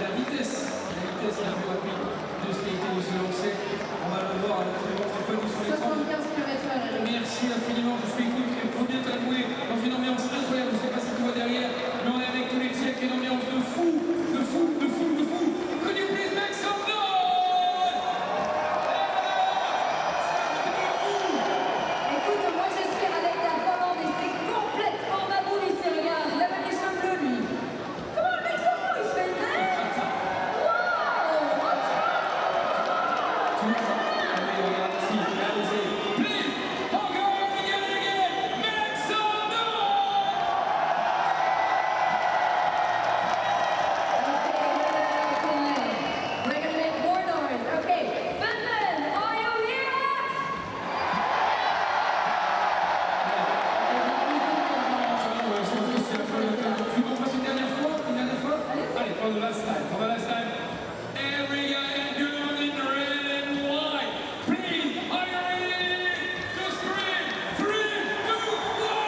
la vitesse et la rapide de ce qui a été aussi lancé. On va le voir absolument très peu sur l'écran. 75 km/h. Merci infiniment. Je suis écoute, il faut bien t'avouer, dans une ambiance incroyable. Je ne sais pas si tu vois derrière, mais on est avec tous les Tchèques, une ambiance de fou, de fou, de fou, de fou. Could you please make some noise? Écoute, moi je suis avec la Finlande et c'est complètement maboule ici, regarde, il a même les cheveux bleus lui. Comment le mec s'en fout, il se fait une tête? Waouh, we're gonna make more noise. Okay, Finland, are you here? Tu m'en passes une dernière fois? Allez, for the last time. Every guy and girl in red and white, please, are you ready to scream? 3, 2, 1!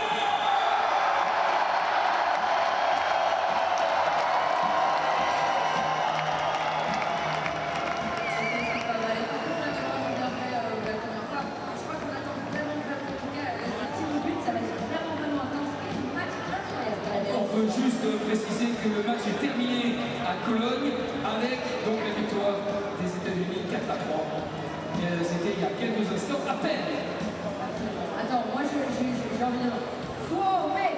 On peut juste préciser que le match est terminé à Cologne avec donc la victoire des États-Unis 4-3. C'était il y a quelques instants à peine. Attends, moi j'ai envie de dire. Tourner!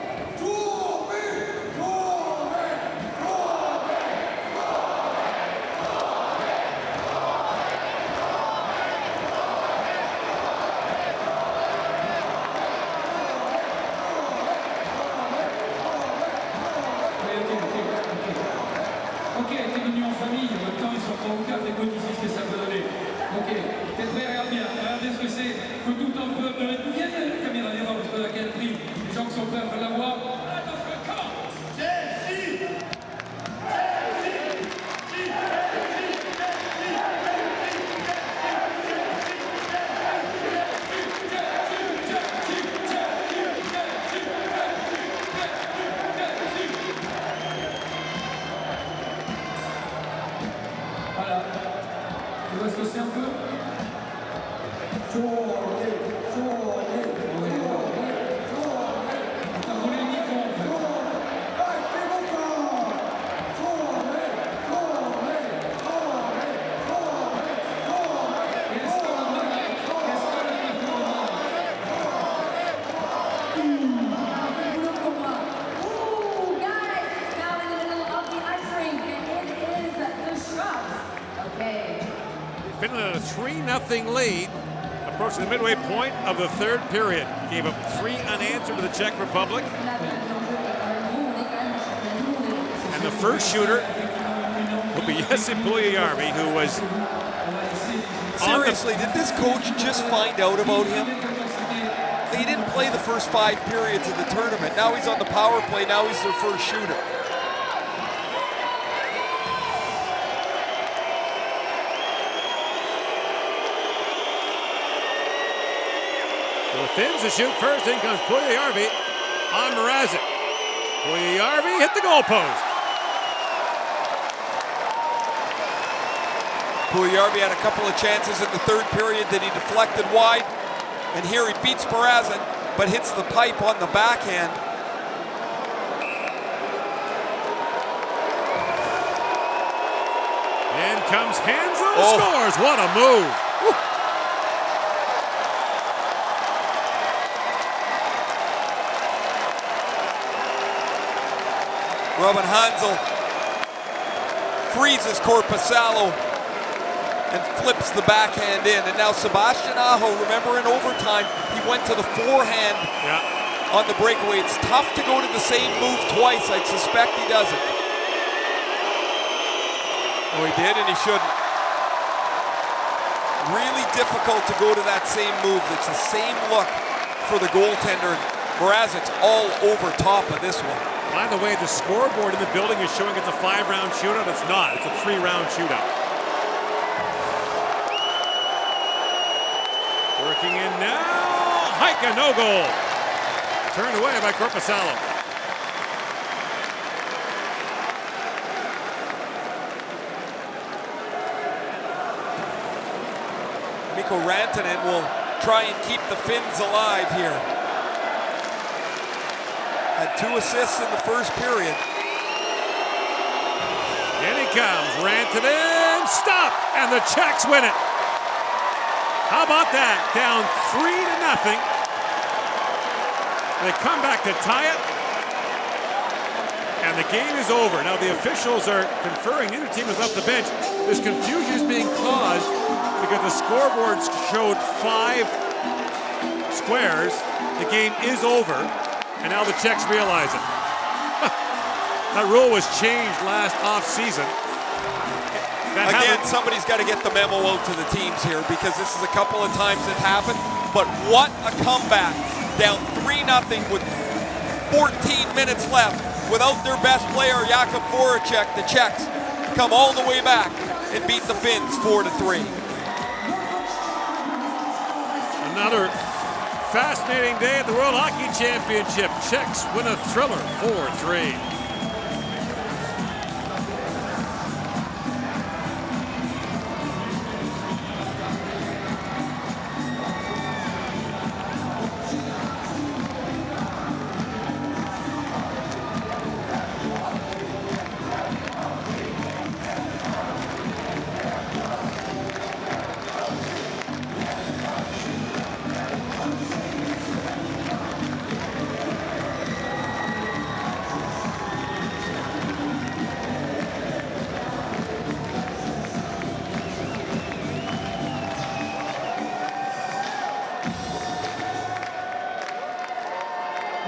Tu vas se laisser un peu? T'as volé le micro en fait. Ooh, guys, it's now in the middle of the ice rink, and it is the Shootout. Okay. Finland had a 3-0 lead, approaching the midway point of the third period. Gave up 3 unanswered to the Czech Republic. And the first shooter will be Jesse Puljujärvi, who was Seriously, did this coach just find out about him? He didn't play the first 5 periods of the tournament. Now he's on the power play. Now he's their first shooter. So the Finns to shoot first. In comes Puljujärvi on Mrazek. Puljujärvi hit the goalpost. Puljujärvi had a couple of chances in the third period that he deflected wide. And here he beats Mrazek, but hits the pipe on the backhand. In comes Hansel, scores. What a move. Woo. Robin Hansel freezes Korpisalo and flips the backhand in. And now Sebastian Aho, remember in overtime, he went to the forehand on the breakaway. It's tough to go to the same move twice. I'd suspect he doesn't. Oh, he did, and he shouldn't. Really difficult to go to that same move. It's the same look for the goaltender. Mrazek's all over top of this one. By the way, the scoreboard in the building is showing it's a 5-round shootout. It's not. It's a 3-round shootout. Working in now. Haika, no goal. Turned away by Korpisalo. Mikko Rantanen will try and keep the Finns alive here. Had 2 assists in the first period. In he comes. Rantanen. Stop. And the Czechs win it. How about that? Down 3-0. They come back to tie it. And the game is over. Now the officials are conferring. Neither team has left the bench. This confusion is being caused because the scoreboard showed 5 squares. The game is over. And now the Czechs realize it. That rule was changed last off-season. Again, somebody's got to get the memo out to the teams here because this is a couple of times it happened. But what a comeback. Down 3-0 with 14 minutes left. Without their best player, Jakub Voracek, the Czechs come all the way back and beat the Finns 4-3. Another fascinating day at the World Hockey Championship. Czechs win a thriller 4-3.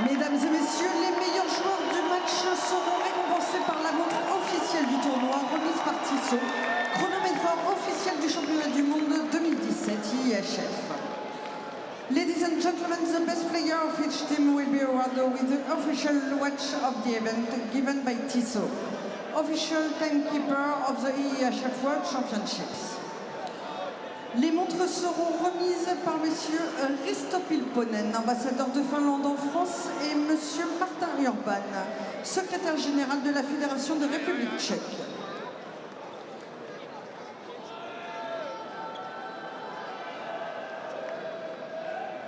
Mesdames et messieurs, les meilleurs joueurs du match seront récompensés par la montre officielle du tournoi remise par Tissot, chronométreur officiel du championnat du monde 2017 IIHF. Ladies and gentlemen, the best player of each team will be awarded with the official watch of the event given by Tissot, official timekeeper of the IIHF World Championships. Les montres seront remises par Monsieur Risto Pilponen, ambassadeur de Finlande en France, et Monsieur Martin Urban, secrétaire général de la Fédération de République tchèque.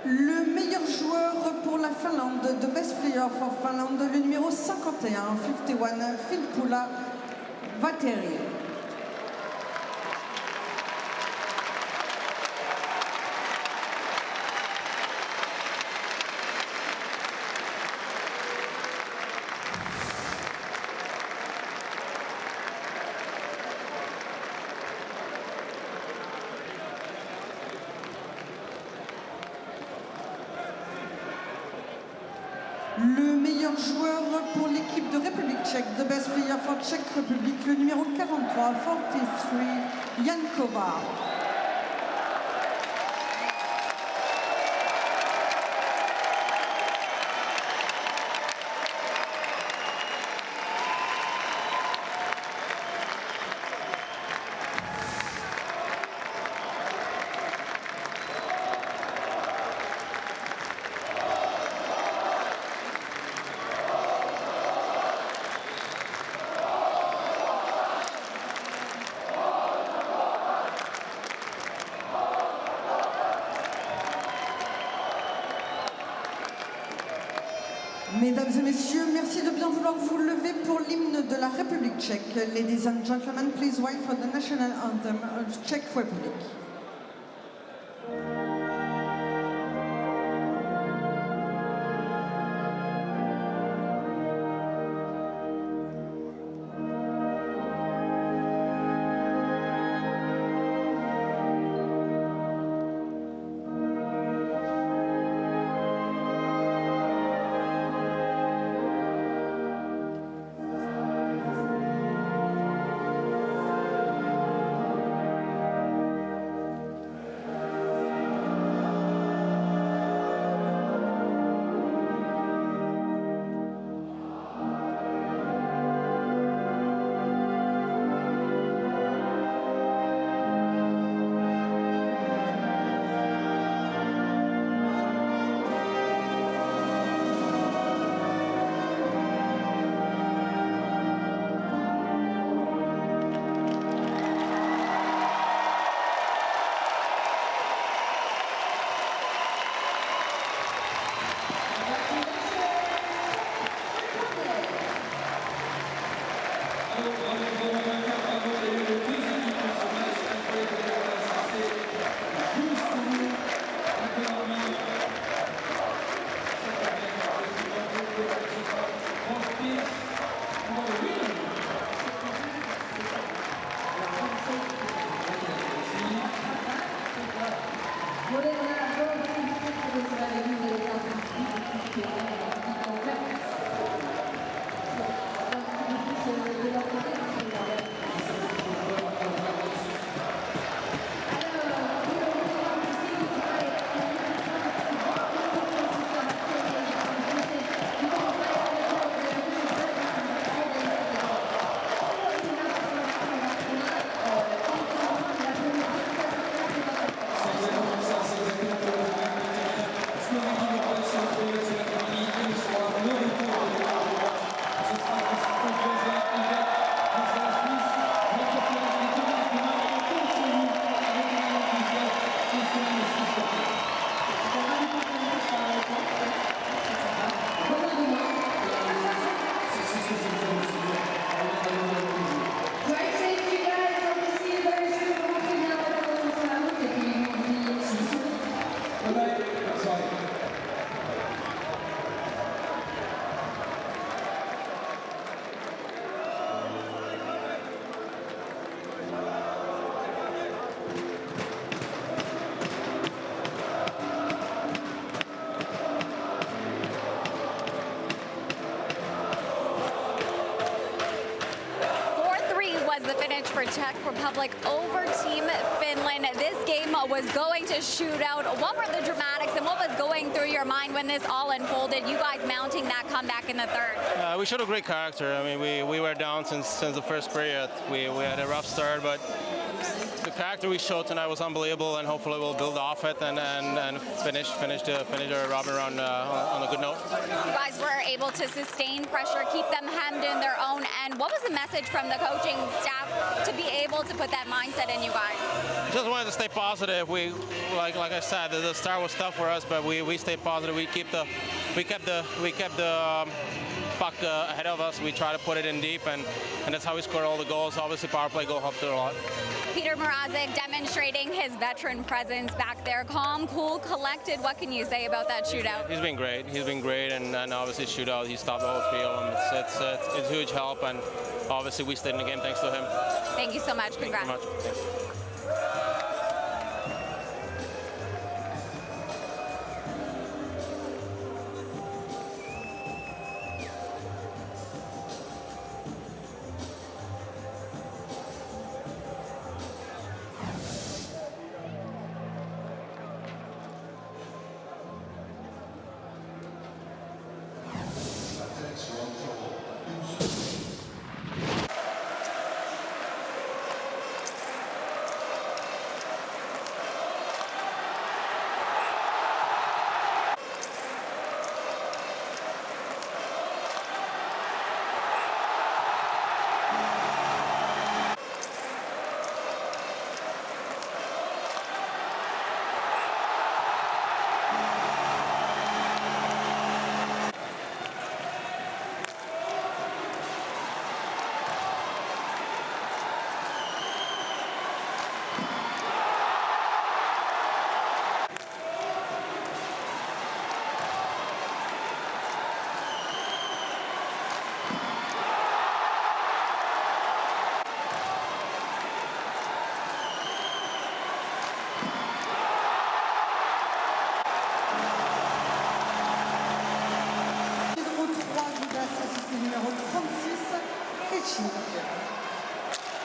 Le meilleur joueur pour la Finlande, the best player for Finland, le numéro 51, 51, Filppula Vateri. Le meilleur joueur pour l'équipe de République tchèque, the best player for Czech Republic, le numéro 43, 43, Jan Kovar. Mesdames et messieurs, merci de bien vouloir vous lever pour l'hymne de la République tchèque. Ladies and gentlemen, please wait for the national anthem of Czech Republic. For Czech Republic over Team Finland. This game was going to shootout. What were the dramatics and what was going through your mind when this all unfolded? You guys mounting that comeback in the third. We showed a great character. I mean, we were down since the first period. We had a rough start, but character we showed tonight was unbelievable, and hopefully we'll build off it and finish the robin round on a good note. You guys were able to sustain pressure, keep them hemmed in their own end. What was the message from the coaching staff to be able to put that mindset in you guys? Just wanted to stay positive. We, like I said, the start was tough for us, but we stayed positive. We kept the puck ahead of us. We try to put it in deep, and that's how we scored all the goals. Obviously, power play goal helped a lot. Peter Mrazek demonstrating his veteran presence back there. Calm, cool, collected. What can you say about that shootout? He's been great. He's been great, and obviously shootout, he stopped the whole field, and it's huge help, and obviously we stayed in the game thanks to him. Thank you so much. Congrats. Thank you so much. Thanks.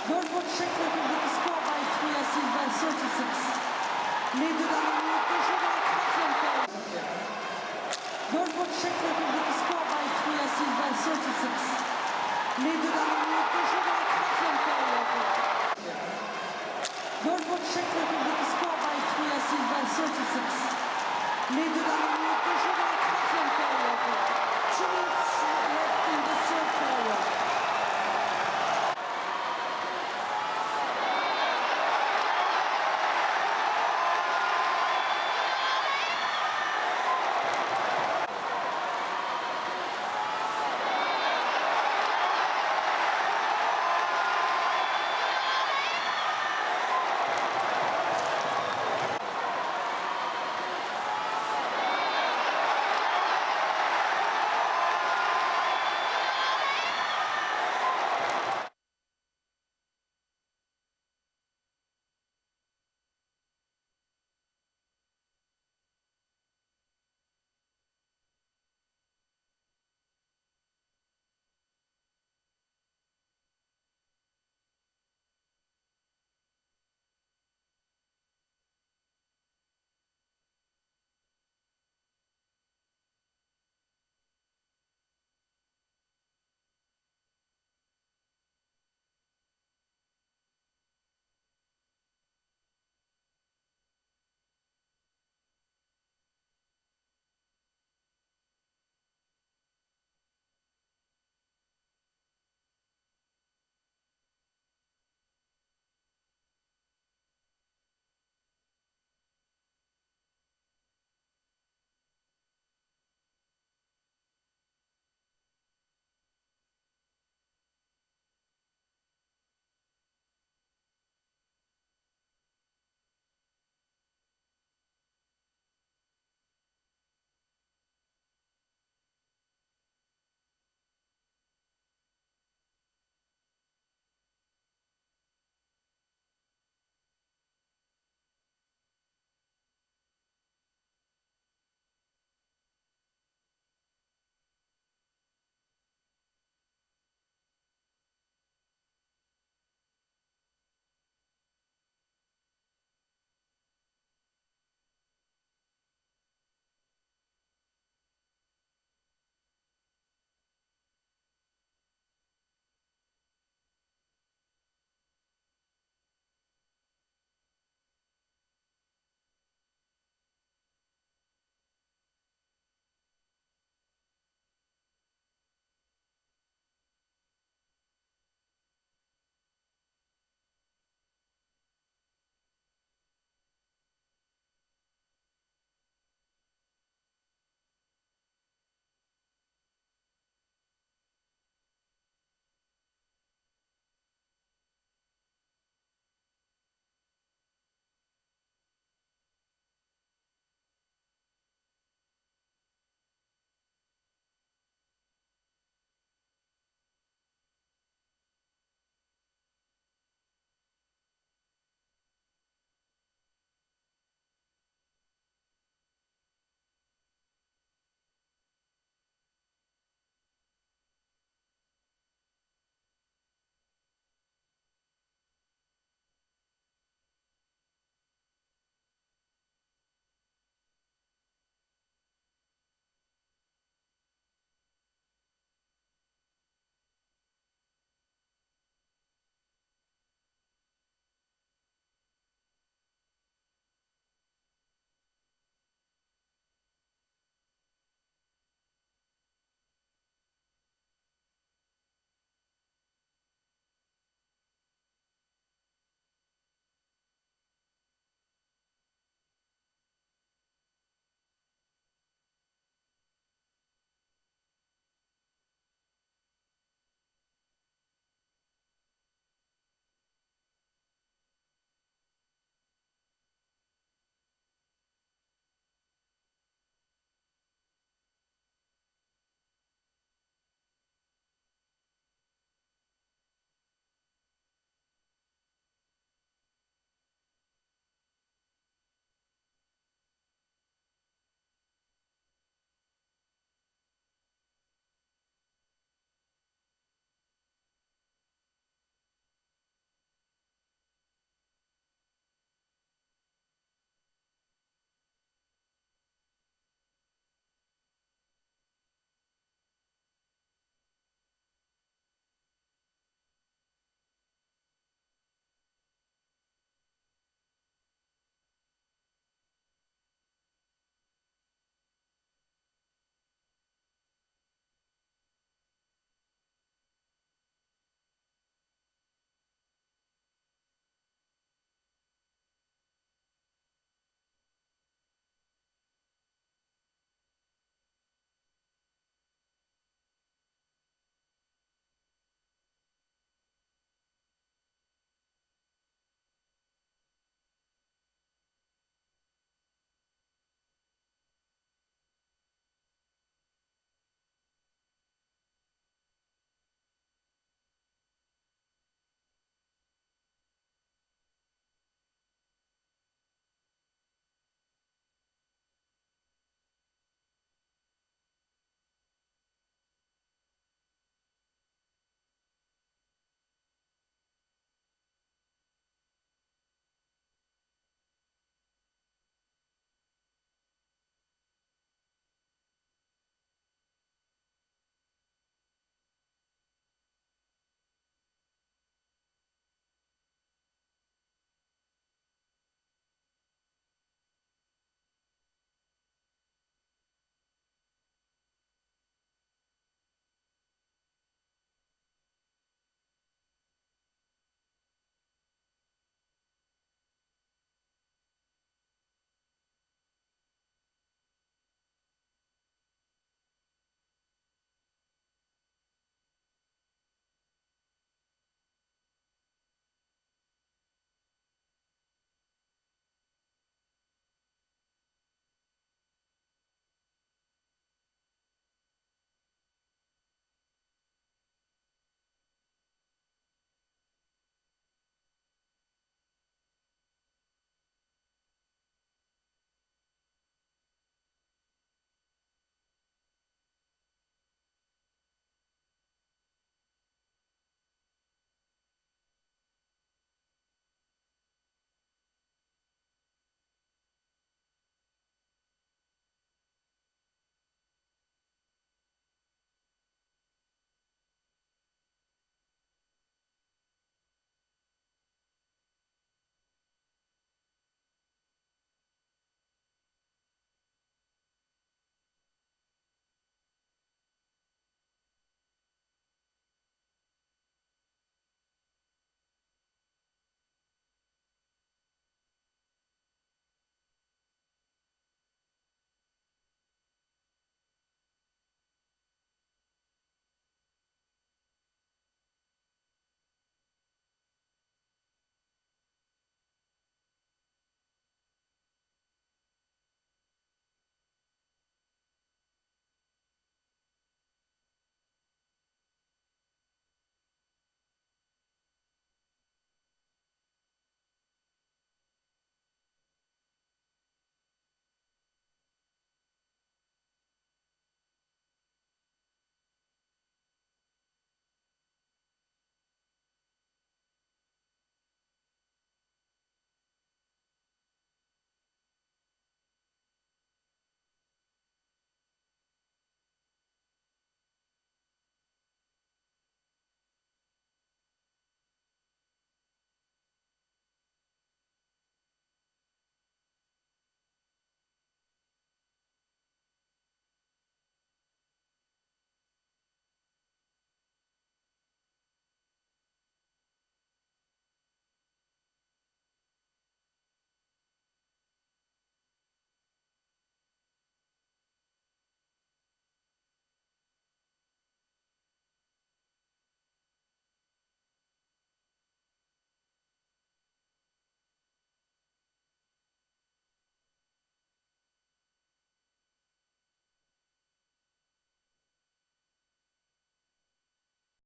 Goal for Czech Republic scored by 3 assists by 36. Les deux dernières minutes de jeu dans la troisième période. Goal for Czech Republic scored by 3 assists by 36. Les deux dernières minutes de jeu dans la troisième période. Goal for Czech Republic scored by 3 assists by 36. Les deux dernières minutes de jeu dans la troisième période. 2 minutes left in the third period.